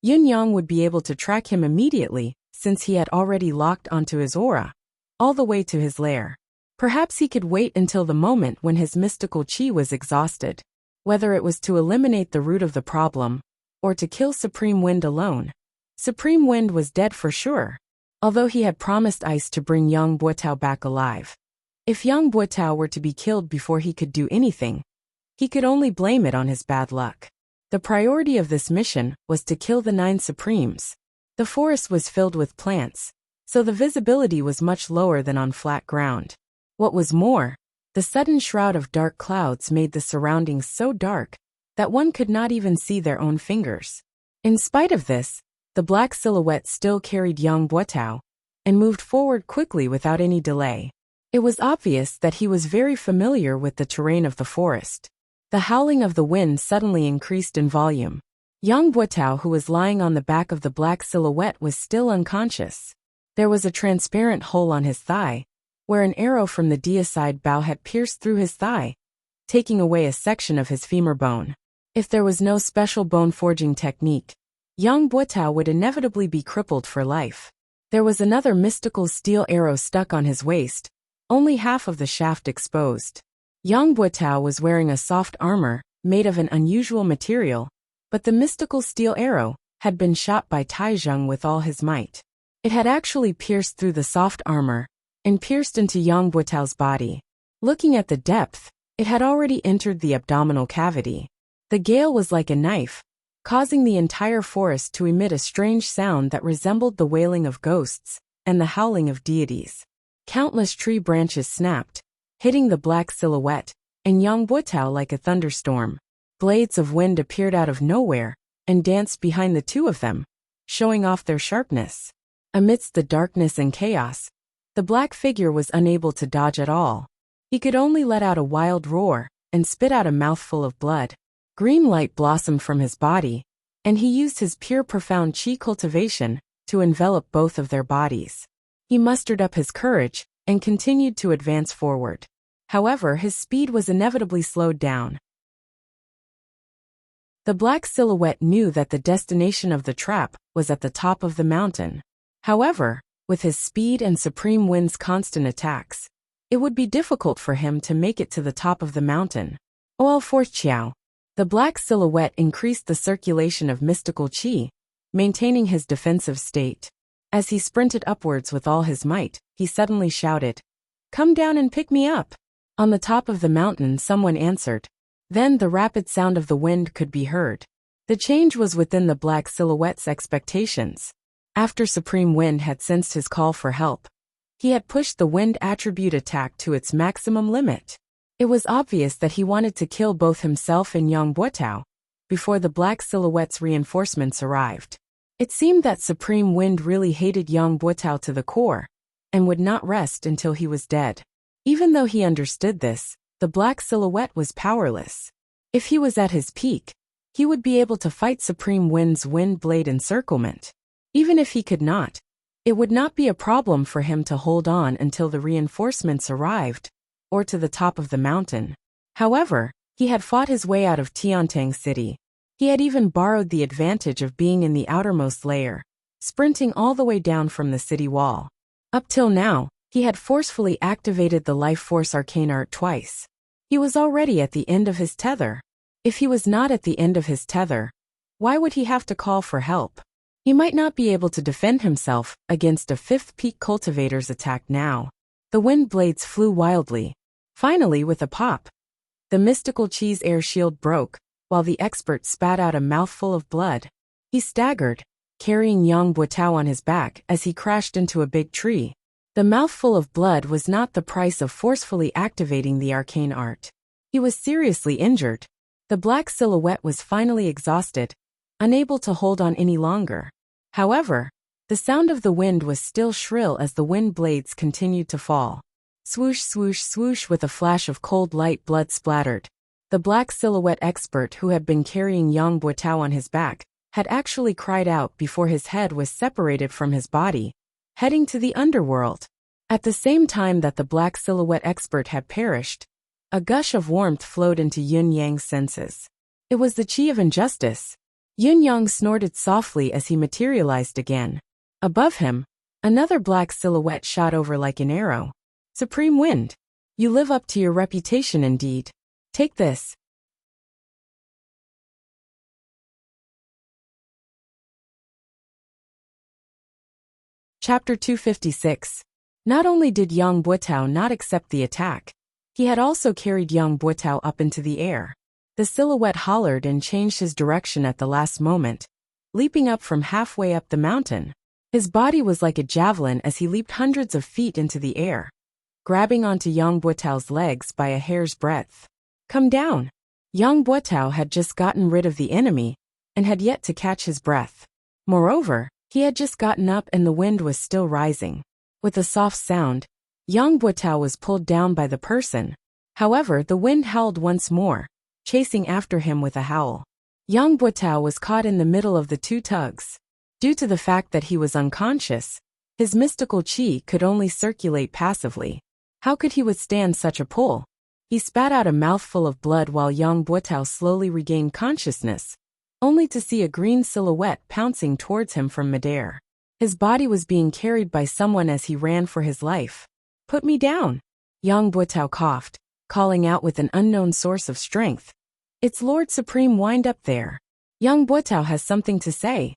Yin Yang would be able to track him immediately, since he had already locked onto his aura, all the way to his lair. Perhaps he could wait until the moment when his mystical chi was exhausted, whether it was to eliminate the root of the problem, or to kill Supreme Wind alone. Supreme Wind was dead for sure, although he had promised Ice to bring Yang Buotao back alive. If Yang Buotao were to be killed before he could do anything, he could only blame it on his bad luck. The priority of this mission was to kill the 9 Supremes. The forest was filled with plants, so the visibility was much lower than on flat ground. What was more, the sudden shroud of dark clouds made the surroundings so dark that one could not even see their own fingers. In spite of this, the black silhouette still carried Yang Buotao and moved forward quickly without any delay. It was obvious that he was very familiar with the terrain of the forest. The howling of the wind suddenly increased in volume. Yang Buotao, who was lying on the back of the black silhouette, was still unconscious. There was a transparent hole on his thigh, where an arrow from the deicide bow had pierced through his thigh, taking away a section of his femur bone. If there was no special bone forging technique, Yang Buotao would inevitably be crippled for life. There was another mystical steel arrow stuck on his waist, only half of the shaft exposed. Yang Buotao was wearing a soft armor, made of an unusual material, but the mystical steel arrow had been shot by Taizheng with all his might. It had actually pierced through the soft armor and pierced into Yang Buotao's body. Looking at the depth, it had already entered the abdominal cavity. The gale was like a knife, causing the entire forest to emit a strange sound that resembled the wailing of ghosts and the howling of deities. Countless tree branches snapped, hitting the black silhouette and Yang Buotao like a thunderstorm. Blades of wind appeared out of nowhere and danced behind the two of them, showing off their sharpness. Amidst the darkness and chaos, the black figure was unable to dodge at all. He could only let out a wild roar and spit out a mouthful of blood. Green light blossomed from his body, and he used his pure profound chi cultivation to envelop both of their bodies. He mustered up his courage and continued to advance forward. However, his speed was inevitably slowed down. The black silhouette knew that the destination of the trap was at the top of the mountain. However, with his speed and Supreme Wind's constant attacks, it would be difficult for him to make it to the top of the mountain. Forchiao. The black silhouette increased the circulation of mystical chi, maintaining his defensive state. As he sprinted upwards with all his might, he suddenly shouted, "Come down and pick me up!" On the top of the mountain, someone answered. Then the rapid sound of the wind could be heard. The change was within the black silhouette's expectations. After Supreme Wind had sensed his call for help, he had pushed the wind attribute attack to its maximum limit. It was obvious that he wanted to kill both himself and Yang Buotao before the black silhouette's reinforcements arrived. It seemed that Supreme Wind really hated Yang Buotao to the core and would not rest until he was dead. Even though he understood this, the black silhouette was powerless. If he was at his peak, he would be able to fight Supreme Wind's wind blade encirclement. Even if he could not, it would not be a problem for him to hold on until the reinforcements arrived, or to the top of the mountain. However, he had fought his way out of Tiantang City. He had even borrowed the advantage of being in the outermost layer, sprinting all the way down from the city wall. Up till now, he had forcefully activated the Life Force Arcane Art twice. He was already at the end of his tether. If he was not at the end of his tether, why would he have to call for help? He might not be able to defend himself against a fifth peak cultivator's attack now. The wind blades flew wildly. Finally, with a pop, the mystical cheese air shield broke, while the expert spat out a mouthful of blood. He staggered, carrying Yang Buotao on his back as he crashed into a big tree. The mouthful of blood was not the price of forcefully activating the arcane art. He was seriously injured. The black silhouette was finally exhausted, unable to hold on any longer. However, the sound of the wind was still shrill as the wind blades continued to fall. Swoosh, swoosh, swoosh. With a flash of cold light, blood splattered. The black silhouette expert who had been carrying Yang Buotao on his back had actually cried out before his head was separated from his body, heading to the underworld. At the same time that the black silhouette expert had perished, a gush of warmth flowed into Yun Yang's senses. It was the chi of injustice. Yun Yang snorted softly as he materialized again. Above him, another black silhouette shot over like an arrow. Supreme Wind, you live up to your reputation indeed. Take this. Chapter 256. Not only did Yang Buotao not accept the attack, he had also carried Yang Buotao up into the air. The silhouette hollered and changed his direction at the last moment, leaping up from halfway up the mountain. His body was like a javelin as he leaped hundreds of feet into the air, grabbing onto Yang Buotao's legs by a hair's breadth. Come down. Yang Buotao had just gotten rid of the enemy and had yet to catch his breath. Moreover, he had just gotten up and the wind was still rising. With a soft sound, Yang Buotao was pulled down by the person. However, the wind howled once more, chasing after him with a howl. Yang Buotao was caught in the middle of the two tugs. Due to the fact that he was unconscious, his mystical chi could only circulate passively. How could he withstand such a pull? He spat out a mouthful of blood while Yang Buotao slowly regained consciousness, only to see a green silhouette pouncing towards him from midair. His body was being carried by someone as he ran for his life. Put me down. Yang Buotao coughed, calling out with an unknown source of strength. It's Lord Supreme Wind up there. Yang Buotao has something to say.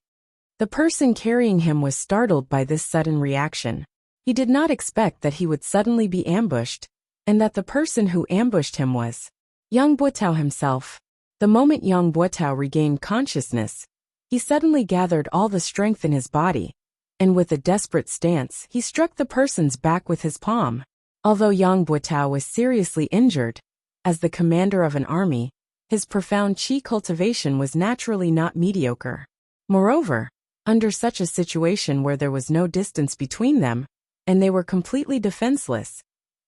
The person carrying him was startled by this sudden reaction. He did not expect that he would suddenly be ambushed, and that the person who ambushed him was Yang Buotao himself. The moment Yang Buotao regained consciousness, he suddenly gathered all the strength in his body, and with a desperate stance he struck the person's back with his palm. Although Yang Buotao was seriously injured, as the commander of an army, his profound chi cultivation was naturally not mediocre. Moreover, under such a situation where there was no distance between them, and they were completely defenseless,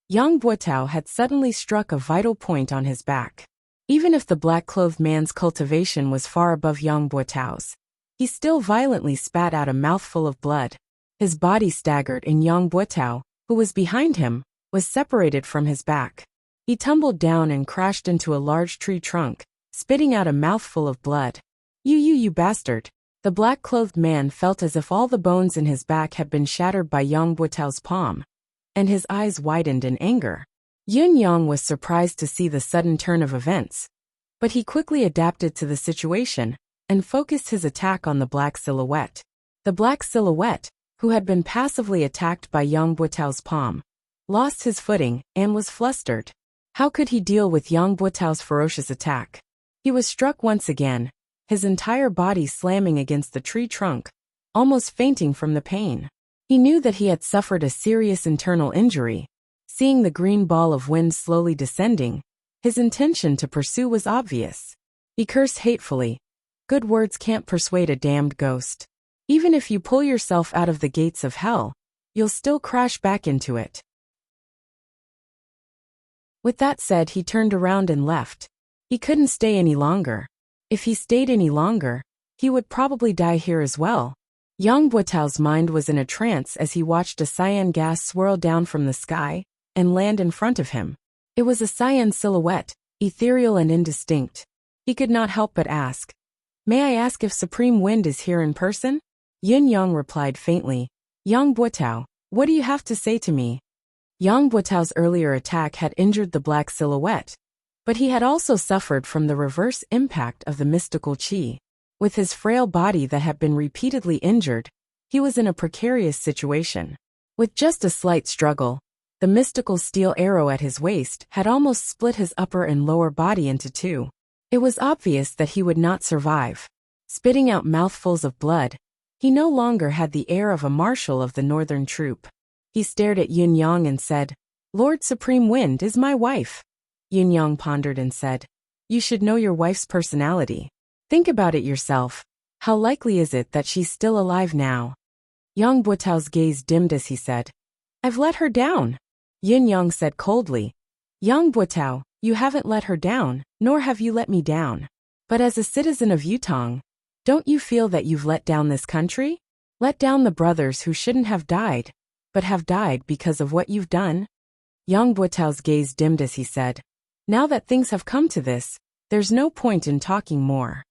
Yang Buotao had suddenly struck a vital point on his back. Even if the black-clothed man's cultivation was far above Yang Buotao's, he still violently spat out a mouthful of blood. His body staggered and Yang Buotao, who was behind him, was separated from his back. He tumbled down and crashed into a large tree trunk, spitting out a mouthful of blood. You bastard. The black-clothed man felt as if all the bones in his back had been shattered by Yang Buotao's palm, and his eyes widened in anger. Yun Yang was surprised to see the sudden turn of events, but he quickly adapted to the situation and focused his attack on the black silhouette. The black silhouette, who had been passively attacked by Yang Buotao's palm, lost his footing and was flustered. How could he deal with Yang Buotao's ferocious attack? He was struck once again, his entire body slamming against the tree trunk, almost fainting from the pain. He knew that he had suffered a serious internal injury. Seeing the green ball of wind slowly descending, his intention to pursue was obvious. He cursed hatefully. Good words can't persuade a damned ghost. Even if you pull yourself out of the gates of hell, you'll still crash back into it. With that said, he turned around and left. He couldn't stay any longer. If he stayed any longer, he would probably die here as well. Yang Buotao's mind was in a trance as he watched a cyan gas swirl down from the sky and land in front of him. It was a cyan silhouette, ethereal and indistinct. He could not help but ask, "May I ask if Supreme Wind is here in person?" Yun Yang replied faintly, "Yang Buotao, what do you have to say to me?" Yang Buotao's earlier attack had injured the black silhouette, But he had also suffered from the reverse impact of the mystical qi. With his frail body that had been repeatedly injured, he was in a precarious situation. With just a slight struggle, the mystical steel arrow at his waist had almost split his upper and lower body into two. It was obvious that he would not survive. Spitting out mouthfuls of blood, he no longer had the air of a marshal of the northern troop. He stared at Yun Yang and said, "Lord Supreme Wind is my wife." Yun Yang pondered and said, "You should know your wife's personality. Think about it yourself. How likely is it that she's still alive now?" Yang Buotao's gaze dimmed as he said, "I've let her down." Yun Yang said coldly, "Yang Buotao, you haven't let her down, nor have you let me down. But as a citizen of Yutong, don't you feel that you've let down this country? Let down the brothers who shouldn't have died, but have died because of what you've done?" Yang Buotao's gaze dimmed as he said, "Now that things have come to this, there's no point in talking more."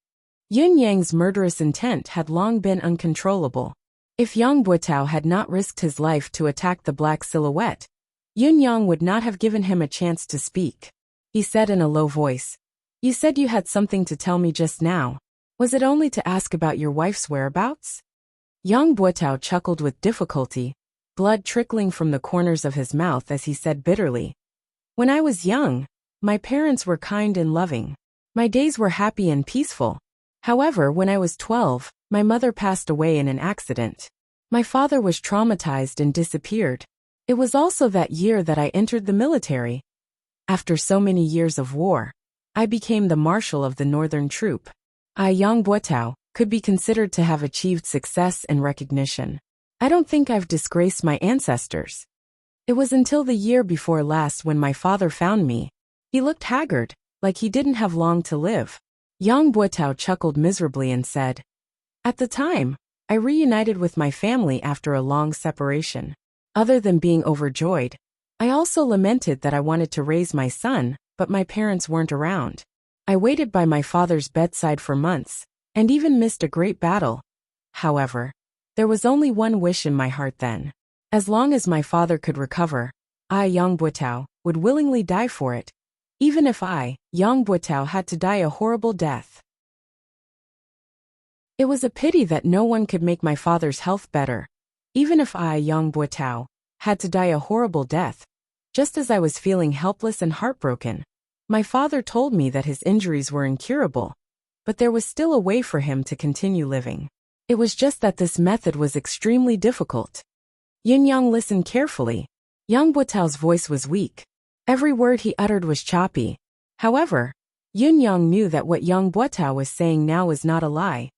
Yun Yang's murderous intent had long been uncontrollable. If Yang Buotao had not risked his life to attack the black silhouette, Yun Yang would not have given him a chance to speak. He said in a low voice, "You said you had something to tell me just now. Was it only to ask about your wife's whereabouts?" Yang Buotao chuckled with difficulty, blood trickling from the corners of his mouth as he said bitterly, "When I was young, my parents were kind and loving. My days were happy and peaceful. However, when I was 12, my mother passed away in an accident. My father was traumatized and disappeared. It was also that year that I entered the military. After so many years of war, I became the marshal of the northern troop. I, Yang Buotao, could be considered to have achieved success and recognition. I don't think I've disgraced my ancestors. It was until the year before last when my father found me. He looked haggard, like he didn't have long to live." Yang Buotao chuckled miserably and said, "At the time, I reunited with my family after a long separation. Other than being overjoyed, I also lamented that I wanted to raise my son, but my parents weren't around. I waited by my father's bedside for months, and even missed a great battle. However, there was only one wish in my heart then. As long as my father could recover, I, Yang Buotao, would willingly die for it, even if I, Yang Buotao, had to die a horrible death. It was a pity that no one could make my father's health better, even if I, Yang Buotao, had to die a horrible death. Just as I was feeling helpless and heartbroken, my father told me that his injuries were incurable, but there was still a way for him to continue living. It was just that this method was extremely difficult." Yun Yang listened carefully. Yang Buotao's voice was weak. Every word he uttered was choppy. However, Yun Yang knew that what Yang Buotao was saying now was not a lie.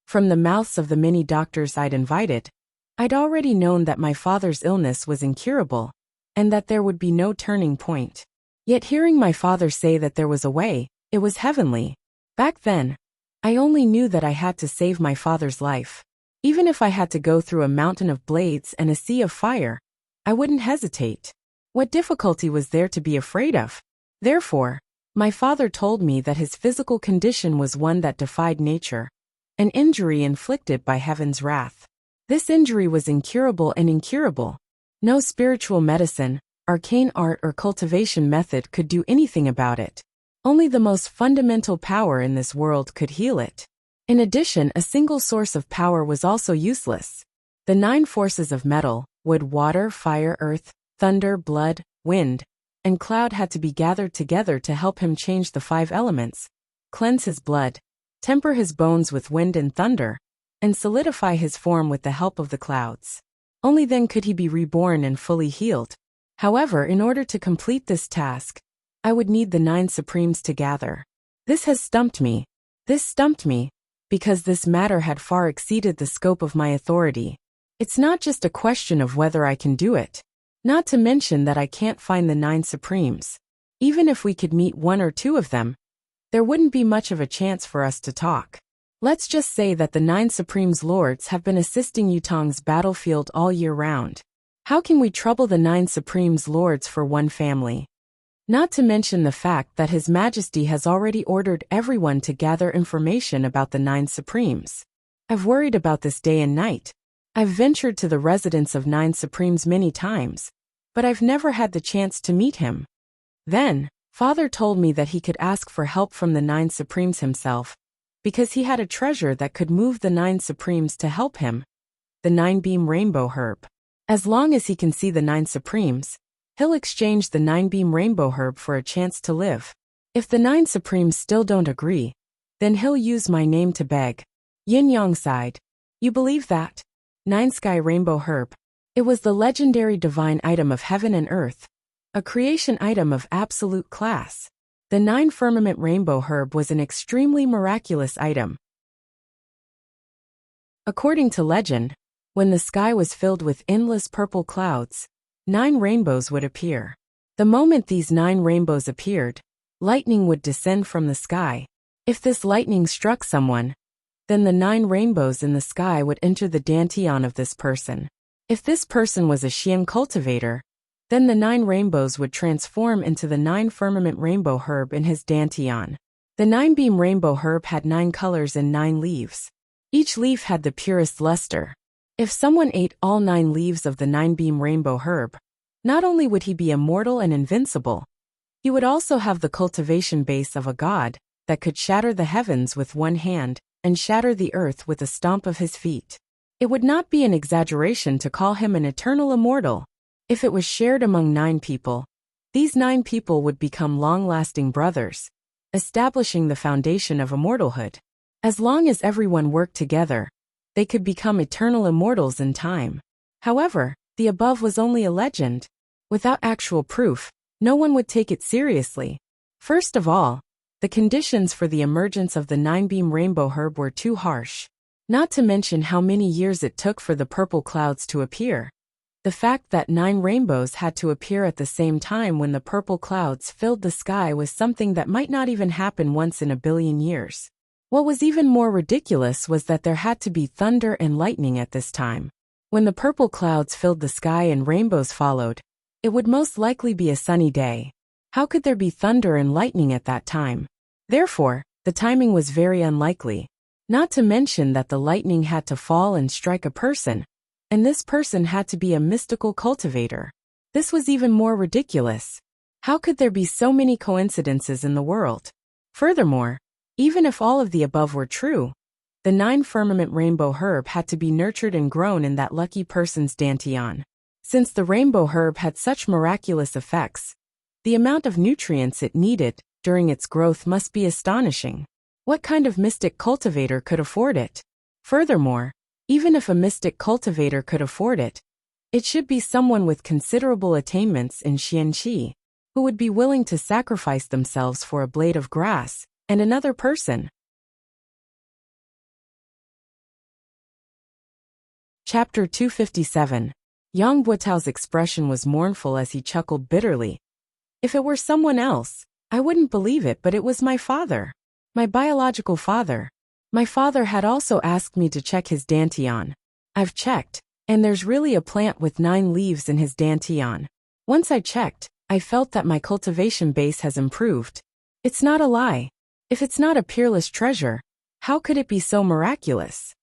From the mouths of the many doctors I'd invited, I'd already known that my father's illness was incurable, and that there would be no turning point. Yet hearing my father say that there was a way, it was heavenly. Back then, I only knew that I had to save my father's life. Even if I had to go through a mountain of blades and a sea of fire, I wouldn't hesitate. What difficulty was there to be afraid of? Therefore, my father told me that his physical condition was one that defied nature, an injury inflicted by heaven's wrath. This injury was incurable and incurable. No spiritual medicine, arcane art or cultivation method could do anything about it. Only the most fundamental power in this world could heal it. In addition, a single source of power was also useless. The 9 forces of metal, wood, water, fire, earth, thunder, blood, wind, and cloud had to be gathered together to help him change the 5 elements, cleanse his blood, temper his bones with wind and thunder, and solidify his form with the help of the clouds. Only then could he be reborn and fully healed. However, in order to complete this task, I would need the 9 Supremes to gather. This has stumped me. This stumped me, because this matter had far exceeded the scope of my authority. It's not just a question of whether I can do it. Not to mention that I can't find the 9 Supremes. Even if we could meet 1 or 2 of them, there wouldn't be much of a chance for us to talk. Let's just say that the 9 Supremes Lords have been assisting Yutong's battlefield all year round. How can we trouble the 9 Supremes Lords for one family? Not to mention the fact that His Majesty has already ordered everyone to gather information about the 9 Supremes. I've worried about this day and night. I've ventured to the residence of 9 Supremes many times, but I've never had the chance to meet him. Then, Father told me that he could ask for help from the 9 Supremes himself, because he had a treasure that could move the 9 Supremes to help him, the 9-beam rainbow herb. As long as he can see the 9 Supremes, he'll exchange the 9-beam rainbow herb for a chance to live. If the 9 Supremes still don't agree, then he'll use my name to beg. Yin Yang sighed. You believe that? 9 Sky Rainbow Herb. It was the legendary divine item of heaven and earth, a creation item of absolute class. The 9 Firmament Rainbow Herb was an extremely miraculous item. According to legend, when the sky was filled with endless purple clouds, 9 rainbows would appear. The moment these 9 rainbows appeared, lightning would descend from the sky. If this lightning struck someone, then the 9 rainbows in the sky would enter the dantian of this person. If this person was a Xian cultivator, then the 9 rainbows would transform into the 9 Firmament Rainbow Herb in his dantian. The 9-beam rainbow herb had 9 colors and 9 leaves. Each leaf had the purest luster. If someone ate all 9 leaves of the 9-beam rainbow herb, not only would he be immortal and invincible, he would also have the cultivation base of a god that could shatter the heavens with one hand and shatter the earth with a stomp of his feet. It would not be an exaggeration to call him an eternal immortal. If it was shared among 9 people, these 9 people would become long-lasting brothers, establishing the foundation of immortalhood. As long as everyone worked together, they could become eternal immortals in time. However, the above was only a legend. Without actual proof, no one would take it seriously. First of all, the conditions for the emergence of the 9-beam rainbow herb were too harsh. Not to mention how many years it took for the purple clouds to appear. The fact that 9 rainbows had to appear at the same time when the purple clouds filled the sky was something that might not even happen once in a billion years. What was even more ridiculous was that there had to be thunder and lightning at this time. When the purple clouds filled the sky and rainbows followed, it would most likely be a sunny day. How could there be thunder and lightning at that time? Therefore, the timing was very unlikely. Not to mention that the lightning had to fall and strike a person, and this person had to be a mystical cultivator. This was even more ridiculous. How could there be so many coincidences in the world? Furthermore, even if all of the above were true, the 9 Firmament Rainbow Herb had to be nurtured and grown in that lucky person's dantian. Since the rainbow herb had such miraculous effects, the amount of nutrients it needed during its growth must be astonishing. What kind of mystic cultivator could afford it? Furthermore, even if a mystic cultivator could afford it, it should be someone with considerable attainments in Xianqi, who would be willing to sacrifice themselves for a blade of grass and another person. Chapter 257. Yang Buotao's expression was mournful as he chuckled bitterly. If it were someone else, I wouldn't believe it, but it was my father. My biological father. My father had also asked me to check his dantian. I've checked, and there's really a plant with 9 leaves in his dantian. Once I checked, I felt that my cultivation base has improved. It's not a lie. If it's not a peerless treasure, how could it be so miraculous?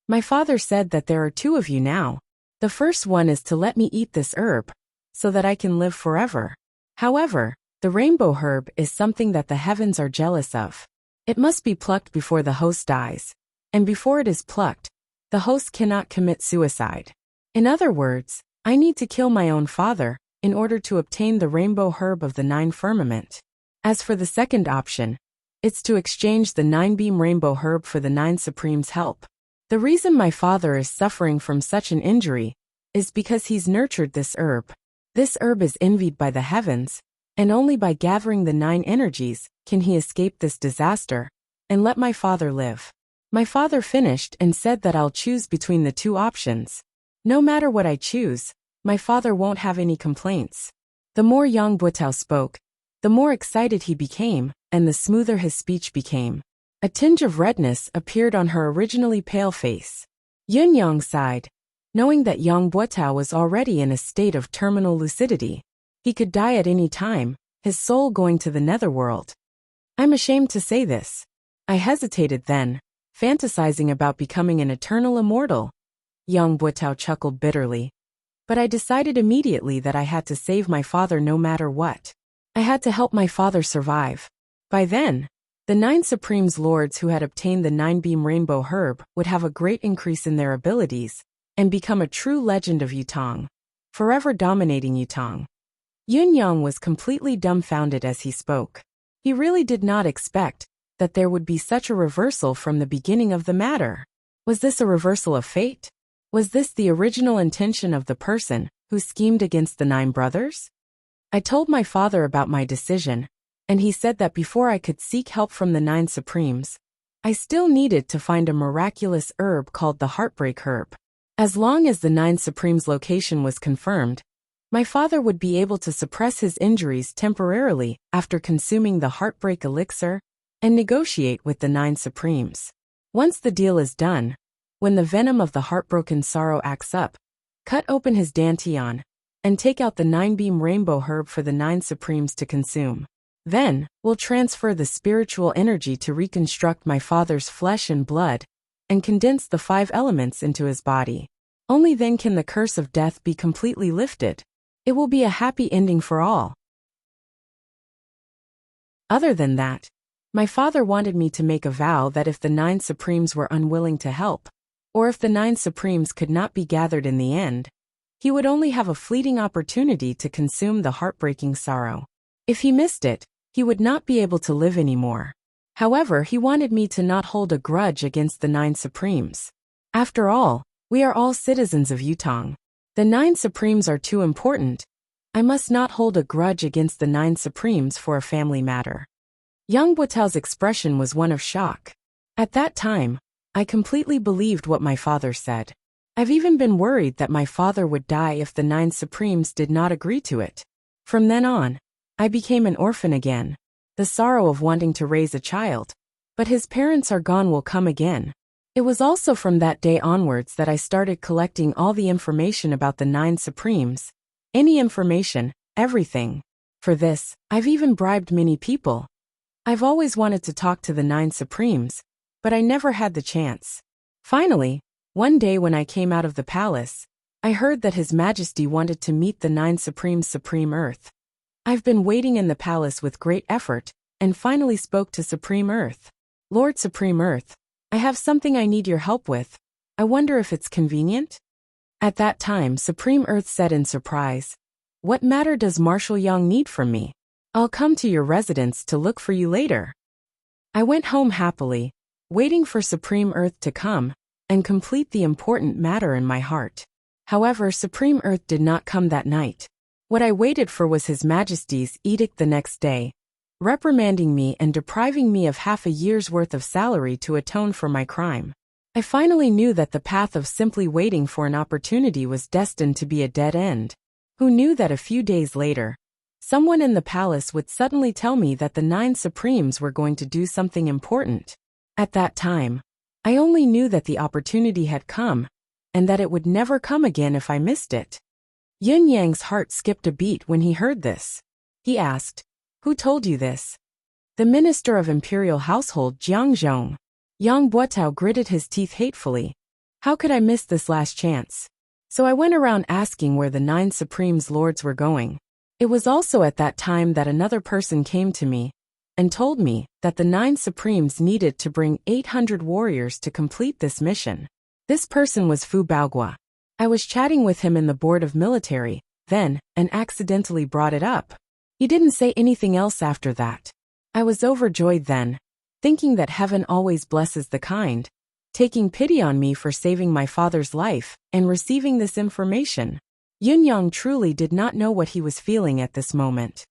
My father said that there are 2 of you now. The first one is to let me eat this herb, so that I can live forever. However, the rainbow herb is something that the heavens are jealous of. It must be plucked before the host dies, and before it is plucked, the host cannot commit suicide. In other words, I need to kill my own father in order to obtain the rainbow herb of the 9 firmament. As for the second option, it's to exchange the 9-beam rainbow herb for the 9 Supremes' help. The reason my father is suffering from such an injury is because he's nurtured this herb. This herb is envied by the heavens, and only by gathering the 9 energies can he escape this disaster and let my father live. My father finished and said that I'll choose between the 2 options. No matter what I choose, my father won't have any complaints. The more Yang Buotao spoke, the more excited he became, and the smoother his speech became. A tinge of redness appeared on her originally pale face. Yun Yang sighed, knowing that Yang Buotao was already in a state of terminal lucidity. He could die at any time, his soul going to the netherworld. I'm ashamed to say this. I hesitated then, fantasizing about becoming an eternal immortal. Yang Buotao chuckled bitterly. But I decided immediately that I had to save my father no matter what. I had to help my father survive. By then, the 9 Supremes Lords who had obtained the 9-beam rainbow herb would have a great increase in their abilities and become a true legend of Yutong, forever dominating Yutong. Yun Yang was completely dumbfounded as he spoke. He really did not expect that there would be such a reversal from the beginning of the matter. Was this a reversal of fate? Was this the original intention of the person who schemed against the 9 brothers? I told my father about my decision, and he said that before I could seek help from the 9 Supremes, I still needed to find a miraculous herb called the Heartbreak Herb. As long as the 9 Supremes' location was confirmed, my father would be able to suppress his injuries temporarily after consuming the Heartbreak Elixir and negotiate with the 9 Supremes. Once the deal is done, when the venom of the heartbroken sorrow acts up, cut open his dantian and take out the 9-beam rainbow herb for the 9 Supremes to consume. Then, we'll transfer the spiritual energy to reconstruct my father's flesh and blood and condense the 5 elements into his body. Only then can the curse of death be completely lifted. It will be a happy ending for all. Other than that, my father wanted me to make a vow that if the 9 Supremes were unwilling to help, or if the 9 Supremes could not be gathered in the end, he would only have a fleeting opportunity to consume the heartbreaking sorrow. If he missed it, he would not be able to live anymore. However, he wanted me to not hold a grudge against the 9 Supremes. After all, we are all citizens of Yutong. The 9 Supremes are too important. I must not hold a grudge against the 9 Supremes for a family matter. Young Buetao's expression was one of shock. At that time, I completely believed what my father said. I've even been worried that my father would die if the 9 Supremes did not agree to it. From then on, I became an orphan again. The sorrow of wanting to raise a child, but his parents are gone, will come again. It was also from that day onwards that I started collecting all the information about the 9 Supremes. Any information, everything. For this, I've even bribed many people. I've always wanted to talk to the 9 Supremes, but I never had the chance. Finally, one day when I came out of the palace, I heard that His Majesty wanted to meet the 9 Supremes Supreme Earth. I've been waiting in the palace with great effort, and finally spoke to Supreme Earth. Lord Supreme Earth, I have something I need your help with. I wonder if it's convenient? At that time, Supreme Earth said in surprise, "What matter does Marshal Yang need from me? I'll come to your residence to look for you later." I went home happily, waiting for Supreme Earth to come and complete the important matter in my heart. However, Supreme Earth did not come that night. What I waited for was His Majesty's edict the next day, reprimanding me and depriving me of half a year's worth of salary to atone for my crime. I finally knew that the path of simply waiting for an opportunity was destined to be a dead end. Who knew that a few days later, someone in the palace would suddenly tell me that the 9 Supremes were going to do something important? At that time, I only knew that the opportunity had come, and that it would never come again if I missed it. Yun Yang's heart skipped a beat when he heard this. He asked, "Who told you this?" "The Minister of Imperial Household, Jiang Zhong." Yang Buetao gritted his teeth hatefully. How could I miss this last chance? So I went around asking where the 9 Supremes Lords were going. It was also at that time that another person came to me and told me that the 9 Supremes needed to bring 800 warriors to complete this mission. This person was Fu Baogua. I was chatting with him in the Board of Military, then, and accidentally brought it up. He didn't say anything else after that. I was overjoyed then, thinking that heaven always blesses the kind, taking pity on me for saving my father's life and receiving this information. Yun Yang truly did not know what he was feeling at this moment.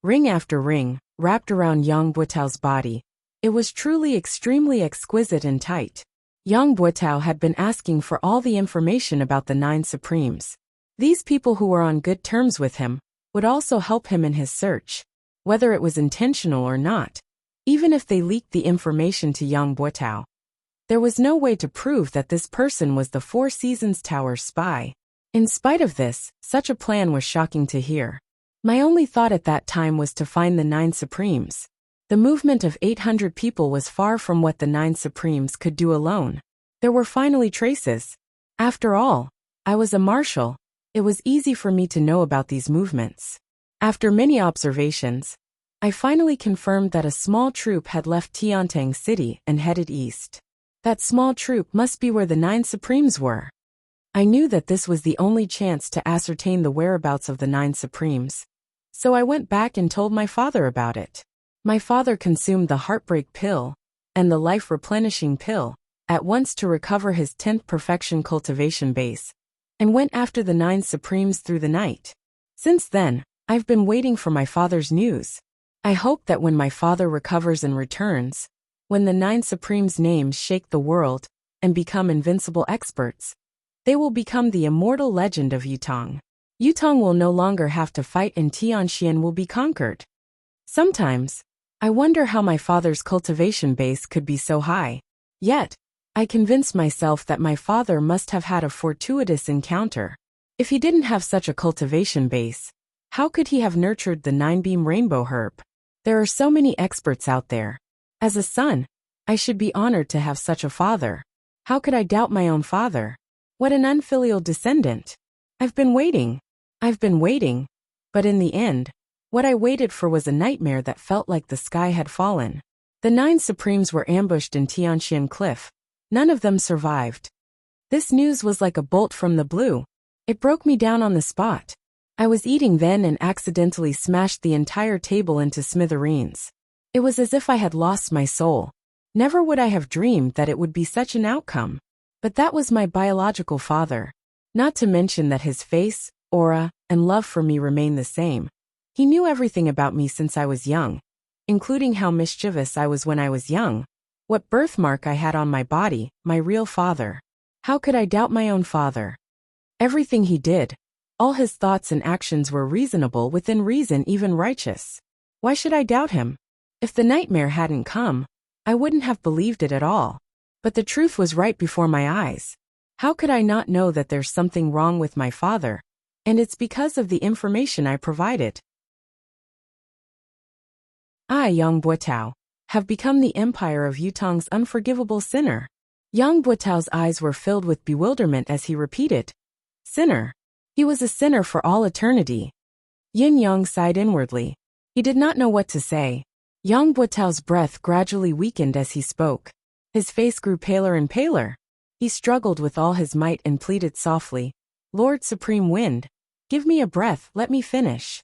Ring after ring, wrapped around Yang Buetao's body. It was truly extremely exquisite and tight. Yang Buetao had been asking for all the information about the 9 Supremes. These people who were on good terms with him would also help him in his search, whether it was intentional or not. Even if they leaked the information to Yang Buetao, there was no way to prove that this person was the Four Seasons Tower spy. In spite of this, such a plan was shocking to hear. My only thought at that time was to find the 9 Supremes. The movement of 800 people was far from what the 9 Supremes could do alone. There were finally traces. After all, I was a marshal. It was easy for me to know about these movements. After many observations, I finally confirmed that a small troop had left Tiantang City and headed east. That small troop must be where the 9 Supremes were. I knew that this was the only chance to ascertain the whereabouts of the 9 Supremes. So I went back and told my father about it. My father consumed the heartbreak pill and the life-replenishing pill at once to recover his 10th perfection cultivation base, and went after the 9 Supremes through the night. Since then, I've been waiting for my father's news. I hope that when my father recovers and returns, when the 9 Supremes' names shake the world and become invincible experts, they will become the immortal legend of Yutong. Yutong will no longer have to fight and Tianxian will be conquered. Sometimes, I wonder how my father's cultivation base could be so high. Yet, I convinced myself that my father must have had a fortuitous encounter. If he didn't have such a cultivation base, how could he have nurtured the 9-beam rainbow herb? There are so many experts out there. As a son, I should be honored to have such a father. How could I doubt my own father? What an unfilial descendant. I've been waiting, but in the end, what I waited for was a nightmare that felt like the sky had fallen. The 9 Supremes were ambushed in Tianxian Cliff. None of them survived. This news was like a bolt from the blue. It broke me down on the spot. I was eating then and accidentally smashed the entire table into smithereens. It was as if I had lost my soul. Never would I have dreamed that it would be such an outcome. But that was my biological father. Not to mention that his face, aura, and love for me remain the same. He knew everything about me since I was young, including how mischievous I was when I was young, what birthmark I had on my body, my real father. How could I doubt my own father? Everything he did, all his thoughts and actions were reasonable, within reason, even righteous. Why should I doubt him? If the nightmare hadn't come, I wouldn't have believed it at all. But the truth was right before my eyes. How could I not know that there's something wrong with my father? And it's because of the information I provided. I, Yang Buotao, have become the empire of Yutong's unforgivable sinner. Yang Buotao's eyes were filled with bewilderment as he repeated, "Sinner." He was a sinner for all eternity. Yin Yang sighed inwardly. He did not know what to say. Yang Buotao's breath gradually weakened as he spoke. His face grew paler and paler. He struggled with all his might and pleaded softly, "Lord Supreme Wind, give me a breath, let me finish."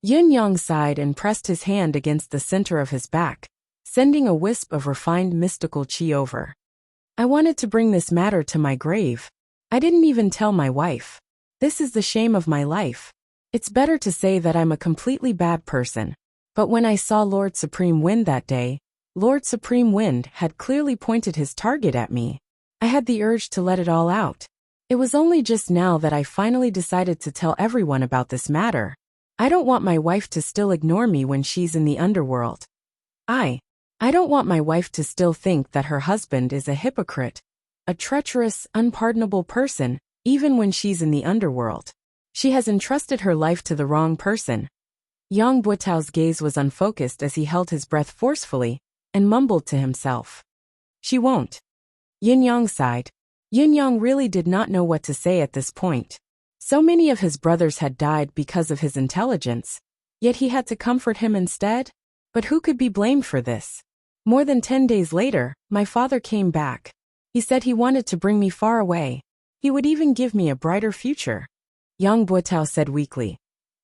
Yin Yang sighed and pressed his hand against the center of his back, sending a wisp of refined mystical chi over. "I wanted to bring this matter to my grave. I didn't even tell my wife. This is the shame of my life. It's better to say that I'm a completely bad person. But when I saw Lord Supreme Wind that day, Lord Supreme Wind had clearly pointed his target at me. I had the urge to let it all out. It was only just now that I finally decided to tell everyone about this matter. I don't want my wife to still ignore me when she's in the underworld. I don't want my wife to still think that her husband is a hypocrite, a treacherous, unpardonable person, even when she's in the underworld. She has entrusted her life to the wrong person." Yang Buotao's gaze was unfocused as he held his breath forcefully and mumbled to himself, "She won't." Yin Yang sighed. Yin Yang really did not know what to say at this point. So many of his brothers had died because of his intelligence, yet he had to comfort him instead? But who could be blamed for this? More than 10 days later, my father came back. He said he wanted to bring me far away. He would even give me a brighter future. Yang Buotao said weakly.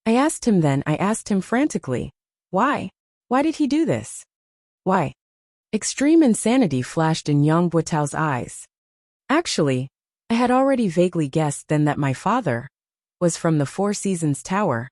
I asked him frantically. Why? Why did he do this? Why? Extreme insanity flashed in Yang Buotao's eyes. Actually, I had already vaguely guessed then that my father was from the Four Seasons Tower,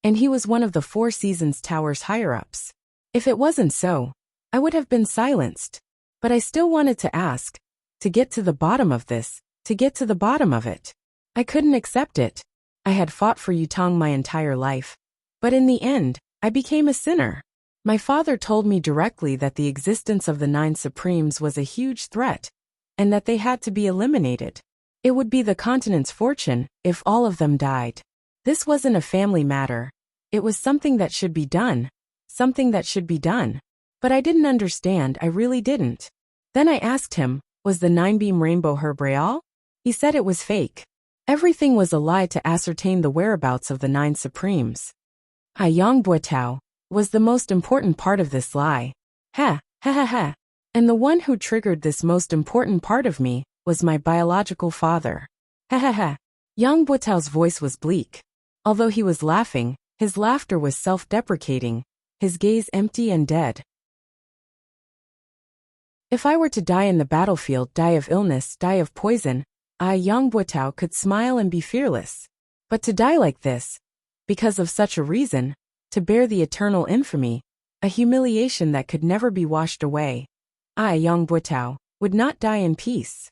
and he was one of the Four Seasons Tower's higher-ups. If it wasn't so, I would have been silenced. But I still wanted to ask, to get to the bottom of this, to get to the bottom of it. I couldn't accept it. I had fought for Yutong my entire life. But in the end, I became a sinner. My father told me directly that the existence of the 9 Supremes was a huge threat, and that they had to be eliminated. It would be the continent's fortune if all of them died. This wasn't a family matter. It was something that should be done. Something that should be done. But I didn't understand, I really didn't. Then I asked him, was the 9-beam rainbow herb real? He said it was fake. Everything was a lie to ascertain the whereabouts of the 9 Supremes. I Yang Buetao was the most important part of this lie. Ha, ha ha ha. And the one who triggered this most important part of me was my biological father. Ha ha ha. Yang Buetao's voice was bleak. Although he was laughing, his laughter was self-deprecating, his gaze empty and dead. If I were to die in the battlefield, die of illness, die of poison, I Yang Buetao could smile and be fearless. But to die like this, because of such a reason, to bear the eternal infamy, a humiliation that could never be washed away, I Yang Buetao would not die in peace.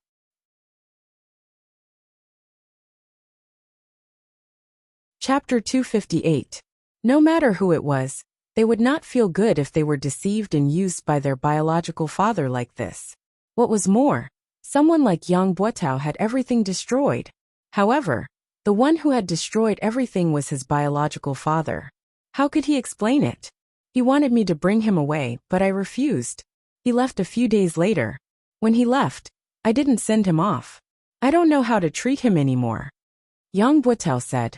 Chapter 258. No matter who it was, they would not feel good if they were deceived and used by their biological father like this. What was more, someone like Yang Buetao had everything destroyed. However, the one who had destroyed everything was his biological father. How could he explain it? He wanted me to bring him away, but I refused. He left a few days later. When he left, I didn't send him off. I don't know how to treat him anymore. Yang Buetao said.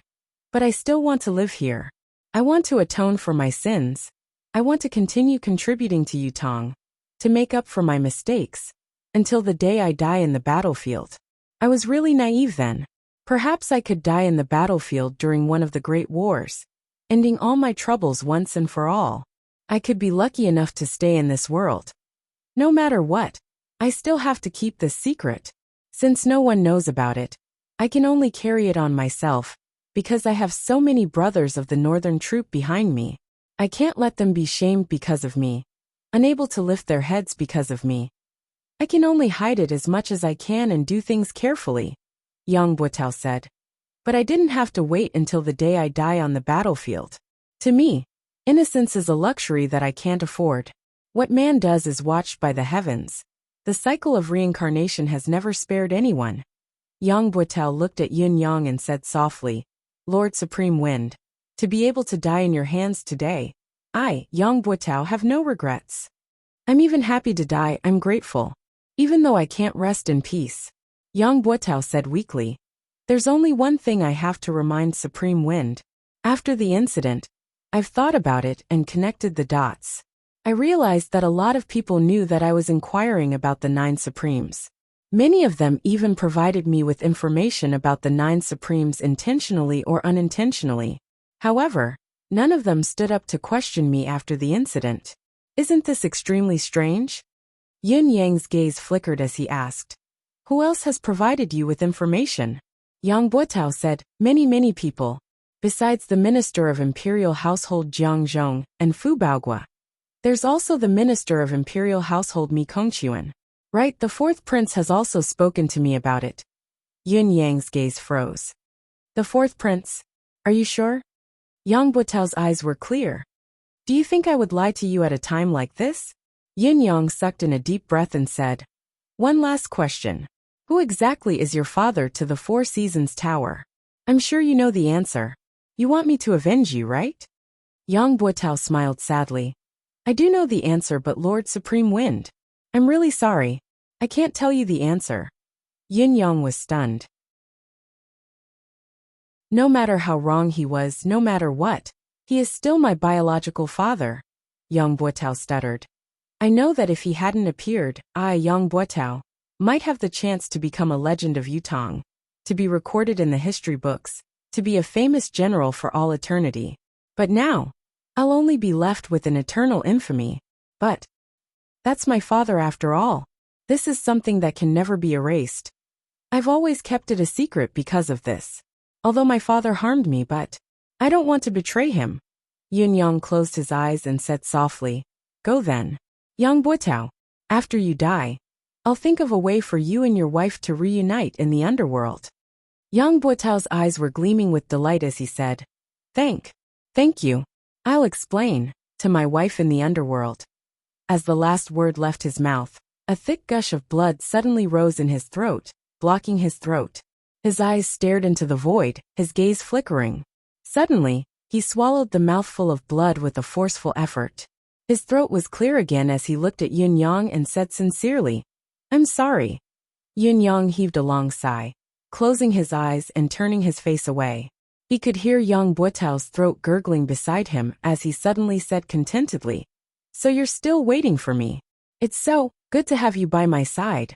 But I still want to live here. I want to atone for my sins. I want to continue contributing to Yutong, to make up for my mistakes, until the day I die in the battlefield. I was really naive then. Perhaps I could die in the battlefield during one of the great wars, ending all my troubles once and for all. I could be lucky enough to stay in this world. No matter what, I still have to keep this secret. Since no one knows about it, I can only carry it on myself, because I have so many brothers of the northern troop behind me. I can't let them be shamed because of me, unable to lift their heads because of me. I can only hide it as much as I can and do things carefully, Yang Buetao said. But I didn't have to wait until the day I die on the battlefield. To me, innocence is a luxury that I can't afford. What man does is watched by the heavens. The cycle of reincarnation has never spared anyone. Yang Buetao looked at Yin Yang and said softly, Lord Supreme Wind, to be able to die in your hands today, I, Yang Buetao, have no regrets. I'm even happy to die, I'm grateful. Even though I can't rest in peace. Yang Buetao said weakly. There's only one thing I have to remind Supreme Wind. After the incident, I've thought about it and connected the dots. I realized that a lot of people knew that I was inquiring about the 9 Supremes. Many of them even provided me with information about the 9 Supremes intentionally or unintentionally. However, none of them stood up to question me after the incident. Isn't this extremely strange? Yin Yang's gaze flickered as he asked. Who else has provided you with information? Yang Buetao said, many people. Besides the Minister of Imperial Household Jiang Zhong and Fu Baogua. There's also the Minister of Imperial Household Mi Kongquan. Right, the 4th prince has also spoken to me about it. Yin Yang's gaze froze. The 4th prince? Are you sure? Yang Buetao's eyes were clear. Do you think I would lie to you at a time like this? Yin Yang sucked in a deep breath and said, One last question. Who exactly is your father to the 4 Seasons Tower? I'm sure you know the answer. You want me to avenge you, right? Yang Buetao smiled sadly. I do know the answer, but Lord Supreme Wind, I'm really sorry. I can't tell you the answer. Yin Yang was stunned. No matter how wrong he was, no matter what, he is still my biological father, Yang Buetao stuttered. I know that if he hadn't appeared, I, Yang Buetao, might have the chance to become a legend of Yutong, to be recorded in the history books, to be a famous general for all eternity. But now, I'll only be left with an eternal infamy. But that's my father after all. This is something that can never be erased. I've always kept it a secret because of this. Although my father harmed me, but I don't want to betray him. Yin Yang closed his eyes and said softly, Go then. Yang Buetao, after you die, I'll think of a way for you and your wife to reunite in the underworld. Yang Buetao's eyes were gleaming with delight as he said, Thank you. I'll explain, to my wife in the underworld. As the last word left his mouth, a thick gush of blood suddenly rose in his throat, blocking his throat. His eyes stared into the void, his gaze flickering. Suddenly, he swallowed the mouthful of blood with a forceful effort. His throat was clear again as he looked at Yin Yang and said sincerely, I'm sorry. Yin Yang heaved a long sigh, closing his eyes and turning his face away. He could hear young Buetao's throat gurgling beside him as he suddenly said contentedly, "So you're still waiting for me? It's so good to have you by my side."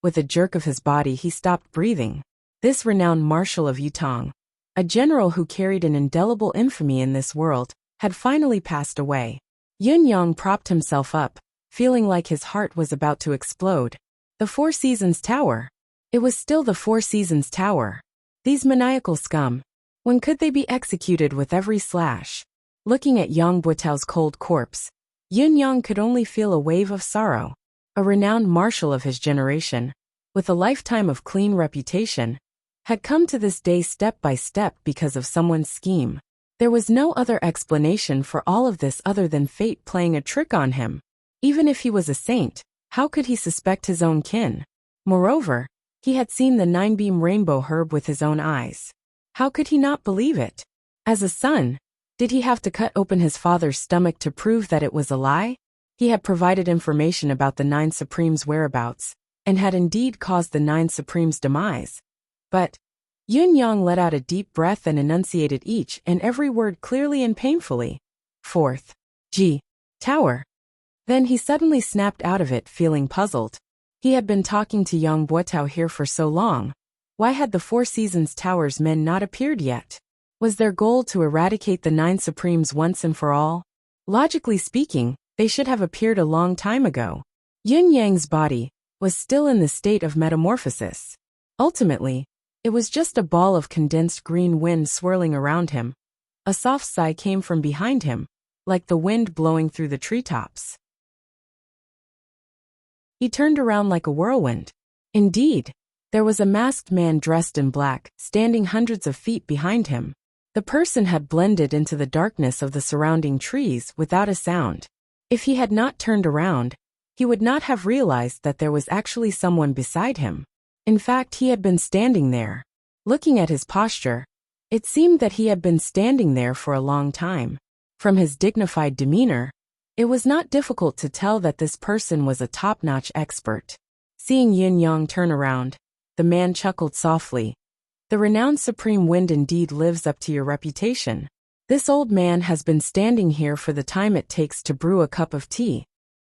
With a jerk of his body he stopped breathing. This renowned marshal of Yutong, a general who carried an indelible infamy in this world, had finally passed away. Yun Yang propped himself up, feeling like his heart was about to explode. The Four Seasons Tower. It was still the Four Seasons Tower. These maniacal scum. When could they be executed with every slash? Looking at Yang Buetao's cold corpse, Yun Yang could only feel a wave of sorrow. A renowned marshal of his generation, with a lifetime of clean reputation, had come to this day step by step because of someone's scheme. There was no other explanation for all of this other than fate playing a trick on him. Even if he was a saint, how could he suspect his own kin? Moreover, he had seen the nine-beam rainbow herb with his own eyes. How could he not believe it? As a son, did he have to cut open his father's stomach to prove that it was a lie? He had provided information about the Nine Supremes' whereabouts, and had indeed caused the Nine Supremes' demise. But Yun Yang let out a deep breath and enunciated each and every word clearly and painfully. Fourth G. Tower. Then he suddenly snapped out of it, feeling puzzled. He had been talking to Yang Buetao here for so long. Why had the Four Seasons Tower's men not appeared yet? Was their goal to eradicate the Nine Supremes once and for all? Logically speaking, they should have appeared a long time ago. Yun Yang's body was still in the state of metamorphosis. Ultimately, it was just a ball of condensed green wind swirling around him. A soft sigh came from behind him, like the wind blowing through the treetops. He turned around like a whirlwind. Indeed, there was a masked man dressed in black, standing hundreds of feet behind him. The person had blended into the darkness of the surrounding trees without a sound. If he had not turned around, he would not have realized that there was actually someone beside him. In fact, he had been standing there. Looking at his posture, it seemed that he had been standing there for a long time. From his dignified demeanor, it was not difficult to tell that this person was a top-notch expert. Seeing Yun Yang turn around, the man chuckled softly. "The renowned Supreme Wind indeed lives up to your reputation. This old man has been standing here for the time it takes to brew a cup of tea."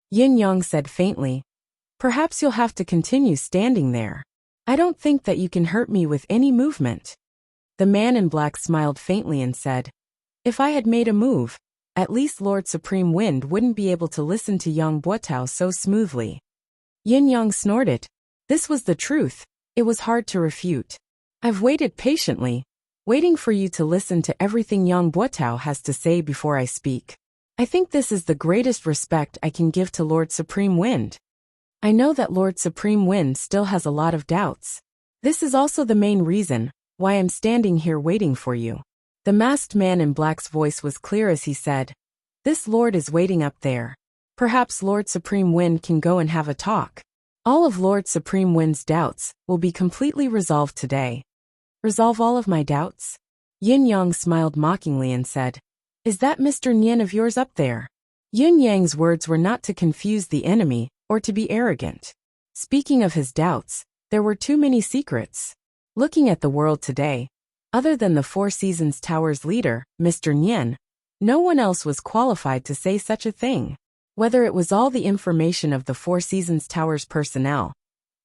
Yun Yang said faintly, "Perhaps you'll have to continue standing there. I don't think that you can hurt me with any movement." The man in black smiled faintly and said, "If I had made a move, at least Lord Supreme Wind wouldn't be able to listen to Yang Buetao so smoothly." Yun Yang snorted. This was the truth. It was hard to refute. "I've waited patiently, waiting for you to listen to everything Yang Buetao has to say before I speak. I think this is the greatest respect I can give to Lord Supreme Wind. I know that Lord Supreme Wind still has a lot of doubts. This is also the main reason why I'm standing here waiting for you." The masked man in black's voice was clear as he said, "This lord is waiting up there. Perhaps Lord Supreme Wind can go and have a talk. All of Lord Supreme Wind's doubts will be completely resolved today." "Resolve all of my doubts?" Yun Yang smiled mockingly and said, "Is that Mr. Nian of yours up there?" Yun Yang's words were not to confuse the enemy or to be arrogant. Speaking of his doubts, there were too many secrets. Looking at the world today, other than the Four Seasons Tower's leader, Mr. Nian, no one else was qualified to say such a thing. Whether it was all the information of the Four Seasons Tower's personnel,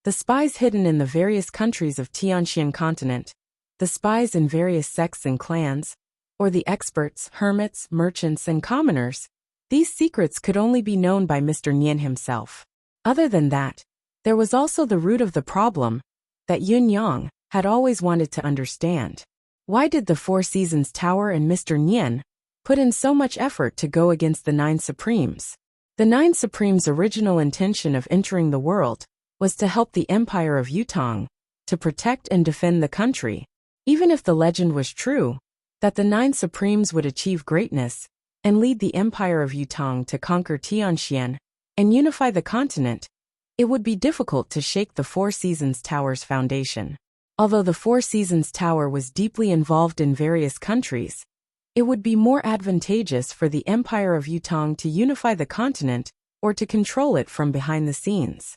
the spies hidden in the various countries of Tianxian continent, the spies in various sects and clans, or the experts, hermits, merchants, and commoners, these secrets could only be known by Mr. Nian himself. Other than that, there was also the root of the problem that Yun Yang had always wanted to understand. Why did the Four Seasons Tower and Mr. Nian put in so much effort to go against the Nine Supremes? The Nine Supremes' original intention of entering the world was to help the Empire of Yutong, to protect and defend the country. Even if the legend was true, that the Nine Supremes would achieve greatness and lead the Empire of Yutong to conquer Tianxian and unify the continent, it would be difficult to shake the Four Seasons Tower's foundation. Although the Four Seasons Tower was deeply involved in various countries, it would be more advantageous for the Empire of Yutong to unify the continent or to control it from behind the scenes.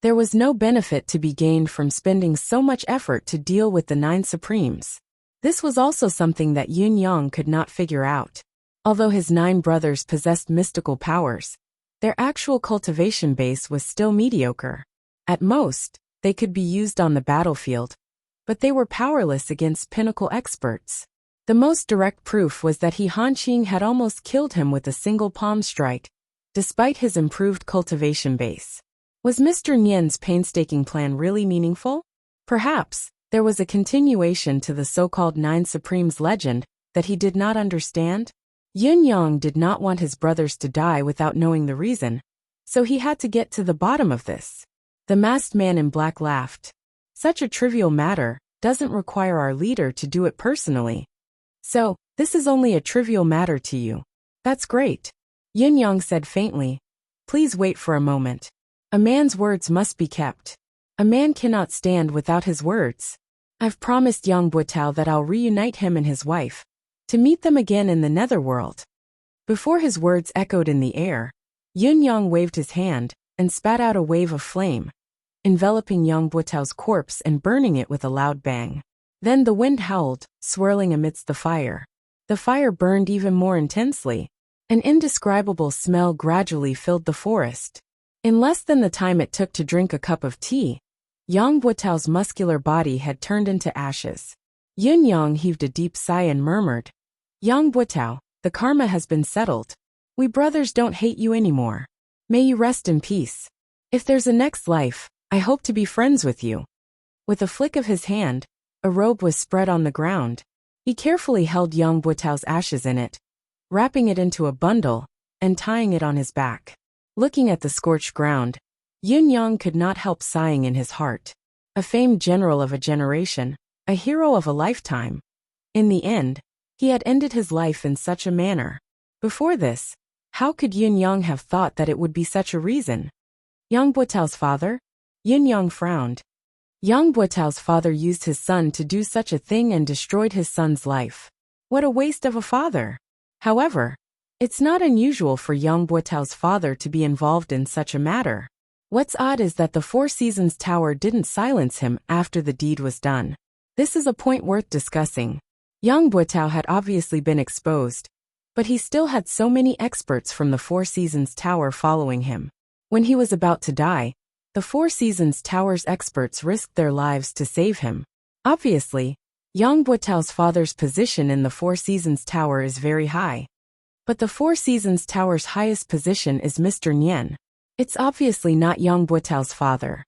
There was no benefit to be gained from spending so much effort to deal with the 9 Supremes. This was also something that Yun Yang could not figure out. Although his 9 brothers possessed mystical powers, their actual cultivation base was still mediocre. At most, they could be used on the battlefield, but they were powerless against pinnacle experts. The most direct proof was that He Hanqing had almost killed him with a single palm strike, despite his improved cultivation base. Was Mr. Nian's painstaking plan really meaningful? Perhaps there was a continuation to the so-called 9 Supremes legend that he did not understand. Yun Yang did not want his brothers to die without knowing the reason, so he had to get to the bottom of this. The masked man in black laughed. Such a trivial matter doesn't require our leader to do it personally. So, this is only a trivial matter to you. That's great. Yun Yang said faintly. Please wait for a moment. A man's words must be kept. A man cannot stand without his words. I've promised Yang Buitao that I'll reunite him and his wife, to meet them again in the netherworld. Before his words echoed in the air, Yun Yang waved his hand and spat out a wave of flame, enveloping Yang Buitao's corpse and burning it with a loud bang. Then the wind howled, swirling amidst the fire. The fire burned even more intensely. An indescribable smell gradually filled the forest. In less than the time it took to drink a cup of tea, Yang Buitao's muscular body had turned into ashes. Yun Yang heaved a deep sigh and murmured, Yang Buitao, the karma has been settled. We brothers don't hate you anymore. May you rest in peace. If there's a next life, I hope to be friends with you. With a flick of his hand, a robe was spread on the ground. He carefully held Yang Buitao's ashes in it, wrapping it into a bundle and tying it on his back. Looking at the scorched ground, Yun Yang could not help sighing in his heart. A famed general of a generation, a hero of a lifetime. In the end, he had ended his life in such a manner. Before this, how could Yun Yang have thought that it would be such a reason? Yang Buitao's father? Yun Yang frowned. Yang Buitao's father used his son to do such a thing and destroyed his son's life. What a waste of a father! However, it's not unusual for Yang Buitao's father to be involved in such a matter. What's odd is that the Four Seasons Tower didn't silence him after the deed was done. This is a point worth discussing. Yang Buitao had obviously been exposed, but he still had so many experts from the Four Seasons Tower following him. When he was about to die, the Four Seasons Tower's experts risked their lives to save him. Obviously, Yang Buitao's father's position in the Four Seasons Tower is very high. But the Four Seasons Tower's highest position is Mr. Nian. It's obviously not Yang Buitao's father.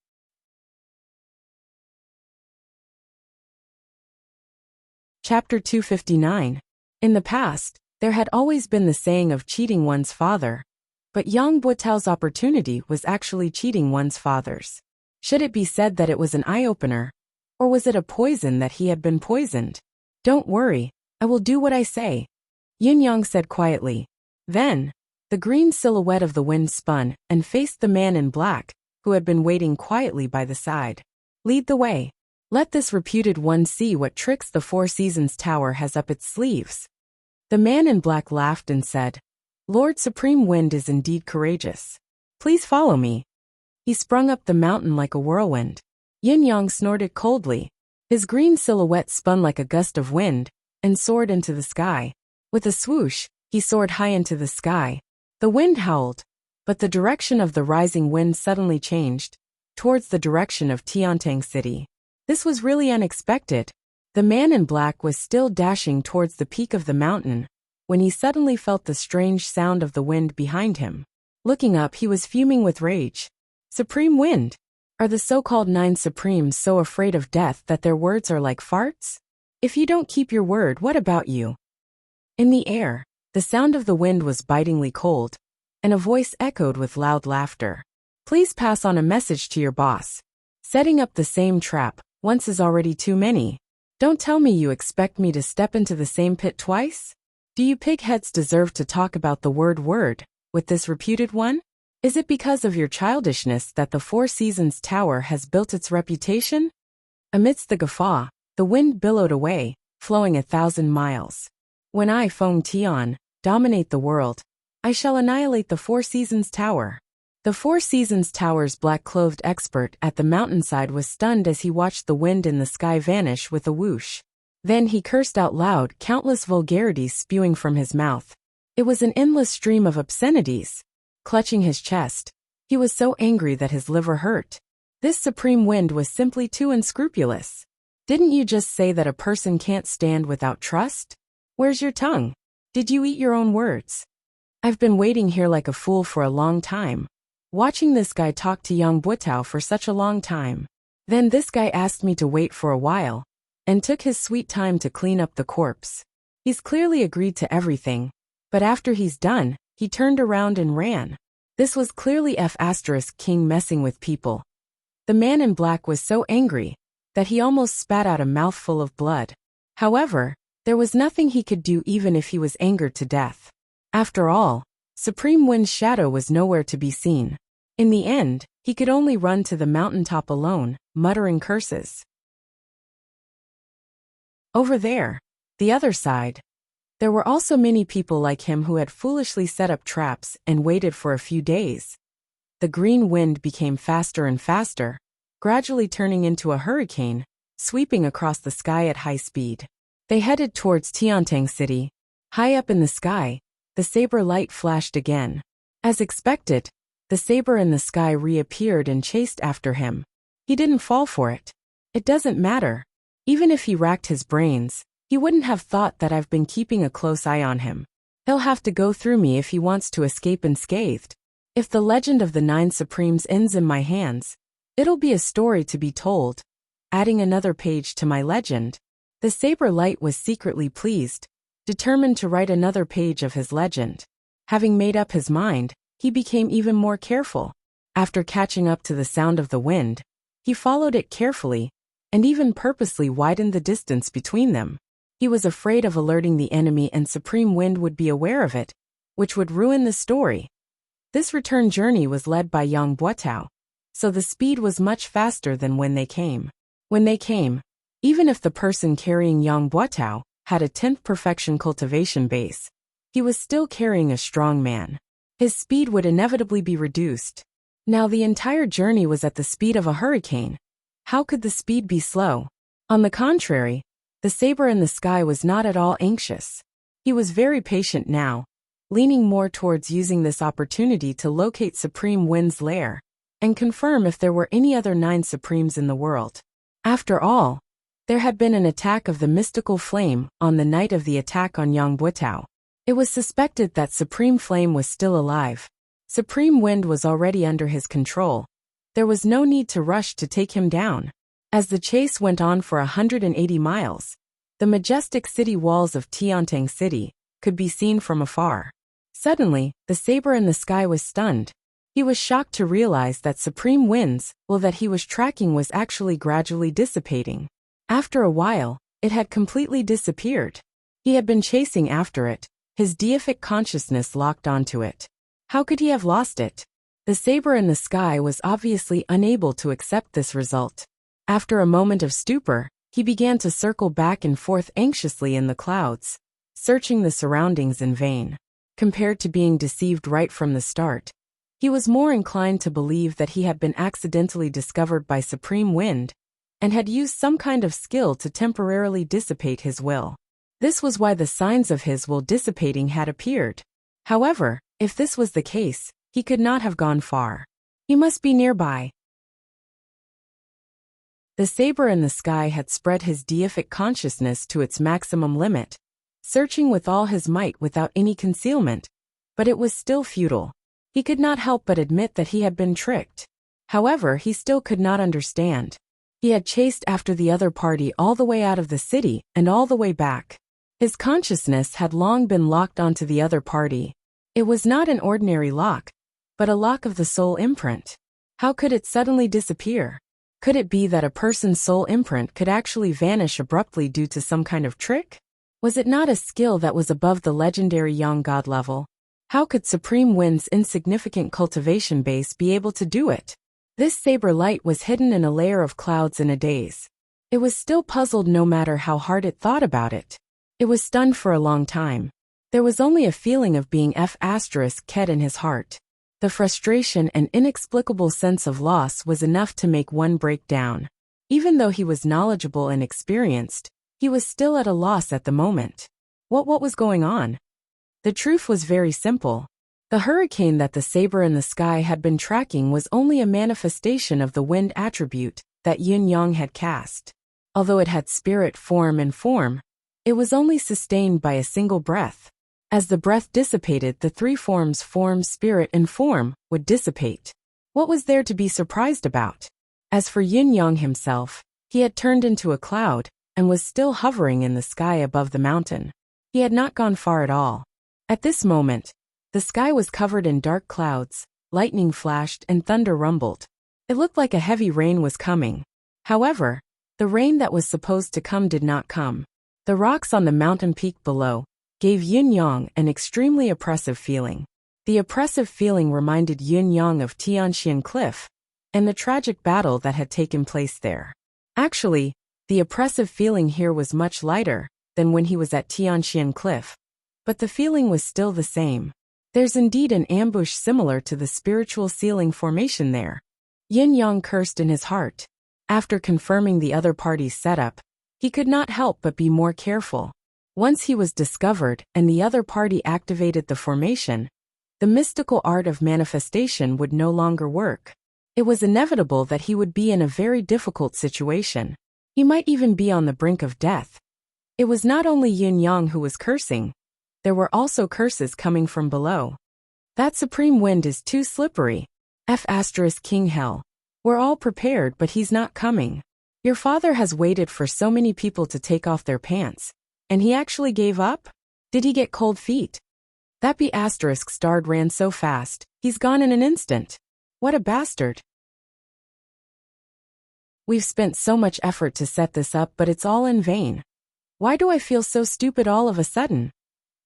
Chapter 259. In the past, there had always been the saying of cheating one's father, but Yang Buitao's opportunity was actually cheating one's father's. Should it be said that it was an eye-opener, or was it a poison that he had been poisoned? Don't worry, I will do what I say, Yun Yang said quietly. Then, the green silhouette of the wind spun and faced the man in black, who had been waiting quietly by the side. Lead the way. Let this reputed one see what tricks the Four Seasons Tower has up its sleeves. The man in black laughed and said, Lord Supreme Wind is indeed courageous. Please follow me. He sprung up the mountain like a whirlwind. Yun Yang snorted coldly. His green silhouette spun like a gust of wind and soared into the sky. With a swoosh, he soared high into the sky. The wind howled, but the direction of the rising wind suddenly changed, towards the direction of Tiantang City. This was really unexpected. The man in black was still dashing towards the peak of the mountain, when he suddenly felt the strange sound of the wind behind him. Looking up, he was fuming with rage. Supreme Wind! Are the so-called 9 Supremes so afraid of death that their words are like farts? If you don't keep your word, what about you? In the air, the sound of the wind was bitingly cold, and a voice echoed with loud laughter. Please pass on a message to your boss. Setting up the same trap once is already too many. Don't tell me you expect me to step into the same pit twice? Do you pigheads deserve to talk about the word with this reputed one? Is it because of your childishness that the Four Seasons Tower has built its reputation? Amidst the guffaw, the wind billowed away, flowing 1,000 miles. When I, Feng Tian, dominate the world, I shall annihilate the Four Seasons Tower. The Four Seasons Tower's black-clothed expert at the mountainside was stunned as he watched the wind in the sky vanish with a whoosh. Then he cursed out loud, countless vulgarities spewing from his mouth. It was an endless stream of obscenities. Clutching his chest, he was so angry that his liver hurt. This supreme wind was simply too unscrupulous. Didn't you just say that a person can't stand without trust? Where's your tongue? Did you eat your own words? I've been waiting here like a fool for a long time. Watching this guy talk to young Buatao for such a long time. Then this guy asked me to wait for a while, and took his sweet time to clean up the corpse. He's clearly agreed to everything, but after he's done, he turned around and ran. This was clearly King messing with people. The man in black was so angry that he almost spat out a mouthful of blood. However, there was nothing he could do even if he was angered to death. After all, Supreme Wind's shadow was nowhere to be seen. In the end, he could only run to the mountaintop alone, muttering curses. Over there, the other side, there were also many people like him who had foolishly set up traps and waited for a few days. The green wind became faster and faster, gradually turning into a hurricane, sweeping across the sky at high speed. They headed towards Tiantang City. High up in the sky, the saber light flashed again. As expected, the saber in the sky reappeared and chased after him. He didn't fall for it. It doesn't matter. Even if he racked his brains, he wouldn't have thought that I've been keeping a close eye on him. He'll have to go through me if he wants to escape unscathed. If the legend of the 9 Supremes ends in my hands, it'll be a story to be told. Adding another page to my legend. The saber light was secretly pleased, determined to write another page of his legend. Having made up his mind, he became even more careful. After catching up to the sound of the wind, he followed it carefully, and even purposely widened the distance between them. He was afraid of alerting the enemy and Supreme Wind would be aware of it, which would ruin the story. This return journey was led by young Buatao, so the speed was much faster than when they came. When they came, even if the person carrying young Buatao had a 10th perfection cultivation base, he was still carrying a strong man. His speed would inevitably be reduced. Now the entire journey was at the speed of a hurricane. How could the speed be slow? On the contrary, the saber in the sky was not at all anxious. He was very patient now, leaning more towards using this opportunity to locate Supreme Wind's lair and confirm if there were any other 9 Supremes in the world. After all, there had been an attack of the mystical flame on the night of the attack on Yang Buatao. It was suspected that Supreme Flame was still alive. Supreme Wind was already under his control. There was no need to rush to take him down. As the chase went on for 180 miles, the majestic city walls of Tiantang City could be seen from afar. Suddenly, the saber in the sky was stunned. He was shocked to realize that Supreme Wind's will that he was tracking was actually gradually dissipating. After a while, it had completely disappeared. He had been chasing after it, his deific consciousness locked onto it. How could he have lost it? The saber in the sky was obviously unable to accept this result. After a moment of stupor, he began to circle back and forth anxiously in the clouds, searching the surroundings in vain. Compared to being deceived right from the start, he was more inclined to believe that he had been accidentally discovered by Supreme Wind and had used some kind of skill to temporarily dissipate his will. This was why the signs of his will dissipating had appeared. However, if this was the case, he could not have gone far. He must be nearby. The saber in the sky had spread his deific consciousness to its maximum limit, searching with all his might without any concealment, but it was still futile. He could not help but admit that he had been tricked. However, he still could not understand. He had chased after the other party all the way out of the city and all the way back. His consciousness had long been locked onto the other party. It was not an ordinary lock, but a lock of the soul imprint. How could it suddenly disappear? Could it be that a person's soul imprint could actually vanish abruptly due to some kind of trick? Was it not a skill that was above the legendary young god level? How could Supreme Wind's insignificant cultivation base be able to do it? This saber light was hidden in a layer of clouds in a daze. It was still puzzled no matter how hard it thought about it. It was stunned for a long time. There was only a feeling of being F***ed in his heart. The frustration and inexplicable sense of loss was enough to make one break down. Even though he was knowledgeable and experienced, he was still at a loss at the moment. What was going on? The truth was very simple. The hurricane that the saber in the sky had been tracking was only a manifestation of the wind attribute that Yin-Yang had cast. Although it had spirit, form, and form, it was only sustained by a single breath. As the breath dissipated, the three forms, form, spirit, and form, would dissipate. What was there to be surprised about? As for Yin-Yang himself, he had turned into a cloud and was still hovering in the sky above the mountain. He had not gone far at all. At this moment, the sky was covered in dark clouds, lightning flashed and thunder rumbled. It looked like a heavy rain was coming. However, the rain that was supposed to come did not come. The rocks on the mountain peak below gave Yin-Yang an extremely oppressive feeling. The oppressive feeling reminded Yin-Yang of Tianxian Cliff and the tragic battle that had taken place there. Actually, the oppressive feeling here was much lighter than when he was at Tianxian Cliff, but the feeling was still the same. There's indeed an ambush similar to the spiritual ceiling formation there. Yin-Yang cursed in his heart. After confirming the other party's setup, he could not help but be more careful. Once he was discovered and the other party activated the formation, the mystical art of manifestation would no longer work. It was inevitable that he would be in a very difficult situation. He might even be on the brink of death. It was not only Yin-Yang who was cursing. There were also curses coming from below. That supreme wind is too slippery. King Hell. We're all prepared, but he's not coming. Your father has waited for so many people to take off their pants, and he actually gave up? Did he get cold feet? That starred ran so fast, he's gone in an instant. What a bastard. We've spent so much effort to set this up, but it's all in vain. Why do I feel so stupid all of a sudden?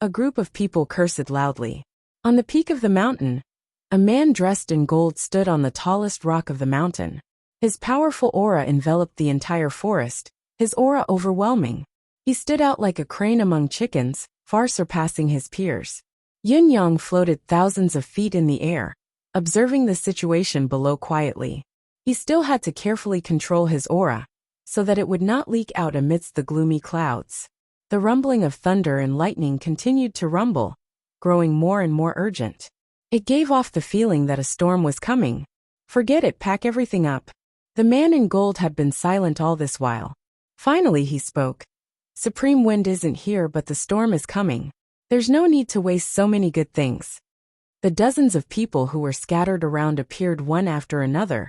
A group of people cursed loudly. On the peak of the mountain, a man dressed in gold stood on the tallest rock of the mountain. His powerful aura enveloped the entire forest, his aura overwhelming. He stood out like a crane among chickens, far surpassing his peers. Yin-Yang floated thousands of feet in the air, observing the situation below quietly. He still had to carefully control his aura, so that it would not leak out amidst the gloomy clouds. The rumbling of thunder and lightning continued to rumble, growing more and more urgent. It gave off the feeling that a storm was coming. Forget it, pack everything up. The man in gold had been silent all this while. Finally he spoke. Supreme wind isn't here, but the storm is coming. There's no need to waste so many good things. The dozens of people who were scattered around appeared one after another,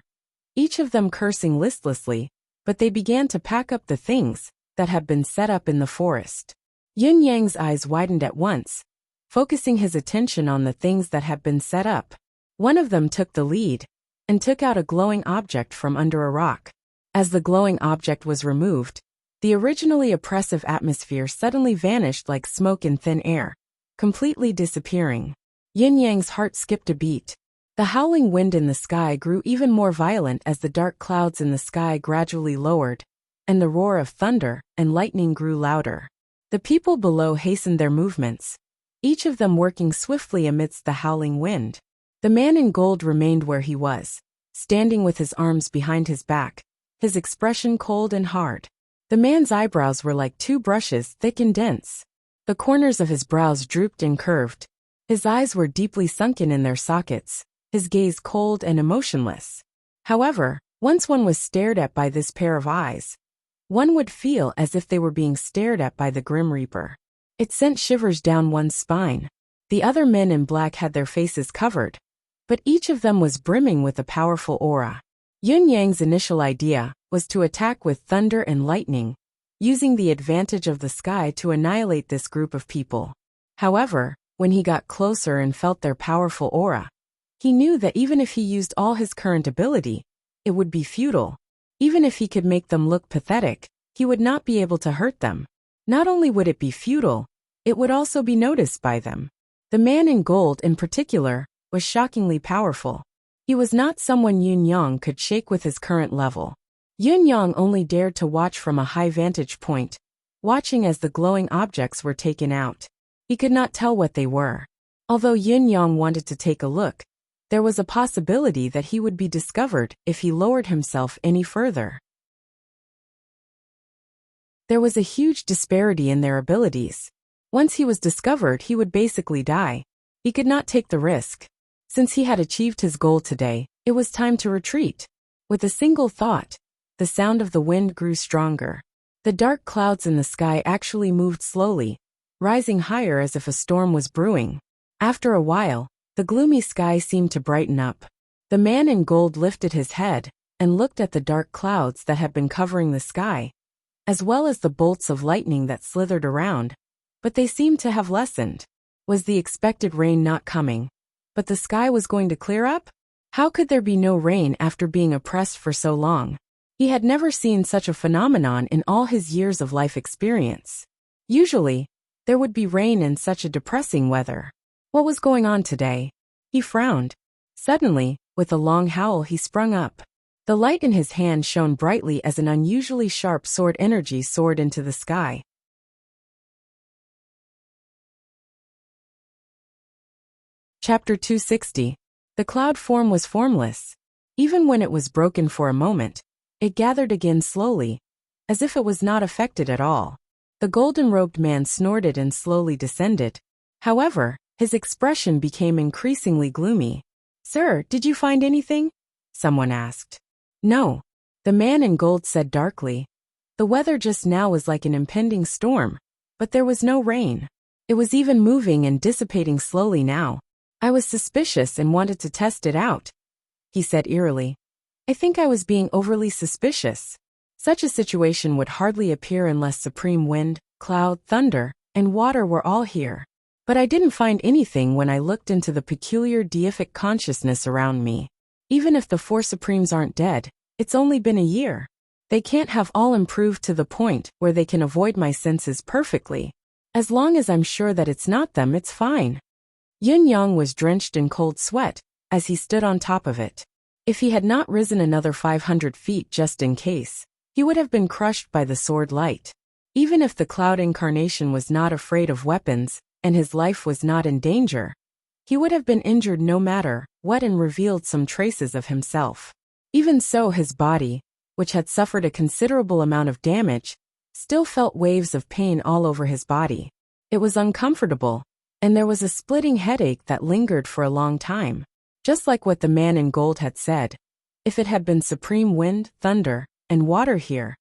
each of them cursing listlessly, but they began to pack up the things that had been set up in the forest. Yin-Yang's eyes widened at once, focusing his attention on the things that had been set up. One of them took the lead and took out a glowing object from under a rock. As the glowing object was removed, the originally oppressive atmosphere suddenly vanished like smoke in thin air, completely disappearing. Yin-Yang's heart skipped a beat. The howling wind in the sky grew even more violent as the dark clouds in the sky gradually lowered, and the roar of thunder and lightning grew louder. The people below hastened their movements, each of them working swiftly amidst the howling wind. The man in gold remained where he was, standing with his arms behind his back, his expression cold and hard. The man's eyebrows were like two brushes, thick and dense. The corners of his brows drooped and curved. His eyes were deeply sunken in their sockets, his gaze cold and emotionless. However, once one was stared at by this pair of eyes, one would feel as if they were being stared at by the Grim Reaper. It sent shivers down one's spine. The other men in black had their faces covered, but each of them was brimming with a powerful aura. Yin-Yang's initial idea was to attack with thunder and lightning, using the advantage of the sky to annihilate this group of people. However, when he got closer and felt their powerful aura, he knew that even if he used all his current ability, it would be futile. Even if he could make them look pathetic, he would not be able to hurt them. Not only would it be futile, it would also be noticed by them. The man in gold in particular was shockingly powerful. He was not someone Yin-Yang could shake with his current level. Yin-Yang only dared to watch from a high vantage point, watching as the glowing objects were taken out. He could not tell what they were. Although Yin-Yang wanted to take a look, There was a possibility that he would be discovered if he lowered himself any further. There was a huge disparity in their abilities. Once he was discovered, he would basically die. He could not take the risk. Since he had achieved his goal today, it was time to retreat. With a single thought, the sound of the wind grew stronger. The dark clouds in the sky actually moved slowly, rising higher as if a storm was brewing. After a while, the gloomy sky seemed to brighten up. The man in gold lifted his head and looked at the dark clouds that had been covering the sky, as well as the bolts of lightning that slithered around, but they seemed to have lessened. Was the expected rain not coming? But the sky was going to clear up? How could there be no rain after being oppressed for so long? He had never seen such a phenomenon in all his years of life experience. Usually, there would be rain in such a depressing weather. What was going on today? He frowned. Suddenly, with a long howl, he sprung up. The light in his hand shone brightly as an unusually sharp sword energy soared into the sky. Chapter 260. The cloud form was formless. Even when it was broken for a moment, it gathered again slowly, as if it was not affected at all. The golden-robed man snorted and slowly descended. However, his expression became increasingly gloomy. "Sir, did you find anything?" someone asked. "No," the man in gold said darkly. The weather just now was like an impending storm, but there was no rain. It was even moving and dissipating slowly now. "I was suspicious and wanted to test it out," he said eerily. "I think I was being overly suspicious. Such a situation would hardly appear unless supreme wind, cloud, thunder, and water were all here. But I didn't find anything when I looked into the peculiar deific consciousness around me. Even if the four supremes aren't dead, it's only been a year. They can't have all improved to the point where they can avoid my senses perfectly. As long as I'm sure that it's not them, it's fine." Yin Yang was drenched in cold sweat as he stood on top of it. If he had not risen another 500 feet just in case, he would have been crushed by the sword light. Even if the cloud incarnation was not afraid of weapons, and his life was not in danger, he would have been injured no matter what and revealed some traces of himself. Even so, his body, which had suffered a considerable amount of damage, still felt waves of pain all over his body. It was uncomfortable, and there was a splitting headache that lingered for a long time. Just like what the man in gold had said, if it had been supreme wind, thunder, and water here,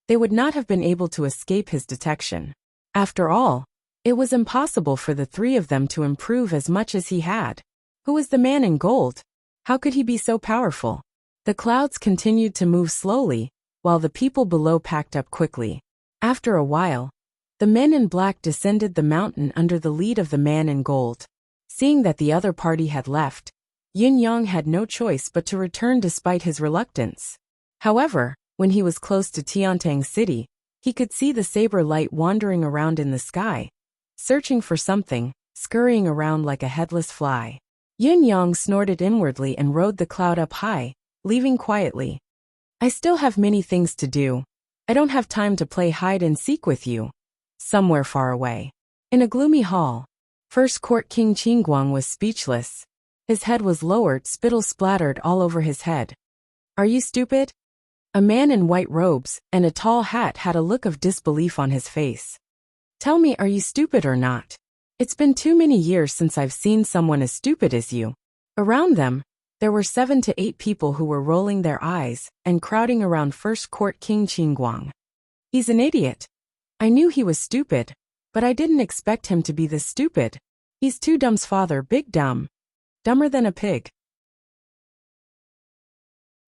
they would not have been able to escape his detection. After all, it was impossible for the three of them to improve as much as he had. Who was the man in gold? How could he be so powerful? The clouds continued to move slowly, while the people below packed up quickly. After a while, the men in black descended the mountain under the lead of the man in gold. Seeing that the other party had left, Yin Yang had no choice but to return despite his reluctance. However, when he was close to Tiantang City, he could see the saber light wandering around in the sky, searching for something, scurrying around like a headless fly. Yin Yang snorted inwardly and rode the cloud up high, leaving quietly. "I still have many things to do. I don't have time to play hide and seek with you." Somewhere far away, in a gloomy hall, First Court King Qingguang was speechless. His head was lowered, spittle splattered all over his head. "Are you stupid?" A man in white robes and a tall hat had a look of disbelief on his face. "Tell me, are you stupid or not? It's been too many years since I've seen someone as stupid as you." Around them, there were 7 to 8 people who were rolling their eyes and crowding around First Court King Qingguang. "He's an idiot. I knew he was stupid, but I didn't expect him to be this stupid. He's too dumb's father, big dumb. Dumber than a pig."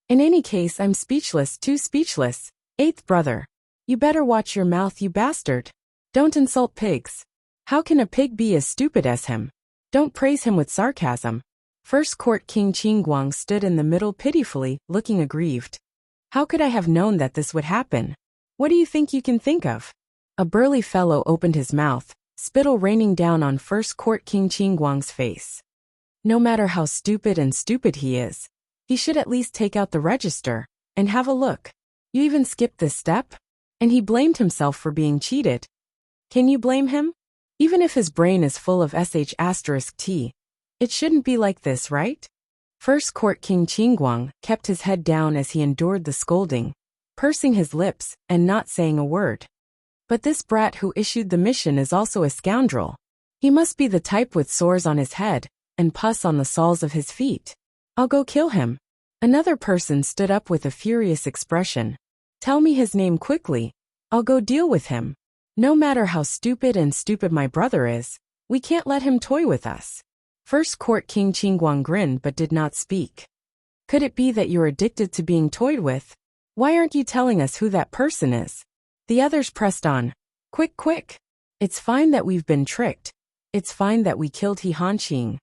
"In any case, I'm speechless, too speechless. Eighth brother. You better watch your mouth, you bastard. Don't insult pigs. How can a pig be as stupid as him? Don't praise him with sarcasm." First Court King Qingguang stood in the middle pitifully, looking aggrieved. "How could I have known that this would happen? What do you think you can think of?" A burly fellow opened his mouth, spittle raining down on First Court King Qingguang's face. "No matter how stupid he is, he should at least take out the register and have a look. You even skipped this step?" And he blamed himself for being cheated. Can you blame him? Even if his brain is full of sh*t, it shouldn't be like this, right? First Court King Qingguang kept his head down as he endured the scolding, pursing his lips and not saying a word. But this brat who issued the mission is also a scoundrel. He must be the type with sores on his head and pus on the soles of his feet. I'll go kill him. Another person stood up with a furious expression. Tell me his name quickly. I'll go deal with him. No matter how stupid my brother is, we can't let him toy with us. First Court King Qingguang grinned but did not speak. Could it be that you're addicted to being toyed with? Why aren't you telling us who that person is? The others pressed on. Quick, quick. It's fine that we've been tricked. It's fine that we killed He Hanqing.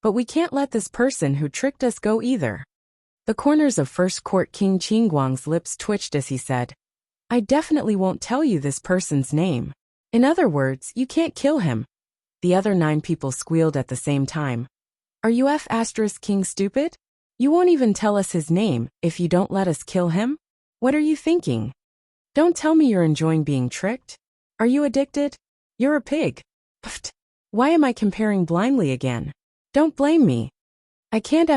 But we can't let this person who tricked us go either. The corners of First Court King Qingguang's lips twitched as he said, I definitely won't tell you this person's name. In other words, you can't kill him. The other 9 people squealed at the same time. Are you King stupid? You won't even tell us his name if you don't let us kill him? What are you thinking? Don't tell me you're enjoying being tricked. Are you addicted? You're a pig. Pfft. Why am I comparing blindly again? Don't blame me. I can't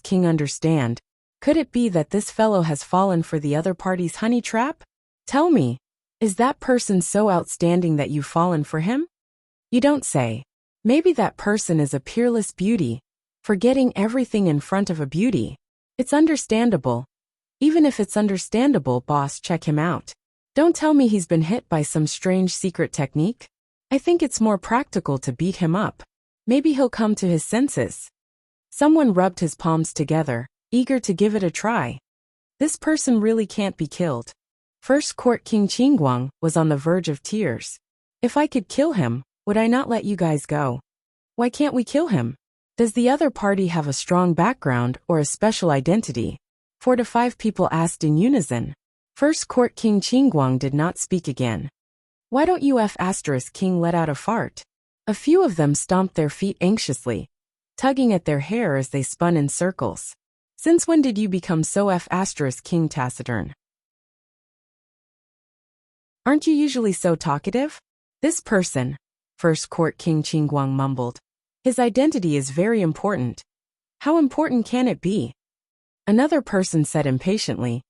King understand. Could it be that this fellow has fallen for the other party's honey trap? Tell me, is that person so outstanding that you've fallen for him? You don't say. Maybe that person is a peerless beauty, forgetting everything in front of a beauty. It's understandable. Even if it's understandable, boss, check him out. Don't tell me he's been hit by some strange secret technique. I think it's more practical to beat him up. Maybe he'll come to his senses. Someone rubbed his palms together, eager to give it a try. This person really can't be killed. First Court King Qingguang was on the verge of tears. If I could kill him, would I not let you guys go? Why can't we kill him? Does the other party have a strong background or a special identity? 4 to 5 people asked in unison. First Court King Qingguang did not speak again. Why don't you King let out a fart? A few of them stomped their feet anxiously, tugging at their hair as they spun in circles. Since when did you become so King taciturn? Aren't you usually so talkative? This person, First Court King Qingguang mumbled. His identity is very important. How important can it be? Another person said impatiently.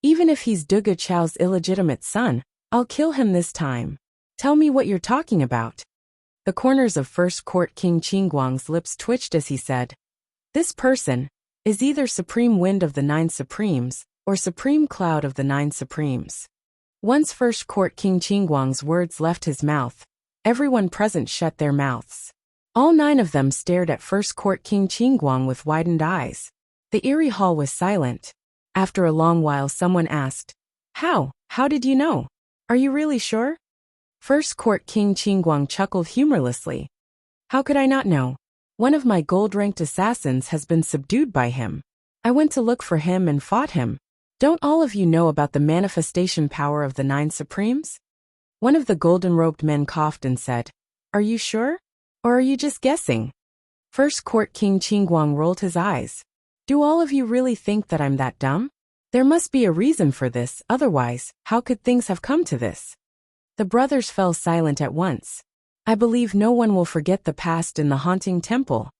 Even if he's Duga Chao's illegitimate son, I'll kill him this time. Tell me what you're talking about. The corners of First Court King Qingguang's lips twitched as he said, this person is either Supreme Wind of the 9 Supremes or Supreme Cloud of the 9 Supremes. Once First Court King Qingguang's words left his mouth, everyone present shut their mouths. All 9 of them stared at First Court King Qingguang with widened eyes. The eerie hall was silent. After a long while someone asked, How did you know? Are you really sure? First Court King Qingguang chuckled humorlessly. How could I not know? One of my gold-ranked assassins has been subdued by him. I went to look for him and fought him. Don't all of you know about the manifestation power of the 9 Supremes? One of the golden-robed men coughed and said, Are you sure? Or are you just guessing? First Court King Qingguang rolled his eyes. Do all of you really think that I'm that dumb? There must be a reason for this, otherwise, how could things have come to this? The brothers fell silent at once. I believe no one will forget the past in the haunting temple.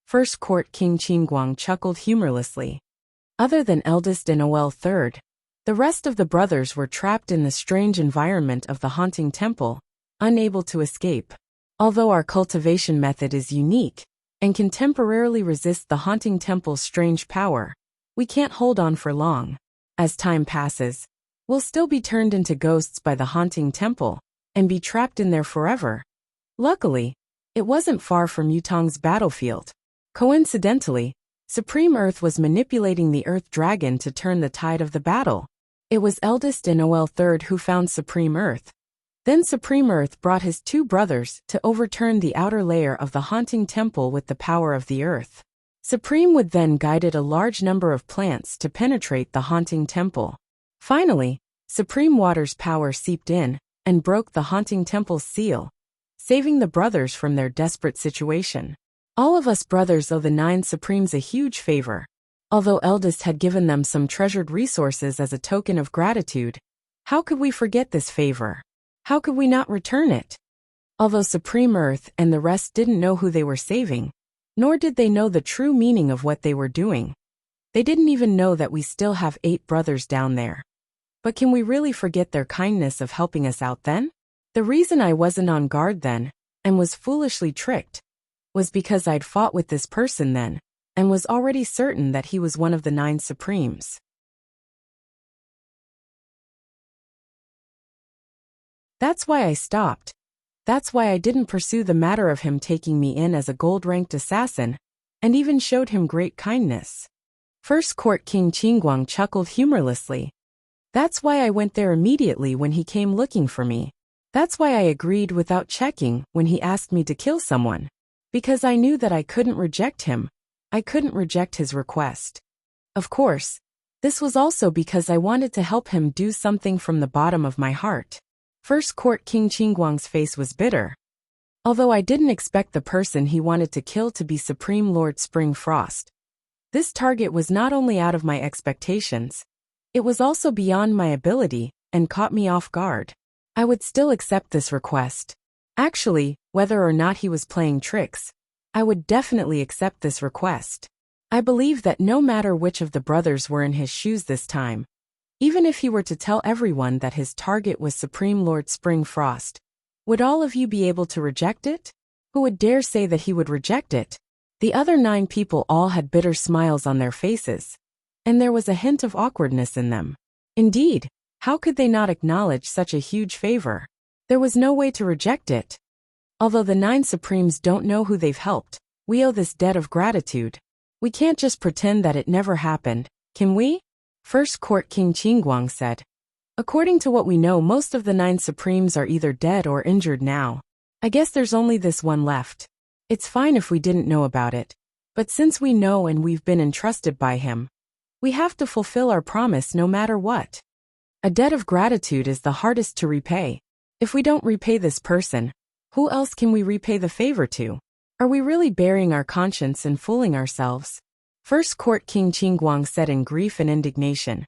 First Court King Qingguang chuckled humorlessly. Other than eldest and Noel third, the rest of the brothers were trapped in the strange environment of the haunting temple, unable to escape. Although our cultivation method is unique and can temporarily resist the haunting temple's strange power, we can't hold on for long. As time passes, we'll still be turned into ghosts by the haunting temple and be trapped in there forever. Luckily, it wasn't far from Yutong's battlefield. Coincidentally, Supreme Earth was manipulating the Earth Dragon to turn the tide of the battle. It was eldest and Noel third who found Supreme Earth. Then Supreme Earth brought his 2 brothers to overturn the outer layer of the haunting temple with the power of the earth. Supreme would then guided a large number of plants to penetrate the haunting temple. Finally, Supreme Water's power seeped in and broke the haunting temple's seal, saving the brothers from their desperate situation. All of us brothers owe the 9 Supremes a huge favor. Although eldest had given them some treasured resources as a token of gratitude, how could we forget this favor? How could we not return it? Although Supreme Earth and the rest didn't know who they were saving, Nor did they know the true meaning of what they were doing. They didn't even know that we still have 8 brothers down there. But can we really forget their kindness of helping us out then? The reason I wasn't on guard then, and was foolishly tricked, was because I'd fought with this person then, and was already certain that he was one of the 9 Supremes. That's why I stopped. That's why I didn't pursue the matter of him taking me in as a gold-ranked assassin, and even showed him great kindness. First Court King Qingguang chuckled humorlessly. That's why I went there immediately when he came looking for me. That's why I agreed without checking when he asked me to kill someone. Because I knew that I couldn't reject him. I couldn't reject his request. Of course, this was also because I wanted to help him do something from the bottom of my heart. First Court King Qingguang's face was bitter. Although I didn't expect the person he wanted to kill to be Supreme Lord Spring Frost. This target was not only out of my expectations, it was also beyond my ability, and caught me off guard. I would still accept this request. Actually, whether or not he was playing tricks, I would definitely accept this request. I believe that no matter which of the brothers were in his shoes this time, even if he were to tell everyone that his target was Supreme Lord Spring Frost, would all of you be able to reject it? Who would dare say that he would reject it? The other 9 people all had bitter smiles on their faces, and there was a hint of awkwardness in them. Indeed, how could they not acknowledge such a huge favor? There was no way to reject it. Although the 9 Supremes don't know who they've helped, we owe this debt of gratitude. We can't just pretend that it never happened, can we? First Court King Qingguang said. According to what we know, most of the 9 Supremes are either dead or injured now. I guess there's only this one left. It's fine if we didn't know about it, but since we know and we've been entrusted by him, we have to fulfill our promise no matter what. A debt of gratitude is the hardest to repay. If we don't repay this person, who else can we repay the favor to? Are we really burying our conscience and fooling ourselves? First Court King Qingguang said in grief and indignation.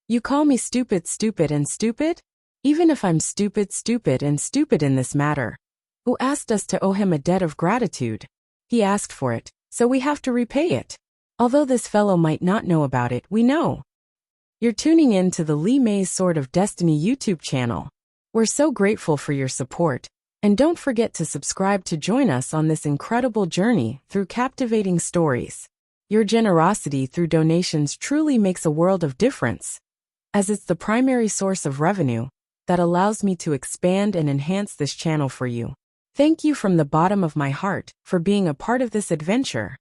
You call me stupid, stupid, and stupid? Even if I'm stupid, stupid, and stupid in this matter. Who asked us to owe him a debt of gratitude? He asked for it, so we have to repay it. Although this fellow might not know about it, we know. You're tuning in to the Li Mei's Sword of Destiny YouTube channel. We're so grateful for your support, and don't forget to subscribe to join us on this incredible journey through captivating stories. Your generosity through donations truly makes a world of difference, as it's the primary source of revenue that allows me to expand and enhance this channel for you. Thank you from the bottom of my heart for being a part of this adventure.